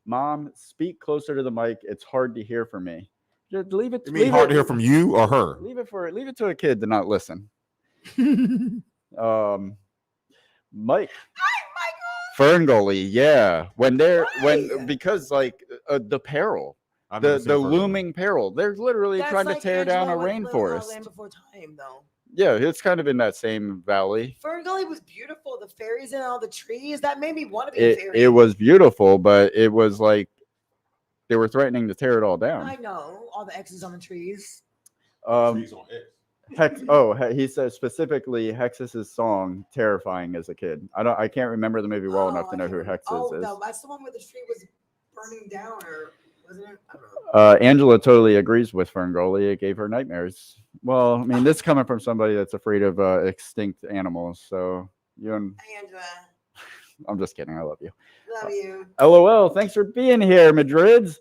Mom, speak closer to the mic. It's hard to hear from me. Just leave it. You mean hard to hear from you or her? Leave it to a kid to not listen. Mike. Ferngully, yeah. Because like the peril, the looming peril. They're literally trying to tear down a rainforest. Land Before Time, though. Yeah, it's kind of in that same valley. Ferngully was beautiful. The fairies and all the trees. That made me want to be a fairy. It was beautiful, but it was like they were threatening to tear it all down. I know. All the X's on the trees. Trees on X. He says specifically Hexus's song "Terrifying" as a kid. I can't remember the movie well enough to know who Hexus is. No, that's the one where the tree was burning down, or wasn't it? I don't know. Angela totally agrees with Ferngully. It gave her nightmares. Well, I mean, this is coming from somebody that's afraid of extinct animals. So you and Angela, I'm just kidding. I love you. love you. LOL. Thanks for being here, Madrids.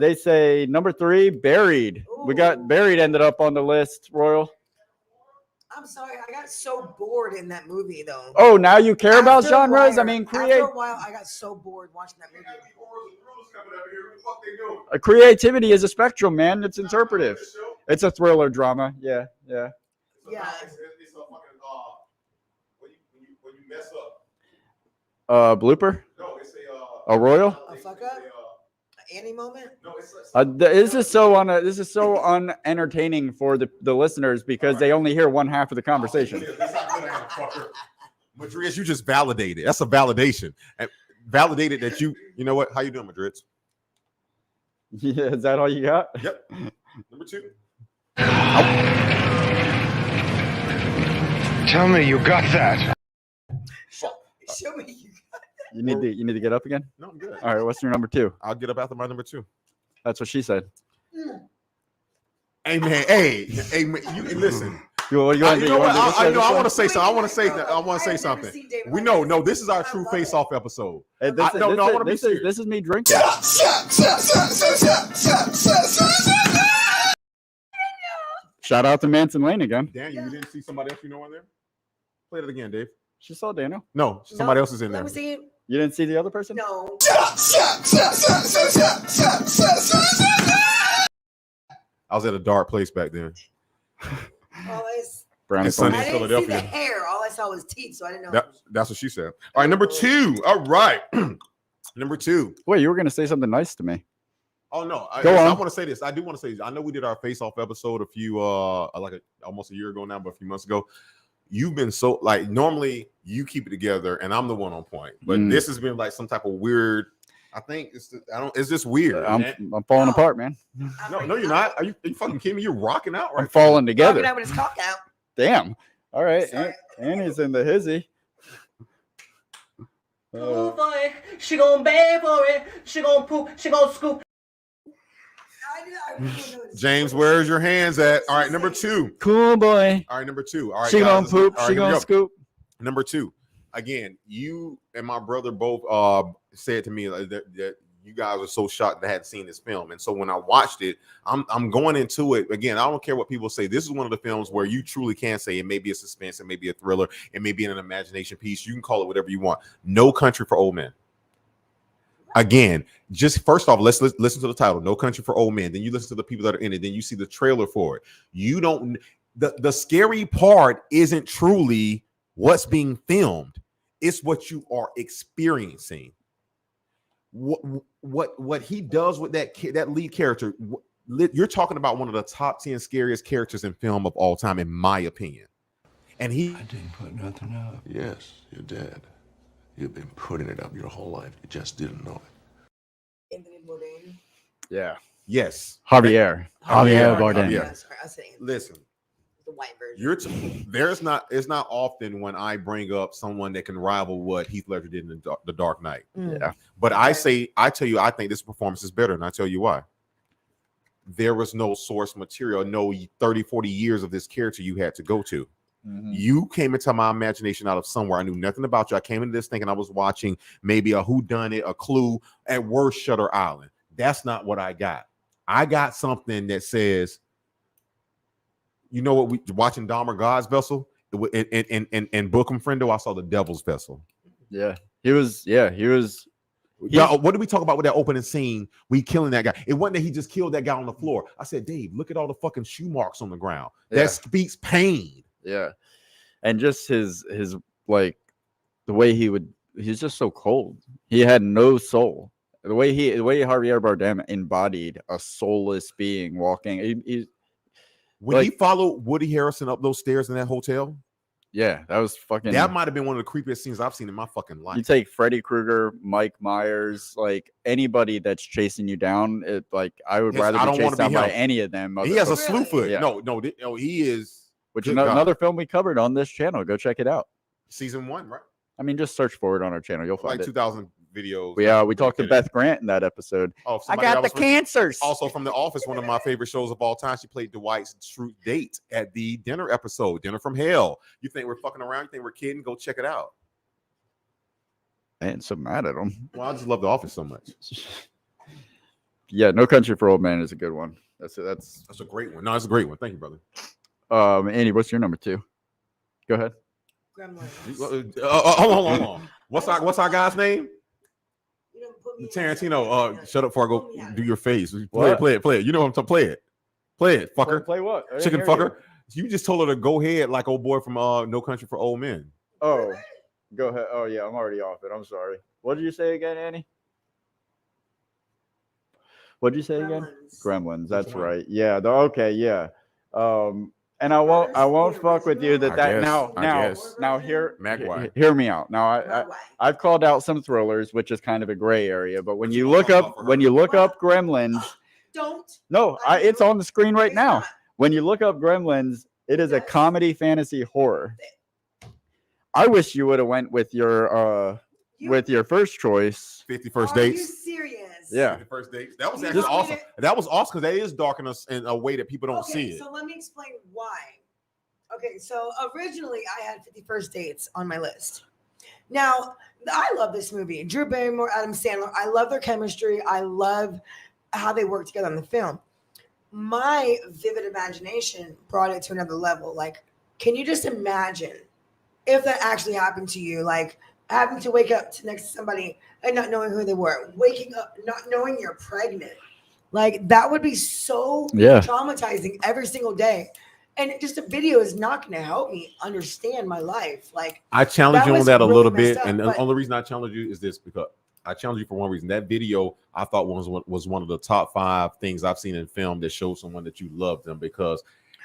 They say number 3, Buried. We got Buried ended up on the list, Royal. I'm sorry, I got so bored in that movie, though. Oh, now you care about After a genres? while- I mean, After a while, I got so bored watching that movie. Creativity is a spectrum, man. It's interpretive. It's a thriller drama. Yeah. Yeah. It's a fucking when you mess up. Blooper? No, it's A Royal? A fuck up? Annie moment? No, it's This is so unentertaining for the listeners because they only hear one half of the conversation. Madrid, you just validated. That's a validation. And validated that you know what? How you doing, Madrid? Yeah, is that all you got? Yep. Number 2. Tell me you got that. Show me you got You need to get up again? No, I'm good. All right, what's your number 2? I'll get up after my number 2. That's what she said. Hey man, hey man, you listen. You want I want to say something. I want to say something. We know, no, this is our true face-off episode. Hey, I want to be serious. This is me drinking. Shout out to Manson Lane again. Daniel, you didn't see somebody else you know in there? Play it again, Dave. She saw Daniel. No, somebody else is in there. Let me see it. You didn't see the other person? No. I was at a dark place back then. Brownie It's sunny I in didn't see Philadelphia. the hair. All I saw was teeth, so I didn't know. That's what she said. All right, number 2. All right. Number 2. Wait, you were going to say something nice to me. Oh no! Go on. I want to say this. I do want to say this. I know we did our face-off episode a few, almost a year ago now, but a few months ago. You've been so like normally you keep it together, and I'm the one on point. But this has been like some type of weird. I think it's just weird. I'm falling apart, man. No, you're not. Are you fucking kidding me? You're rocking out right I'm falling together. Rocking out with his cock out. Damn. All right, Annie's in the hizzy. Cool for it. She gon' beg for it. She gon' poop. She gon' scoop. James, where's your hands at? All right, number 2. Cool boy. All right, number 2. All right, she guys, gonna poop. all right, She here we gonna go. scoop. Number 2. Again, you and my brother both said to me that you guys are so shocked that I hadn't seen this film. And so when I watched it, I'm going into it again. I don't care what people say. This is one of the films where you truly can say it may be a suspense, it may be a thriller, it may be an imagination piece. You can call it whatever you want. No Country for Old Men. Again, just first off, let's listen to the title, No Country for Old Men. Then you listen to the people that are in it. Then you see the trailer for it. You don't. The scary part isn't truly what's being filmed. It's what you are experiencing. What he does with that lead character. You're talking about one of the top 10 scariest characters in film of all time, in my opinion. And I didn't put nothing up. Yes, you did. You've been putting it up your whole life. You just didn't know it. Anthony Bourdain. Yeah. Yes. Javier Bardem. Yeah. Sorry, I was saying Listen. the white version. It's not often when I bring up someone that can rival what Heath Ledger did in the Dark Knight. Yeah. But I tell you, I think this performance is better, and I tell you why. There was no source material, no 30, 40 years of this character you had to go to. Mm-hmm. You came into my imagination out of somewhere. I knew nothing about you. I came into this thinking I was watching maybe a whodunit, a Clue, at worst Shutter Island. That's not what I got. I got something that says, you know what? We watching Dahmer God's Vessel in Bookham Friendo. I saw the Devil's Vessel. Yeah, He was. Yeah, what did we talk about with that opening scene? We killing that guy. It wasn't that he just killed that guy on the floor. I said, Dave, look at all the fucking shoe marks on the ground. That speaks pain. Yeah, and just his like the way he's just so cold. He had no soul. The way Javier Bardem embodied a soulless being walking. When he followed Woody Harrelson up those stairs in that hotel. Yeah, that was fucking. That might have been one of the creepiest scenes I've seen in my fucking life. You take Freddy Krueger, Mike Myers, like anybody that's chasing you down. I would rather be chased down by any of them. He has a slew foot. Yeah. No, he is. Which is another film we covered on this channel. Go check it out. Season 1, right? I mean, just search for it on our channel. You'll find like 2,000 videos. We talked to Beth Grant in that episode. Oh, I got the cancers. Also from The Office, one of my favorite shows of all time. She played Dwight's true date at the dinner episode, Dinner from Hell. You think we're fucking around? You think we're kidding? Go check it out. I ain't so mad at them. Well, I just love The Office so much. Yeah, No Country for Old Men is a good one. That's a great one. No, it's a great one. Thank you, brother. Andy, what's your number 2? Go ahead. Hold on. What's our guy's name? Tarantino. Shut up before I go do your face. Play it. You know what I'm talking. Play it, fucker. Play what? Chicken fucker. You just told her to go ahead like old boy from No Country for Old Men. Oh, go ahead. Oh yeah, I'm already off it. I'm sorry. What did you say again, Annie? What did you say again? Gremlins. That's right. Yeah. Okay. Yeah. And I won't fuck with you now hear me out. Now I've called out some thrillers, which is kind of a gray area, but when you look up Gremlins, it's on the screen right now. When you look up Gremlins, it is a comedy fantasy horror. I wish you would have went with your first choice, 50 First Dates. Are you serious? Yeah. First Dates. That was actually awesome. That was awesome because that is dark in a way that people don't see it. So let me explain why. Okay, so originally I had 50 First Dates on my list. Now, I love this movie. Drew Barrymore, Adam Sandler. I love their chemistry. I love how they work together on the film. My vivid imagination brought it to another level. Like, can you just imagine if that actually happened to you? Like, having to wake up next to somebody and not knowing who they were, waking up not knowing you're pregnant. Like, that would be so traumatizing every single day. And just a video is not going to help me understand my life. Like, I challenge you on that a little bit. And the only reason I challenge you is this, because I challenge you for one reason. That video I thought was one of the top 5 things I've seen in film that showed someone that you loved them, because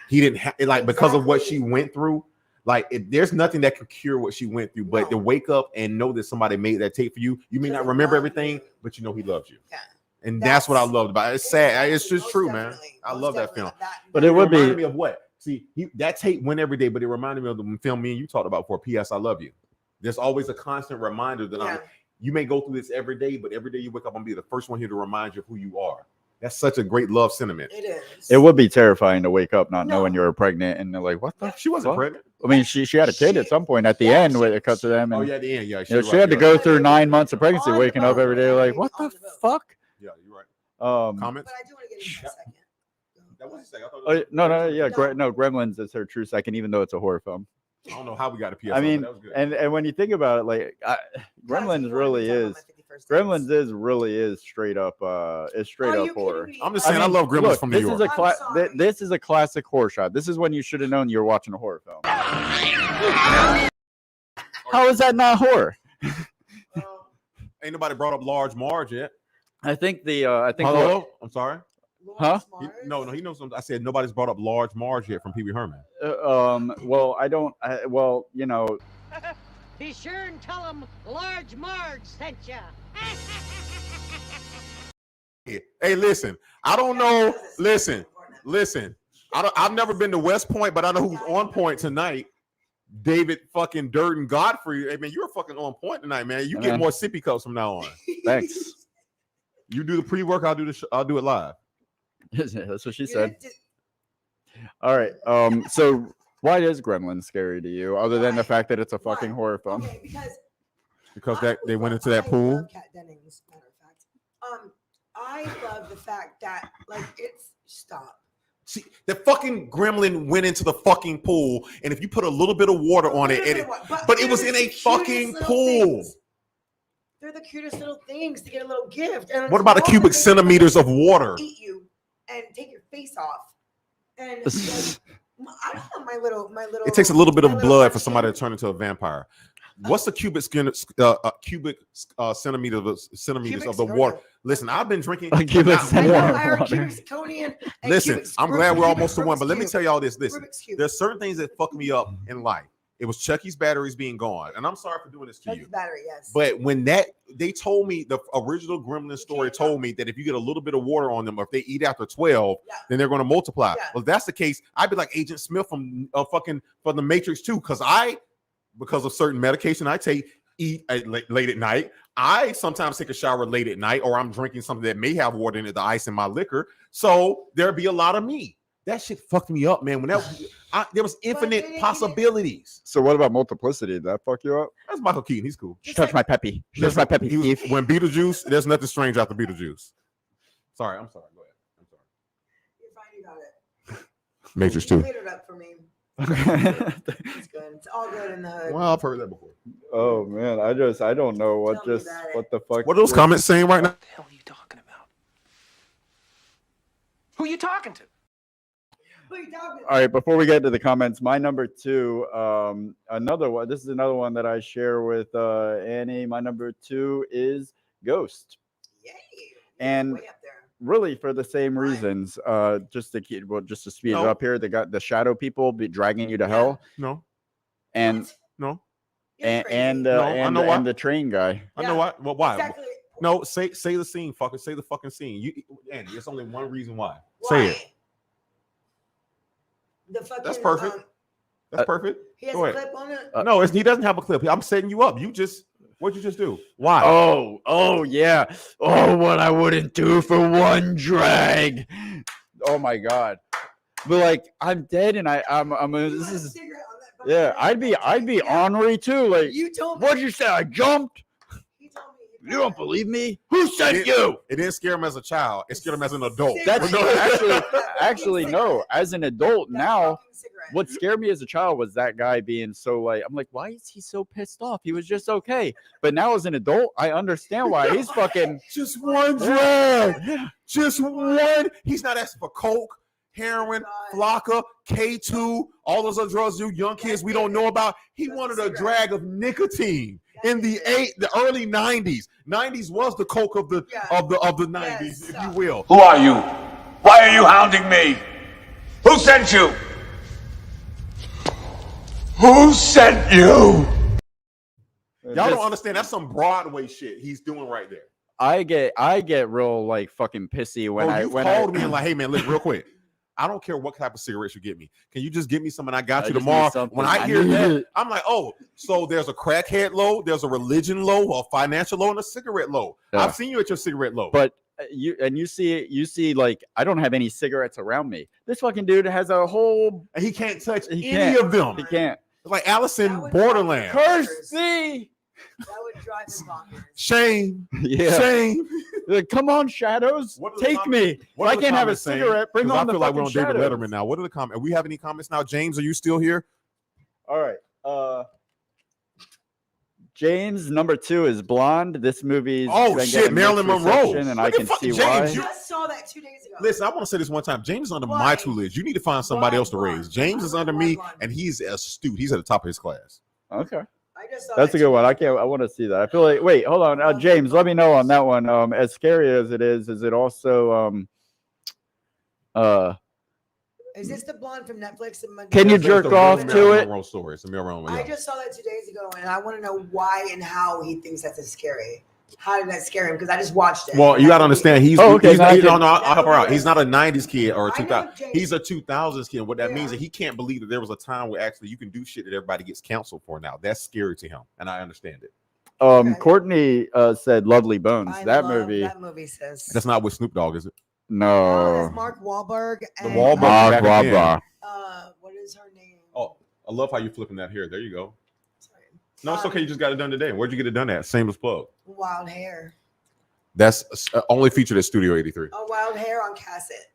he didn't because of what she went through. Like, there's nothing that can cure what she went through, but to wake up and know that somebody made that tape for you, you may not remember everything, but you know he loves you. Yeah. And that's what I loved about it. It's sad. It's just true, man. I love that film. But it would reminded me of what? See, that tape went every day, but it reminded me of the film me and you talked about for P.S. I Love You. There's always a constant reminder that you may go through this every day, but every day you wake up, I'm gonna be the first one here to remind you of who you are. That's such a great love sentiment. It is. It would be terrifying to wake up not knowing you were pregnant and they're like, what the? She wasn't pregnant. I mean, she had a kid at some point at the end where it cut to them. And, at the end, yeah. She had to go through 9 months of pregnancy, waking up every day like, what the fuck? Yeah, you're right. Comments? But I do want to get into a second. That was a second. No, Gremlins is her true second, even though it's a horror film. I don't know how we got a PS. I mean, that was good. and when you think about it, like Gremlins really is straight up horror. I'm just saying, I love Gremlins from New York. This is a classic horror shot. This is when you should have known you were watching a horror film. How is that not horror? Ain't nobody brought up Large Marge yet. I think Hello? I'm sorry. Huh? He knows something. I said nobody's brought up Large Marge yet from Pee Wee Herman. Well, I don't. Well, you know. Be sure and tell him Large Marge sent you. Hey, listen. I don't know. Listen. I've never been to West Point, but I know who's on point tonight. David fucking Durden Godfrey. Hey, man, you're fucking on point tonight, man. You get more sippy cups from now on. Thanks. You do the pre-work. I'll do it live. That's what she said. All right. So why is Gremlins scary to you, other than the fact that it's a fucking horror film? Okay, because they went into that pool. Love Kat Dennings, matter of fact. I love the fact that stop. See, the fucking gremlin went into the fucking pool, and if you put a little bit of water on it, but it was in a fucking pool. They're the cutest little things to get a little gift. And What about the cubic centimeters of water? Eat you and take your face off. And like, I don't want my little. It takes a little bit of my blood for munchkin. somebody to turn into a vampire. What's the cubic centimeters of the water? Listen, I've been drinking. I heard cubic zirconian. Listen, I'm glad we're almost to one, but let me Rubik's tell y'all this. Listen, Rubik's Cube. there's certain things that fuck me up in life. It was Chucky's batteries being gone, and I'm sorry for doing this to Chucky's you. battery, yes. But when they told me, the original Gremlin story told me that if you get a little bit of water on them, or if they eat after 12, then they're going to multiply. Yeah. Well, if that's the case, I'd be like Agent Smith from the Matrix 2, because of certain medication I take, eat late at night. I sometimes take a shower late at night, or I'm drinking something that may have water in it, the ice in my liquor. So there'd be a lot of me. That shit fucked me up, man. When there was infinite possibilities. So what about multiplicity? Did that fuck you up? That's Michael Keaton. He's cool. She touched my peppy. She touched my peppy. When Beetlejuice, there's nothing strange after Beetlejuice. Sorry, I'm sorry. Go ahead. I'm sorry. You're fine. You got it. Matrix You 2. cleared it up for me. It's good. It's all good in the hood. Well, I've heard that before. Oh man, I don't know what the fuck. What are those comments saying right now? What the hell are you talking about? Who are you talking to? Who are you talking to? All right, before we get to the comments, my number 2, another one. This is another one that I share with Annie. My number 2 is Ghost. Yay. And Way up there. really for the same reasons. Just to speed it up here, they got the shadow people be dragging you to hell. No. And no. And the train guy. I know why. Well, why? Exactly. No, say the scene, fucker. Say the fucking scene. Andy, there's only one reason why. Say it. The fucking, That's perfect. That's perfect. He has Go a ahead. clip on it. No, he doesn't have a clip. I'm setting you up. What'd you just do? Why? Oh yeah. Oh, what I wouldn't do for one drag. Oh my god. But like, I'm dead, and this is. Yeah, I'd be ornery too. Like, you told me. What'd you say? I jumped. You don't believe me? Who sent you? It didn't scare him as a child. It scared him as an adult. That's actually no. As an adult now, what scared me as a child was that guy being so like. I'm like, why is he so pissed off? He was just okay. But now as an adult, I understand why he's fucking. Just one drag. Just one. He's not asking for coke, heroin, flocka, K2, all those other drugs you young kids we don't know about. He wanted a drag of nicotine. In the early 90s. 90s was the coke of the 90s, if you will. Who are you? Why are you hounding me? Who sent you? Who sent you? Y'all don't understand. That's some Broadway shit he's doing right there. I get real like fucking pissy when you called me and like, hey man, look real quick. I don't care what type of cigarettes you get me. Can you just get me some and I got you tomorrow? When I hear that, I'm like, oh, so there's a crackhead low, there's a religion low, a financial low, and a cigarette low. Yeah. I've seen you at your cigarette low. But you see like I don't have any cigarettes around me. This fucking dude has a whole and he can't touch any of them. He can't. Like Alice in Borderland. Curse thee. That would drive him bonkers. Shame. Yeah. Shame. Like, come on, shadows. Take me. If I can't have a cigarette, bring on the fucking shadows. I feel like we're on David Letterman now. What are the comments? We have any comments now? James, are you still here? All right. James, number 2 is Blonde. This movie's Marilyn Monroe. And I can see why. I just saw that 2 days ago. Listen, I want to say this one time. James is under my 2 lists. You need to find somebody else to raise. James is under me, and he's astute. He's at the top of his class. Okay. That's a good one. I want to see that. I feel like. Wait, hold on, James. Let me know on that one. As scary as it is it also Is this the blonde from Netflix? Can you jerk off to it? Story. It's a Marilyn Monroe. I just saw that 2 days ago, and I want to know why and how he thinks that's scary. How did that scare him? Because I just watched it. Well, you got to understand. I'll help her out. Okay. He's not a 90s kid or a 2000. He's a 2000s kid. What that means is he can't believe that there was a time where actually you can do shit that everybody gets canceled for now. That's scary to him, and I understand it. Courtney said "Lovely Bones." That movie says that's not with Snoop Dogg, is it? No. That's Mark Wahlberg. And, Wahlberg. What is her name? Oh, I love how you're flipping that hair. There you go. No, it's okay. You just got it done today. Where'd you get it done at? Shameless plug. Wild hair. That's only featured at Studio 83. A wild hair on cassette.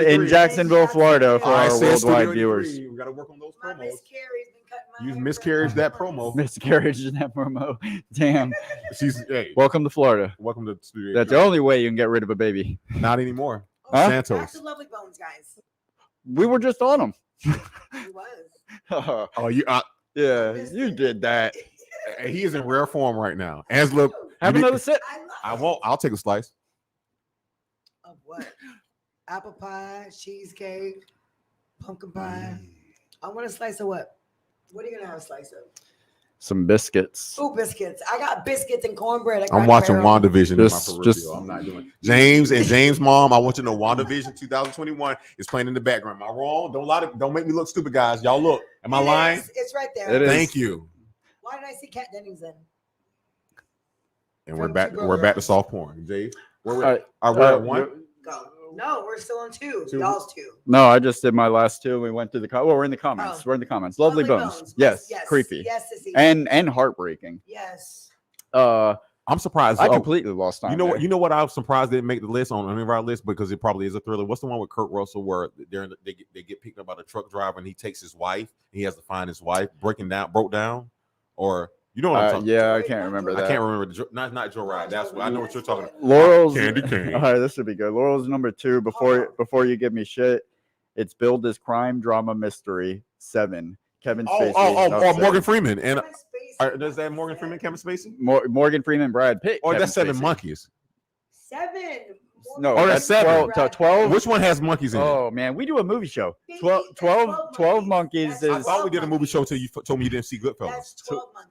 In Jacksonville, Florida, for our worldwide viewers. We got to work on those My promos. miscarriage been cutting my You hair miscarriage for that months. promo. Miscarriage in that promo. Damn. Hey, Welcome to Florida. welcome to Studio. That's the only way you can get rid of a baby. Not anymore. Huh? Back Santos. to Lovely Bones, guys. We were just on them. He was. Oh, you. Yeah, you did that. He is in rare form right now. Angela, Have another sip. I won't. I'll take a slice. Of what? Apple pie, cheesecake, pumpkin pie. I want a slice of what? What are you gonna have a slice of? Some biscuits. Oh, biscuits. I got biscuits and cornbread. I'm watching WandaVision. Just- in my peripheral. I'm not doing James and James' mom. I want you to know WandaVision 2021 is playing in the background. Am I wrong? Don't make me look stupid, guys. Y'all look. Am I lying? It's right there. It is. Thank you. Why did I see Kat Dennings then? And we're From back. Two We're back to Brothers. soft porn. Jay, where we All right. are we at one? Go. No, we're still on two. Two. Y'all's two. No, I just did my last two. We went through the well, we're in the comments. Oh. We're in the comments. Lovely bones. Yes, creepy. Yes, Sissy. And heartbreaking. yes. I'm surprised. I completely lost time. You know there. what? You know what? I'm surprised they didn't make the list on any of our lists because it probably is a thriller. What's the one with Kurt Russell where they get picked up by the truck driver and he takes his wife and he has to find his wife broke down, or you know what I'm talking? Yeah, I can't remember that. I can't remember. Not Joe Ride. That's what I know what you're talking about. Laurel's Candy cane. All right, this should be good. Laurel's number 2. Before you give me shit, it's billed as crime drama mystery 7. Kevin Spacey. Morgan Freeman and does that Morgan Freeman, Kevin Spacey? Morgan Freeman, Brad Pitt. Or Kevin that's 7 Spacey. monkeys. 7. No, Oh, that's 7. 12. Which one has monkeys in it? Oh man, we do a movie show. 12 monkeys. I Is thought we did a movie show till you told me you didn't see Goodfellas. That's 12 monkeys.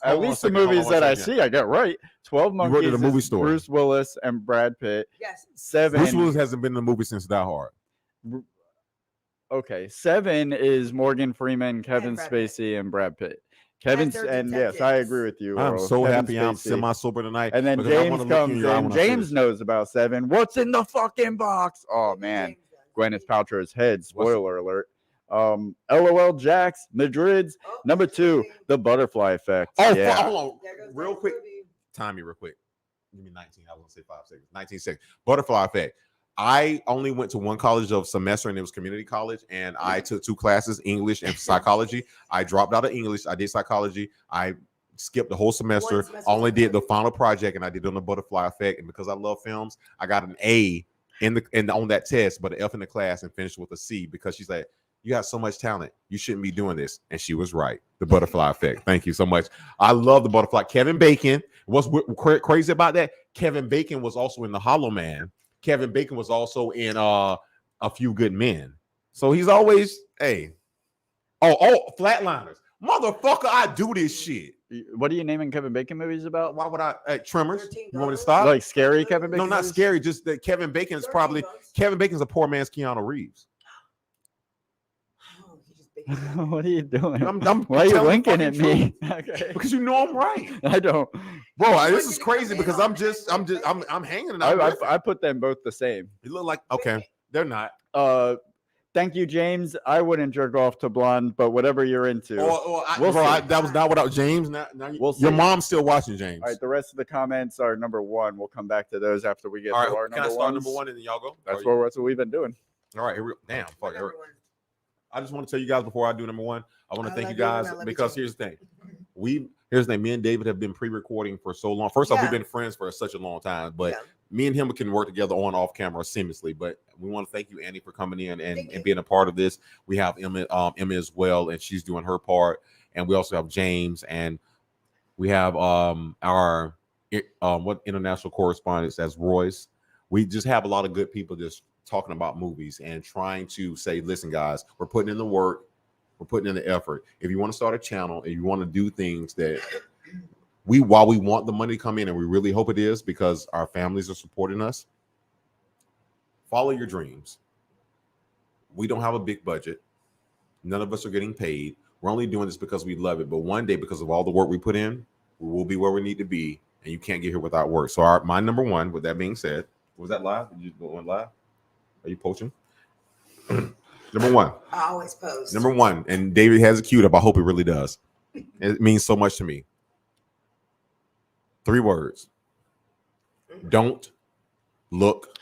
at Hold on a least the second, hold on movies one that I second. see, I get right. 12 You worked Monkeys. at a movie is store. Bruce Willis and Brad Pitt. Yes. 7. Bruce Willis hasn't been in a movie since Die Hard. Okay, 7 is Morgan Freeman, Kevin Brad Pitt. Spacey, and Brad Pitt. Kevin's they're and yes, I detectives. agree with you. I'm Laurel. so Kevin happy I'm Spacey. semi-sober tonight. And then because I James wanna look you comes in your eye in. when I James finish. knows about 7. What's in the fucking box? Oh man, Gwyneth Paltrow's head. Spoiler alert. LOL Jax, Madrid's Oh, number 2, the butterfly effect. Oh, yeah. hold on. There goes Real that quick. movie. Time me real quick. Give me 19. I was going to say 5 seconds. 19 seconds. Butterfly effect. I only went to one college of semester and it was community college. And I took 2 classes, English and psychology. I dropped out of English. I did psychology. I skipped the whole semester. One semester. Only did the final project and I did it on the butterfly effect. And because I love films, I got an A on that test, but an F in the class and finished with a C because she's like, you got so much talent. You shouldn't be doing this. And she was right. The butterfly effect. Thank you so much. I love the butterfly. Kevin Bacon. What's crazy about that? Kevin Bacon was also in The Hollow Man. Kevin Bacon was also in A Few Good Men. So he's always, hey. Oh, Flatliners. Motherfucker, I do this shit. What are you naming Kevin Bacon movies about? Why would I? Tremors. 13 You want me to Dollars? stop? Like scary Kevin Bacon? No, not movies? scary. Just that Kevin Bacon is 13 probably bucks. Kevin Bacon's a poor man's Keanu Reeves. Oh, he just big- What are you doing? I'm Why are you telling the winking at fucking me? truth. Okay. Because you know I'm right, I don't. bro. This is crazy because I'm hanging. I put them both the same. You look like okay. They're not. Thank you, James. I wouldn't jerk off to blonde, but whatever you're into. We'll see. That was not without James. Now We'll your see. mom's still watching James. All right, the rest of the comments are number 1. We'll come back to those after we get All to our right, can I number start ones. number 1 and then y'all go? That's Or what we've been doing. all right, here we go. Damn, fuck. Number 1. I just want to tell you guys before I do number 1. I want to I thank love you you and guys I love you because too. here's the thing. Here's the thing. Me and David have been pre-recording for so long. First off, we've Yeah. been friends for such a long time, but Yeah. me and him can work together on and off camera seamlessly. But we want to thank you, Annie, for coming in Thank and you. being a part of this. We have Emma as well, and she's doing her part. And we also have James, and we have our international correspondents as Royce. We just have a lot of good people just talking about movies and trying to say, listen, guys, we're putting in the work. We're putting in the effort. If you want to start a channel and you want to do things that while we want the money to come in, and we really hope it is because our families are supporting us, follow your dreams. We don't have a big budget. None of us are getting paid. We're only doing this because we love it. But one day, because of all the work we put in, we will be where we need to be, and you can't get here without work. So my number 1, with that being said, was that live? Did you go on live? Are you poaching? Number 1. I always post. Number 1, and David has it queued up. I hope it really does. It means so much to me. 3 words. Don't Look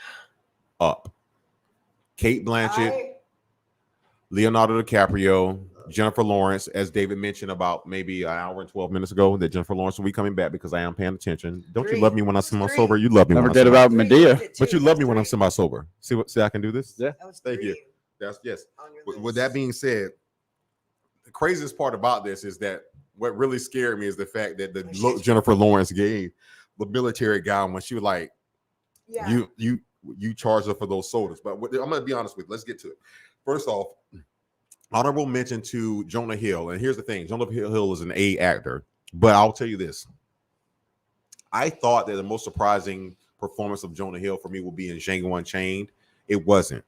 Up. Kate Blanchett, Leonardo DiCaprio, Jennifer Lawrence, as David mentioned about maybe an hour and 12 minutes ago, that Jennifer Lawrence will be coming back because I am paying attention. Don't you love me when I'm semi-sober? You love me Never when forget I'm about Medea. But you love me when I'm semi-sober. See, I can do this? Yeah. Thank you. That's yes. With that being said, the craziest part about this is that what really scared me is the fact that the look Jennifer Lawrence gave the military guy when she was like, you charge her for those sodas. But I'm going to be honest with you. Let's get to it. First off, honorable mention to Jonah Hill. And here's the thing. Jonah Hill is an A actor. But I'll tell you this. I thought that the most surprising performance of Jonah Hill for me would be in Django Unchained. It wasn't.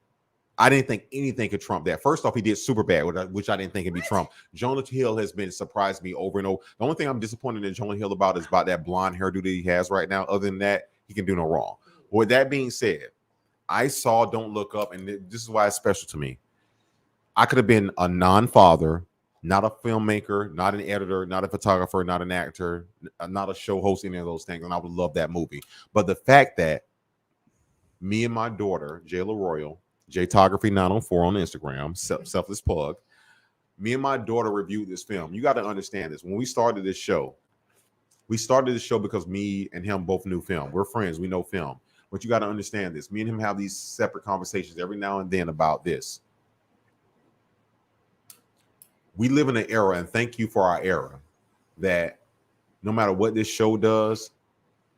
I didn't think anything could trump that. First off, he did Superbad, which I didn't think could be Trump. Jonah Hill has been surprised me over and over. The only thing I'm disappointed in Jonah Hill about is about that blonde hairdo that he has right now. Other than that, he can do no wrong. With that being said, I saw Don't Look Up, and this is why it's special to me. I could have been a non-father, not a filmmaker, not an editor, not a photographer, not an actor, not a show host, any of those things, and I would love that movie. But the fact that me and my daughter, Jayla Royal, Jtography904 on Instagram, selfless plug. Me and my daughter reviewed this film. You got to understand this. When we started this show because me and him both knew film. We're friends. We know film. But you got to understand this. Me and him have these separate conversations every now and then about this. We live in an era, and thank you for our era, that no matter what this show does,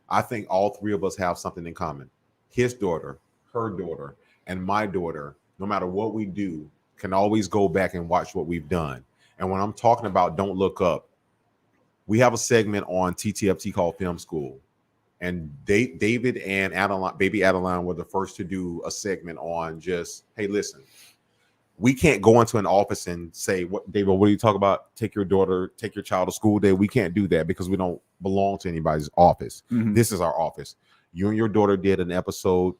I think all three of us have something in common. His daughter, her daughter, and my daughter, no matter what we do, can always go back and watch what we've done. And when I'm talking about Don't Look Up, we have a segment on TTFT called Film School. And David and baby Adeline were the first to do a segment on just, hey, listen, we can't go into an office and say, "What, David, what do you talk about? Take your child to school day." We can't do that because we don't belong to anybody's office. Mm-hmm. This is our office. You and your daughter did an episode.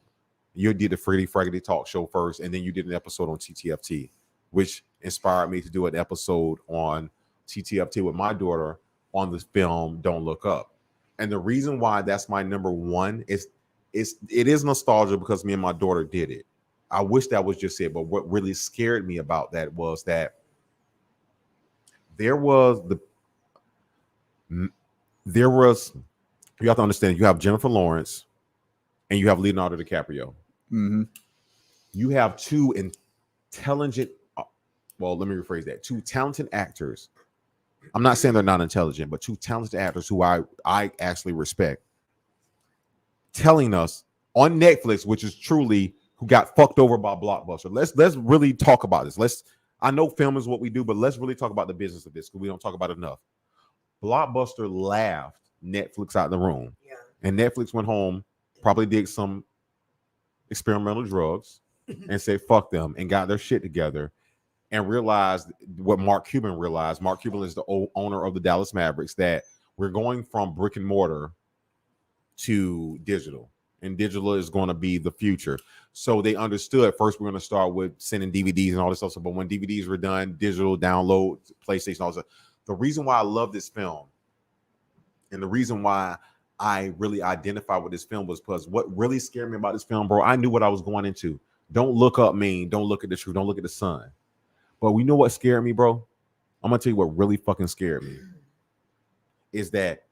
You did the Freddie Fraggedy Talk show first, and then you did an episode on TTFT, which inspired me to do an episode on TTFT with my daughter on the film Don't Look Up. And the reason why that's my number one is it is nostalgia because me and my daughter did it. I wish that was just it, but what really scared me about that was that you have to understand, you have Jennifer Lawrence and you have Leonardo DiCaprio. Mm-hmm. You have two talented actors. I'm not saying they're not intelligent, but two talented actors who I actually respect, telling us on Netflix, which is truly who got fucked over by Blockbuster. Let's really talk about this. I know film is what we do, but let's really talk about the business of this because we don't talk about it enough. Blockbuster laughed Netflix out of the room. Yeah. And Netflix went home, probably did some experimental drugs and said, fuck them, and got their shit together and realized what Mark Cuban realized. Mark Cuban is the owner of the Dallas Mavericks, that we're going from brick and mortar to digital, and digital is going to be the future. So they understood first we're going to start with sending DVDs and all this stuff. But when DVDs were done, digital download, PlayStation, all this stuff. The reason why I love this film and the reason why I really identified with this film was because what really scared me about this film, bro, I knew what I was going into. Don't look up mean, don't look at the truth, don't look at the sun. But we know what scared me, bro? I'm going to tell you what really fucking scared me is that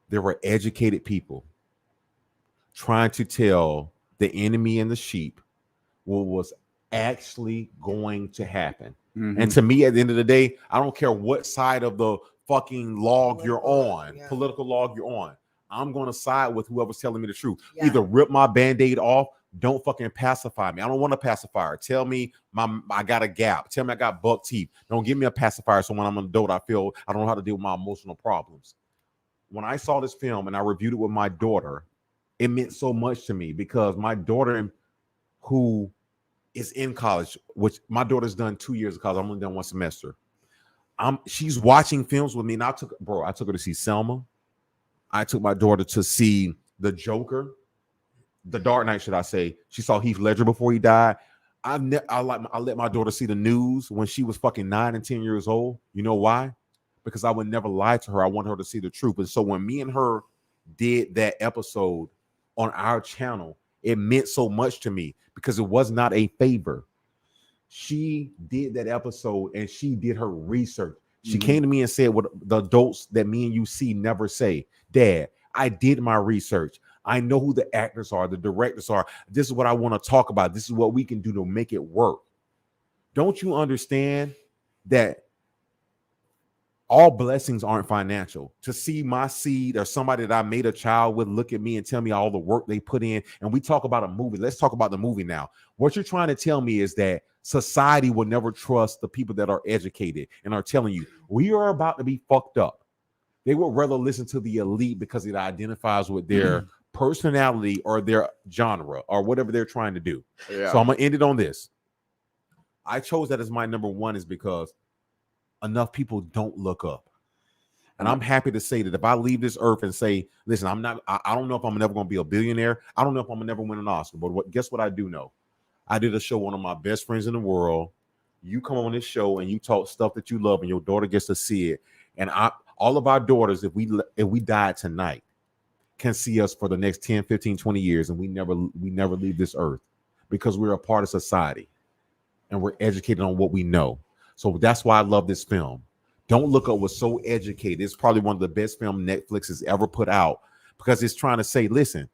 there were educated people trying to tell the enemy and the sheep what was actually going to happen. Mm-hmm. And to me, at the end of the day, I don't care what side of the fucking log you're on, political log you're on. I'm going to side with whoever's telling me the truth. Yeah. Either rip my Band-Aid off, don't fucking pacify me. I don't want a pacifier. Tell me I got a gap. Tell me I got buck teeth. Don't give me a pacifier so when I'm an adult, I don't know how to deal with my emotional problems. When I saw this film and I reviewed it with my daughter, it meant so much to me because my daughter, who is in college, which my daughter's done 2 years of college, I'm only done one semester. She's watching films with me, and I took her to see Selma. I took my daughter to see The Joker, The Dark Knight, should I say. She saw Heath Ledger before he died. I let my daughter see The News when she was fucking 9 and 10 years old. You know why? Because I would never lie to her. I want her to see the truth. And so when me and her did that episode on our channel, it meant so much to me because it was not a favor. She did that episode and she did her research. She came to me and said what the adults that me and you see never say. Dad, I did my research. I know who the actors are, the directors are. This is what I want to talk about. This is what we can do to make it work. Don't you understand that all blessings aren't financial? To see my seed or somebody that I made a child with look at me and tell me all the work they put in, and we talk about a movie. Let's talk about the movie now. What you're trying to tell me is that society will never trust the people that are educated and are telling you we are about to be fucked up. They would rather listen to the elite because it identifies with their personality or their genre or whatever they're trying to do. Yeah. So I'm gonna end it on this. I chose that as my number one is because enough people don't look up. And I'm happy to say that if I leave this earth and say, listen, I don't know if I'm never going to be a billionaire. I don't know if I'm going to never win an Oscar, but guess what I do know? I did a show, one of my best friends in the world. You come on this show and you talk stuff that you love and your daughter gets to see it. And all of our daughters, if we died tonight, can see us for the next 10, 15, 20 years. And we never leave this earth because we're a part of society and we're educated on what we know. So that's why I love this film. Don't Look Up was so educated. It's probably one of the best film Netflix has ever put out because it's trying to say, listen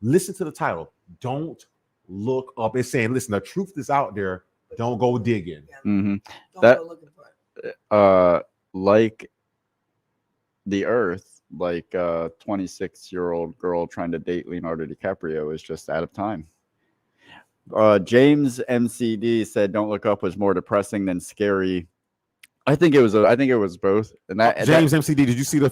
to the title. Don't look up. It's saying, listen, the truth is out there. Don't go digging. Don't go looking for it. Like the Earth, like a 26-year-old girl trying to date Leonardo DiCaprio is just out of time. James MCD said Don't Look Up was more depressing than scary. I think it was both. And that James MCD, did you see the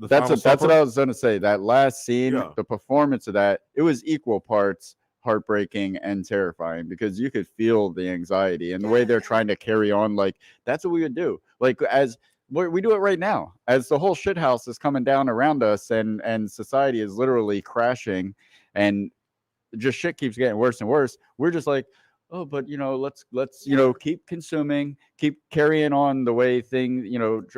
that's what I was going to say. That last scene, the performance of that, it was equal parts heartbreaking and terrifying because you could feel the anxiety and the way they're trying to carry on. Like that's what we would do. Like as we do it right now, as the whole shit house is coming down around us and society is literally crashing and just shit keeps getting worse and worse. We're just like, oh, but let's keep consuming, keep carrying on the way things,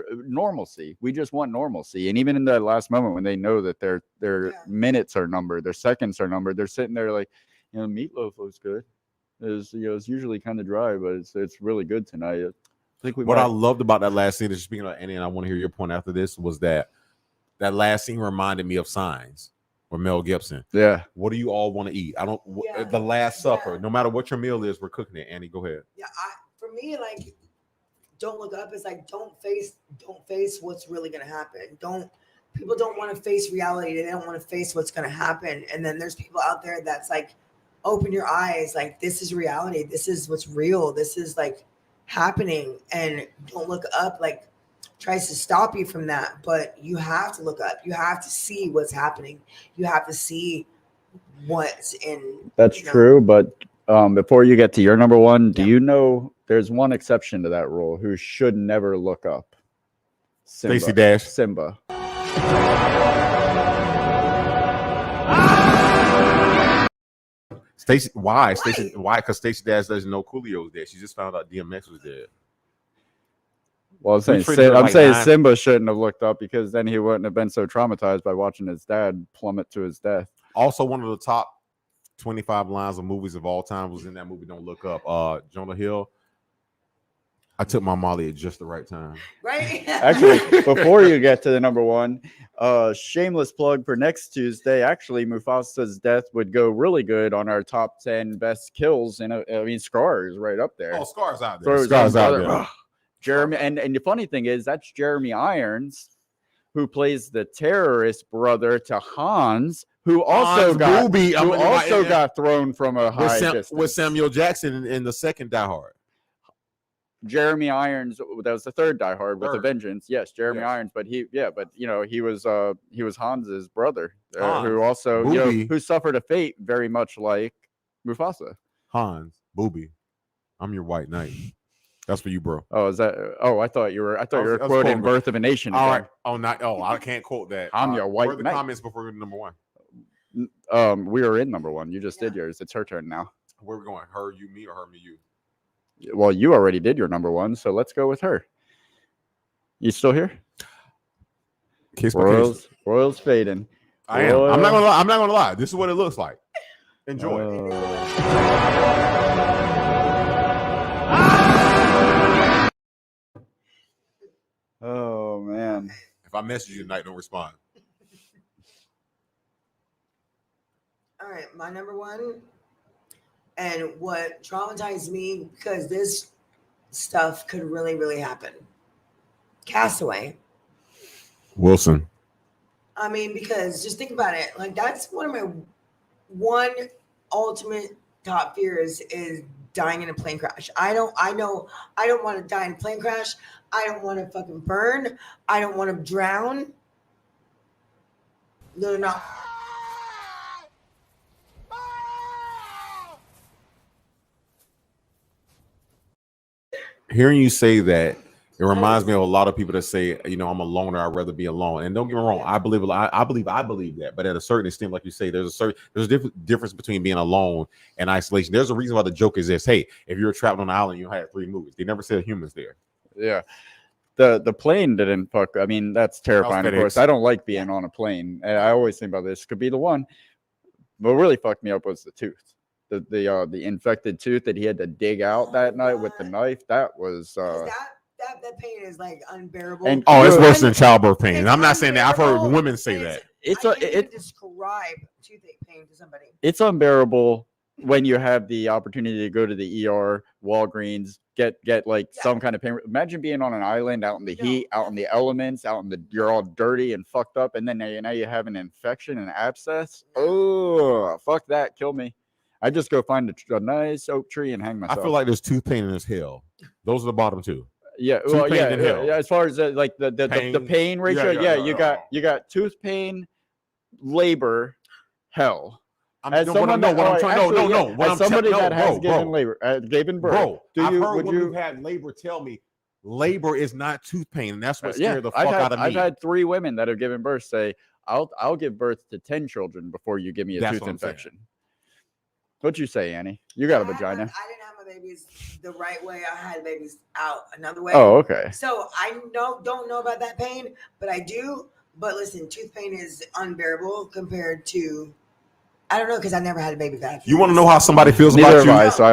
normalcy. We just want normalcy. And even in that last moment when they know that their minutes are numbered, their seconds are numbered, they're sitting there like, meatloaf was good. It's usually kind of dry, but it's really good tonight. I think I loved about that last scene, speaking of Annie, and I want to hear your point after this, was that last scene reminded me of Signs. Or Mel Gibson. Yeah. What do you all want to eat? The Last Supper. No matter what your meal is, we're cooking it. Annie, go ahead. Yeah, for me, like, Don't Look Up is like don't face what's really gonna happen. People don't want to face reality. They don't want to face what's gonna happen. And then there's people out there that's like, open your eyes. Like this is reality. This is what's real. This is like happening. And Don't Look Up like tries to stop you from that, but you have to look up. You have to see what's happening. You have to see what's in. That's true, but before you get to your number one, do you know there's one exception to that rule who should never look up? Stacey Dash. Simba. Stacey, why? Stacey, why? Because Stacey Dash doesn't know Coolio's dead. She just found out DMX was dead. Well, I'm saying Simba shouldn't have looked up because then he wouldn't have been so traumatized by watching his dad plummet to his death. Also, one of the top 25 lines of movies of all time was in that movie, Don't Look Up. Jonah Hill. I took my Molly at just the right time. Right? Actually, before you get to the number one, shameless plug for next Tuesday. Actually, Mufasa's death would go really good on our top 10 best kills. And I mean, Scar is right up there. Oh, Scar's out there. Scar's out there. Jeremy, and the funny thing is that's Jeremy Irons, who plays the terrorist brother to Hans, who also got thrown from a high distance. With Samuel Jackson in the second Die Hard. Jeremy Irons, that was the third Die Hard with a Vengeance. Yes, Jeremy Irons, but he was Hans's brother, who also who suffered a fate very much like Mufasa. Hans, Booby, I'm your white knight. That's for you, bro. Oh, is that? Oh, I thought you were quoting "Birth of a Nation." All right. I can't quote that. I'm your white knight. The comments before we go to number one. We are in number one. You just did yours. It's her turn now. Where are we going? Her, you, me, or her, me, you? Well, you already did your number one, so let's go with her. You still here? Case by case. Royals fading. I am. I'm not gonna lie. I'm not gonna lie. This is what it looks like. Enjoy. Oh man. If I message you tonight, don't respond. All right, my number one, and what traumatized me because this stuff could really, really happen. Castaway. Wilson. I mean, because just think about it. Like that's one of my ultimate top fears is dying in a plane crash. I don't want to die in a plane crash. I don't want to fucking burn. I don't want to drown. They're not. Hearing you say that, it reminds me of a lot of people that say, you know, I'm a loner. I'd rather be alone. And don't get me wrong, I believe that. But at a certain extent, like you say, there's a difference between being alone and isolation. There's a reason why the joke is this: hey, if you're trapped on an island, you had 3 movies. They never said humans there. Yeah. The plane didn't fuck. I mean, that's terrifying. Of course, FedEx. I don't like being on a plane. And I always think about this could be the one. What really fucked me up was the tooth. The infected tooth that he had to dig out that night with the knife. That was that pain is like unbearable. And it's worse than childbirth pain. And I'm not saying that. I've heard women say that. I can't even describe toothache pain to somebody. It's unbearable when you have the opportunity to go to the ER, Walgreens, get like some kind of pain. Imagine being on an island out in the heat, out in the elements, you're all dirty and fucked up, and then now you have an infection and abscess. Oh, fuck that, kill me. I just go find a nice oak tree and hang myself. I feel like there's tooth pain in this hell. Those are the bottom 2. Yeah, well, yeah. As far as like the pain ratio, you got tooth pain, labor, hell. Somebody that has given labor, given birth. Bro, I've heard women who've had labor tell me labor is not tooth pain, and that's what scared the fuck out of me. I've had 3 women that have given birth say, "I'll give birth to 10 children before you give me a tooth infection." What'd you say, Annie? You got a vagina. I didn't have my babies the right way. I had babies out another way. Oh, okay. So I don't know about that pain, but I do. But listen, tooth pain is unbearable compared to, I don't know, because I never had a baby back. You want to know how somebody feels about you?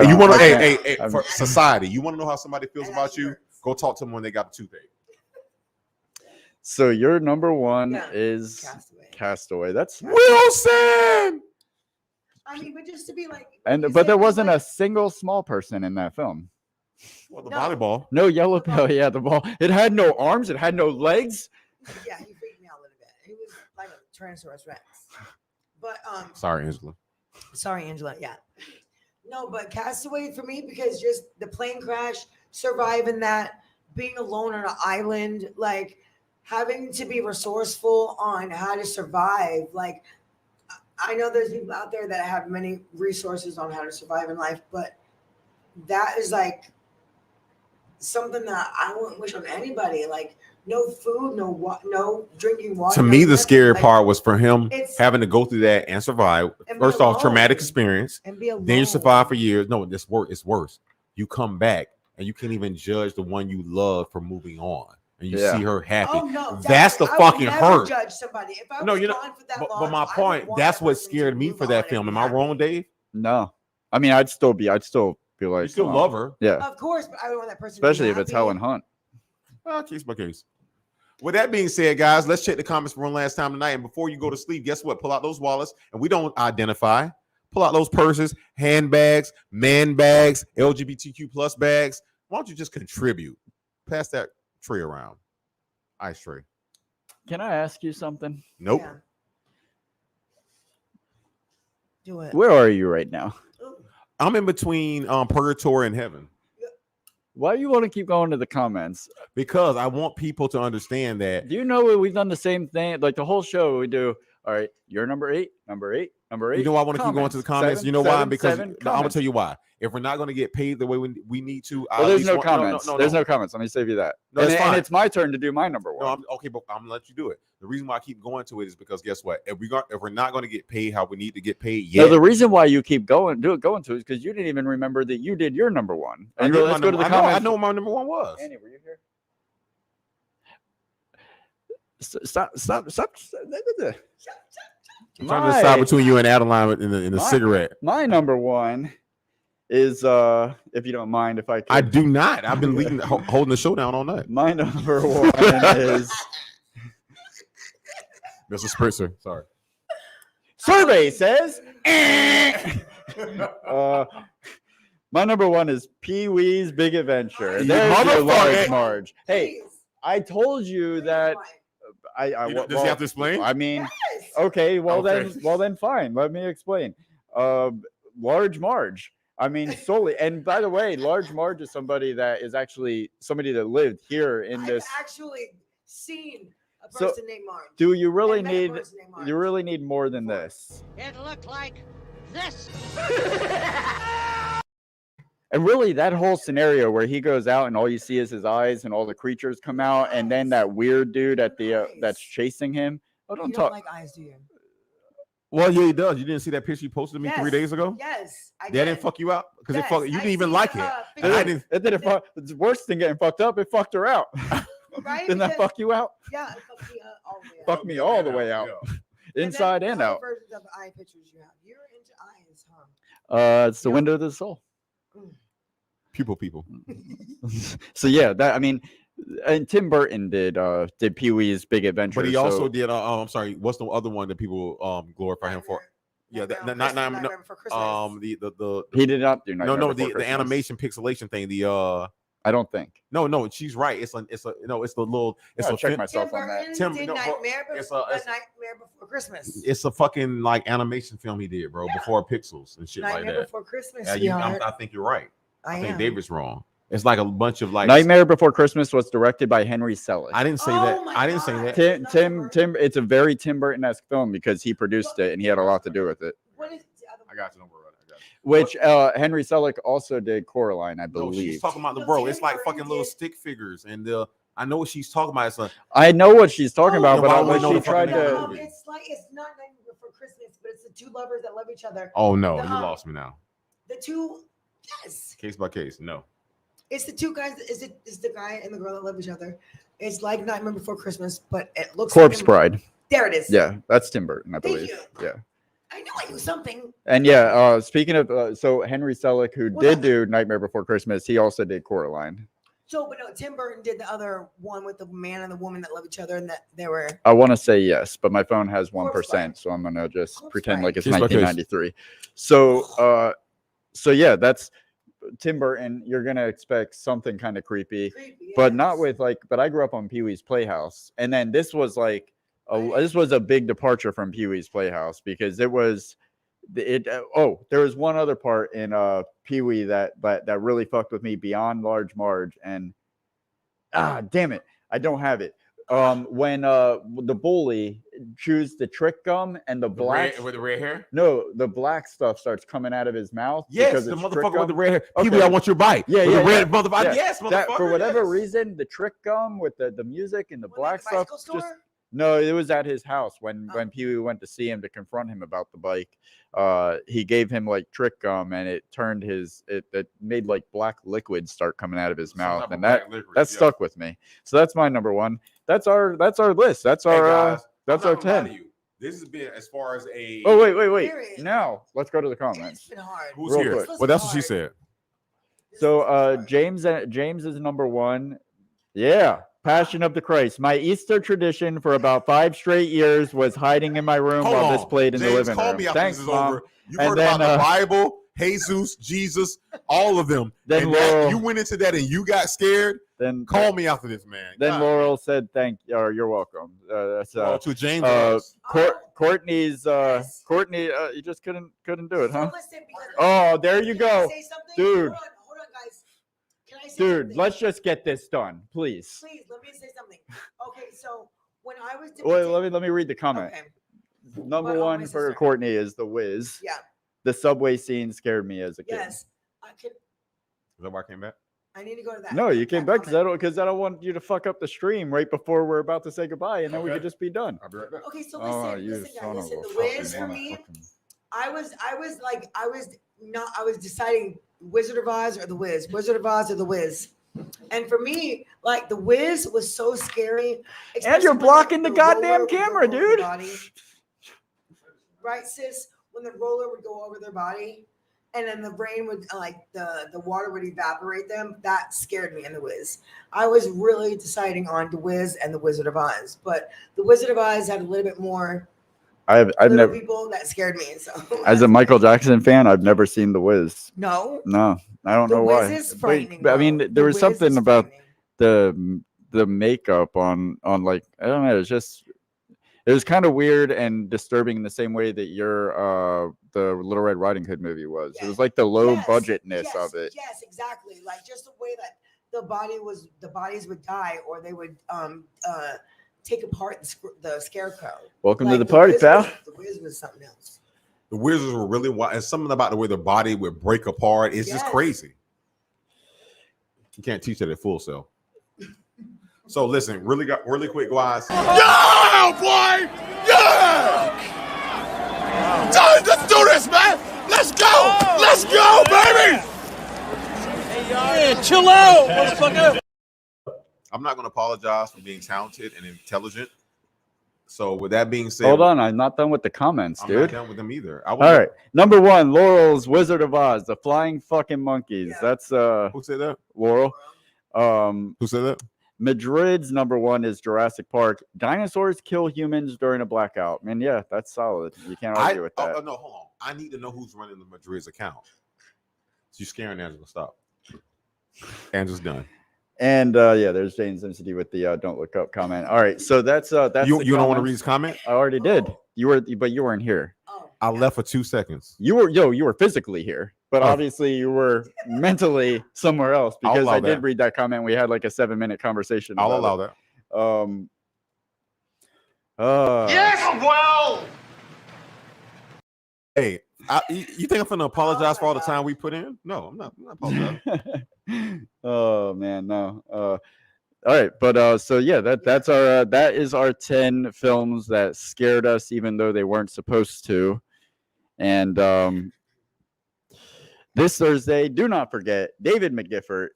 You want to, for society, you want to know how somebody feels about you? Go talk to them when they got a toothache. So your number one is Castaway. That's Wilson. I mean, but just to be like, but there wasn't a single small person in that film. Well, the volleyball. No yellow ball. Yeah, the ball. It had no arms. It had no legs. Yeah, he freaked me out a little bit. He was like a Tyrannosaurus Rex. But Sorry, Angela. Yeah. No, but Castaway for me, because just the plane crash, surviving that, being alone on an island, like having to be resourceful on how to survive, like. I know there's people out there that have many resources on how to survive in life, but that is like something that I wouldn't wish on anybody. Like no food, no drinking water. To me, the scary part was for him having to go through that and survive. First off, traumatic experience. And be alone. Then you survive for years. No, it's worse. You come back and you can't even judge the one you love for moving on. And you see her happy. Oh, no, that's the fucking hurt. Judge somebody. If I no, was you know. gone for that But long, my point, that's what scared me for that film. Am I wrong, Dave? No, I mean, I'd still feel like you still love her. Yeah, of course, but I don't want that person. Especially if it's Helen Hunt. Case by case. With that being said, guys, let's check the comments for one last time tonight. And before you go to sleep, guess what? Pull out those wallets, and we don't identify. Pull out those purses, handbags, man bags, LGBTQ plus bags. Why don't you just contribute? Pass that tray around. Ice tray. Can I ask you something? Nope. Yeah. Do it. Where are you right now? I'm in between purgatory and heaven. Why do you want to keep going to the comments? Because I want people to understand that. Do you know we've done the same thing? Like the whole show, we do. All right, you're number 8. You know why I want to keep going to the comments? You know why? Because I'm going to tell you why. If we're not going to get paid the way we need to, well, there's no comments. There's no comments. Let me save you that. No, and it's my turn to do my number 1. No, okay, but I'm going to let you do it. The reason why I keep going to it is because guess what? If we're not going to get paid how we need to get paid yet. No, the reason why you keep going to it is because you didn't even remember that you did your number 1. And let's go to the comments. I know what my number 1 was. Annie, were you here? Stop. I'm trying to decide between you and Adeline in the cigarette. My number one is if you don't mind if I can. I do not. I've been holding the show down all night. My number one is Mr. Spritzer. Sorry. Survey says. My number one is Pee-wee's Big Adventure. There's your Large Marge. Hey, I told you that. Does he have to explain? I mean, okay. Well then, fine. Let me explain. Large Marge. I mean, solely. And by the way, Large Marge is somebody that is actually somebody that lived here in this. I've actually seen a person named Marge. Do you really need? You really need more than this. It looked like this. And really, that whole scenario where he goes out and all you see is his eyes and all the creatures come out, and then that weird dude at the that's chasing him. Oh, don't talk. Like eyes, do you? Well, yeah, he does. You didn't see that picture you posted to me 3 days ago? Yes, I did. did. That didn't fuck you out because it fucked. You didn't even like it. I didn't. It didn't fuck. It's worse than getting fucked up. It fucked her out. Right? Didn't that fuck you out? Yeah, it fucked me all the way out. Fucked me all the way out, inside and out. Versions of eye pictures you have. You're into eyes, huh? It's the window of the soul. People. So yeah, that I mean, and Tim Burton did Pee-wee's Big Adventure, but he also did. I'm sorry, what's the other one that people glorify him for? Yeah, Nightmare Before Christmas. He did not do Nightmare Before the Christmas. animation pixelation thing. The I don't think. No, she's right. It's the little. It's I'll check myself on that. Nightmare Before Christmas. It's a fucking like animation film he did, bro, before pixels and shit like Nightmare that. Before Christmas. I think you're right. I think David's wrong. It's like a bunch of like Nightmare Before Christmas was directed by Henry Selick. I didn't say that. I didn't say that. Tim. It's a very Tim Burton-esque film because he produced it and he had a lot to do with it. What is the other one? I got you. Don't worry about it. Which Henry Selick also did Coraline, I believe. No, she's talking about the bro. It's like fucking little stick figures, and I know what she's talking about. I know what she's talking about, but when she tried to. It's not Nightmare Before Christmas, but it's the two lovers that love each other. Oh no, you lost me now. The two, yes. Case by case, no. It's the two guys. It's the guy and the girl that love each other. It's like Nightmare Before Christmas, but it looks Corpse Bride. There it is. Yeah, that's Tim Burton, I believe. Yeah. I knew I knew something. And yeah, speaking of, so Henry Selick, who did do Nightmare Before Christmas, he also did Coraline. So, but no, Tim Burton did the other one with the man and the woman that love each other, and that they were. I want to say yes, but my phone has 1%, so I'm gonna just pretend like it's 1993. So, yeah, that's Tim Burton. You're gonna expect something kind of creepy, but not with like. But I grew up on Pee-wee's Playhouse, and then this was like. This was a big departure from Pee-wee's Playhouse because there was one other part in Pee-wee that really fucked with me beyond Large Marge, and damn it, I don't have it. When the bully chews the trick gum and the black with the red hair, the black stuff starts coming out of his mouth. Yes, the motherfucker with the red hair. Pee-wee, I want your bite. Yeah, the red motherfucker. Yeah. Yes, motherfucker. That, for whatever reason, the trick gum with the music and the black stuff just. No, it was at his house when Pee-wee went to see him to confront him about the bike. He gave him like trick gum, and it turned it made like black liquid start coming out of his mouth, and that stuck with me. So that's my number one. That's our list. That's our that's our 10. This has been as far as a. Oh wait. Now let's go to the comments. It's been hard. Who's here? Well, that's what she said. So James is number one. Yeah. Passion of the Christ. My Easter tradition for about 5 straight years was hiding in my room while this played in the living room. Thanks, Mom. You heard about the Bible, Jesus, Jesus, all of them. Then Laurel, you went into that and you got scared. Then call me after this, man. Then Laurel said, "You're welcome." To James. Courtney's Courtney, you just couldn't do it, huh? Oh, there you go, dude. Dude, let's just get this done, please. Please, let me say something. Okay, so when I was let me read the comment. Okay. Number one for Courtney is The Wiz. Yeah. The subway scene scared me as a kid. Yes, I could. Is that why I came back? I need to go to that. No, you came back because I don't want you to fuck up the stream right before we're about to say goodbye, and then we could just be done. I'll be right back. Okay, so listen, guys, listen. The Wiz for me, I was deciding Wizard of Oz or The Wiz, Wizard of Oz or The Wiz. And for me, like The Wiz was so scary. And you're blocking the goddamn camera, dude. right, sis? When the roller would go over their body, and then the rain would the water would evaporate them. That scared me in The Wiz. I was really deciding on The Wiz and The Wizard of Oz, but The Wizard of Oz had a little bit more. I've never people that scared me. So as a Michael Jackson fan, I've never seen The Wiz. No, I don't know why. The Wiz is frightening. But I mean, there was something about the makeup on like I don't know. It was kind of weird and disturbing in the same way that your the Little Red Riding Hood movie was. Yes. It was like the low budgetness of it. Yes, exactly. Like just the way that the bodies would die, or they would take apart the scarecrow. Welcome to the party, pal. The Wiz was something else. The Wizards were really wild, and something about the way the body would break apart. It's just crazy. You can't teach that at Full Sail. So listen, really quick, guys. Yeah, boy! Yeah! Let's do this, man! Let's go! Let's go, baby! Hey, chill out, motherfucker! I'm not going to apologize for being talented and intelligent. So with that being said, hold on, I'm not done with the comments, dude. I'm not done with them either. All right, number 1, Laurel's Wizard of Oz, the flying fucking monkeys. Yeah. That's who said that? Laurel. Who said that? Madrid's number 1 is Jurassic Park. Dinosaurs kill humans during a blackout. Man, yeah, that's solid. You can't argue with that. Oh, no, hold on. I need to know who's running the Madrid's account. So you're scaring Angela. Stop. Angela's done. And yeah, there's James MCD with the "Don't Look Up" comment. All right, so that's you don't want to read his comment? I already did. But you weren't here. I left for 2 seconds. You were physically here, but obviously you were mentally somewhere else because I did read that comment. We had like a 7-minute conversation. I'll allow that. Yes, well. Hey, you think I'm gonna apologize for all the time we put in? No, I'm not apologizing. Oh man, no. All right, but so yeah, that is our 10 films that scared us even though they weren't supposed to. And this Thursday, do not forget David McGiffert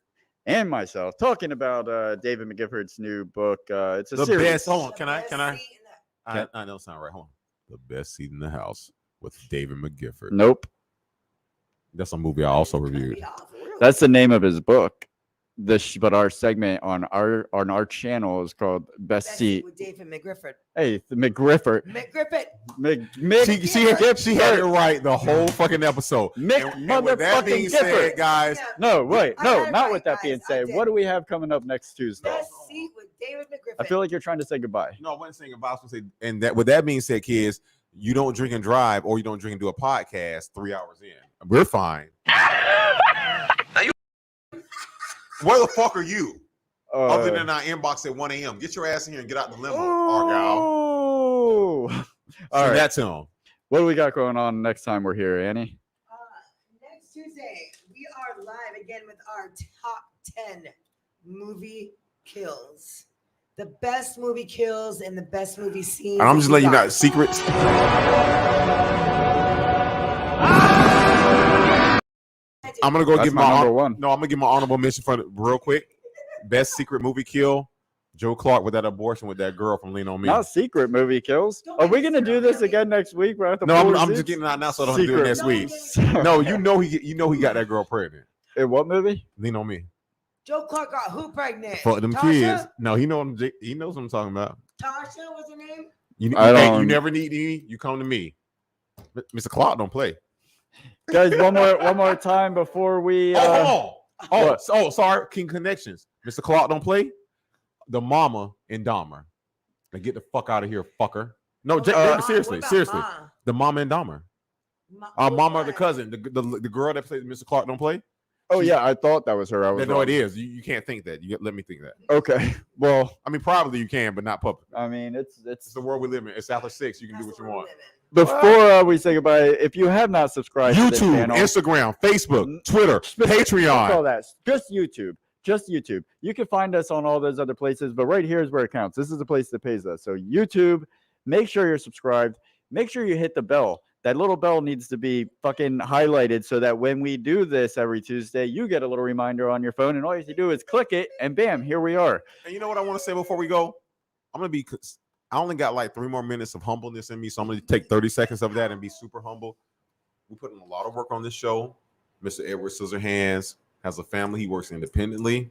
and myself talking about David McGiffert's new book. It's a series. Best. Hold on, can I? I know it's not right. Hold on. The Best Seat in the House with David McGiffert. Nope. That's a movie I also reviewed. That's the name of his book. But our segment on our channel is called Best Seat with David McGiffert. Hey, the McGriffert. She had it right the whole fucking episode. And with that being said, guys. No, wait, not with that being said. What do we have coming up next Tuesday? Best Seat with David McGriffert. I feel like you're trying to say goodbye. No, I wasn't saying goodbye. I was going to say, and that with that being said, kids, you don't drink and drive, or you don't drink and do a podcast 3 hours in. We're fine. Where the fuck are you? Other than our inbox at 1 a.m. Get your ass in here and get out the limo, Argyle. All right. That's him. What do we got going on next time we're here, Annie? Next Tuesday, we are live again with our top 10 movie kills. The best movie kills and the best movie scenes. I'm just letting you know secrets. I'm gonna go give my number 1. No, I'm gonna give my honorable mention for real quick. Best secret movie kill: Joe Clark with that abortion with that girl from Lean on Me. Not secret movie kills. Are we gonna do this again next week? No, I'm just getting it out now, so I don't do it next week. No, you know he got that girl pregnant. In what movie? Lean on Me. Joe Clark got who pregnant? For them Tasha? kids. No, he knows what I'm talking about. Tasha, what's her name? You never need any. You come to me. Mr. Clark don't play. Guys, one more time before we. Sorry, King Connections. Mr. Clark don't play. The mama in Dahmer. Now get the fuck out of here, fucker. No, seriously. The mama in Dahmer. Mama or the cousin, the girl that plays Mr. Clark don't play. Oh yeah, I thought that was her. No, it is. You can't think that. Let me think that. Okay. Well, I mean, probably you can, but not public. I mean, it's the world we live in. It's after 6. You can do what you want. Before we say goodbye, if you have not subscribed YouTube, to this channel, Instagram, Facebook, Twitter, Patreon, all that, just YouTube. You can find us on all those other places, but right here is where it counts. This is the place that pays us. So YouTube, make sure you're subscribed. Make sure you hit the bell. That little bell needs to be fucking highlighted so that when we do this every Tuesday, you get a little reminder on your phone, and all you have to do is click it, and bam, here we are. And you know what I want to say before we go? I'm gonna be I only got like 3 more minutes of humbleness in me, so I'm going to take 30 seconds of that and be super humble. We put in a lot of work on this show. Mr. Edward Scissorhands has a family. He works independently.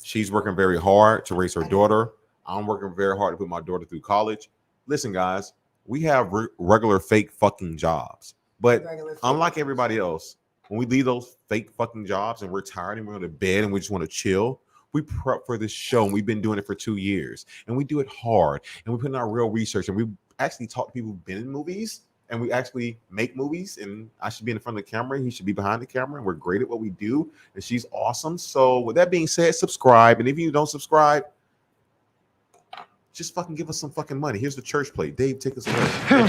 She's working very hard to raise her daughter. I'm working very hard to put my daughter through college. Listen, guys, we have regular fake fucking jobs. But unlike everybody else, when we leave those fake fucking jobs and we're tired and we're going to bed and we just want to chill, we prep for this show, and we've been doing it for 2 years, and we do it hard, and we put in our real research, and we actually talk to people who've been in movies, and we actually make movies. And I should be in front of the camera, he should be behind the camera, and we're great at what we do, and she's awesome. So with that being said, subscribe, and if you don't subscribe, just fucking give us some fucking money. Here's the church plate. Dave, take us away.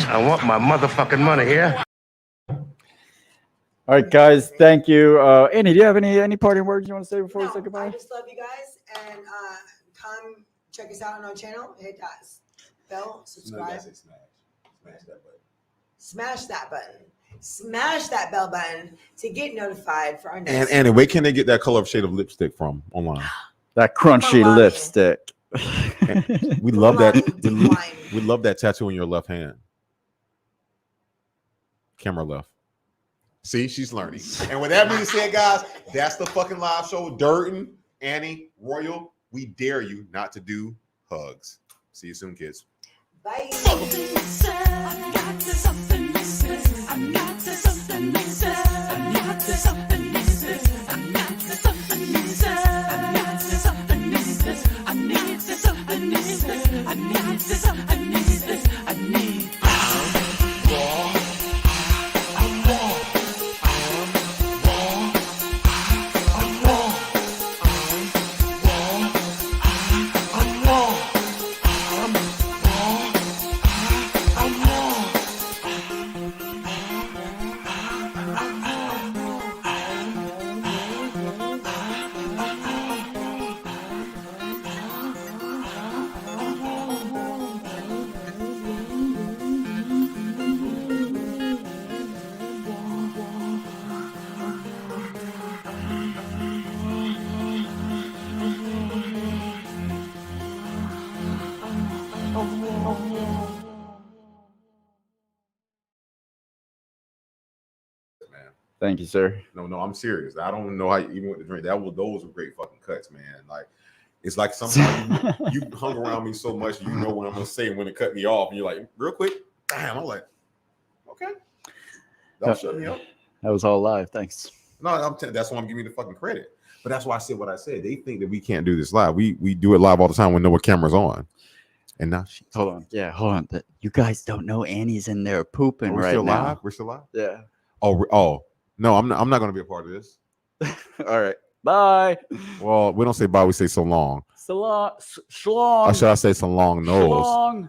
I want my motherfucking money here. All right, guys. Thank you. Annie, do you have any parting words you want to say before we say goodbye? I just love you guys, and come check us out on our channel. Hit that bell, subscribe. Smash that button. Smash that bell button to get notified for our next. And Annie, where can they get that color shade of lipstick from online? That crunchy lipstick. We love that. We love that tattoo on your left hand. Camera left. See, she's learning. And with that being said, guys, that's the fucking live show. Durden, Annie, Royal, we dare you not to do hugs. See you soon, kids. Bye. Thank you, sir. No, I'm serious. I don't know how you even went to drink. Those were great fucking cuts, man. Like, it's like sometimes you hung around me so much, you know what I'm gonna say when it cut me off, and you're like, real quick, damn. I'm like, okay, don't shut me up. That was all live. Thanks. No, that's why I'm giving you the fucking credit. But that's why I said what I said. They think that we can't do this live. We do it live all the time when no camera's on. And now hold on. Yeah, hold on. You guys don't know Annie's in there pooping right still now. Live? We're still live? Yeah. Oh. No, I'm not going to be a part of this. All right. Bye. Well, we don't say bye. We say so long. So long. Or should I say so long nose? So long.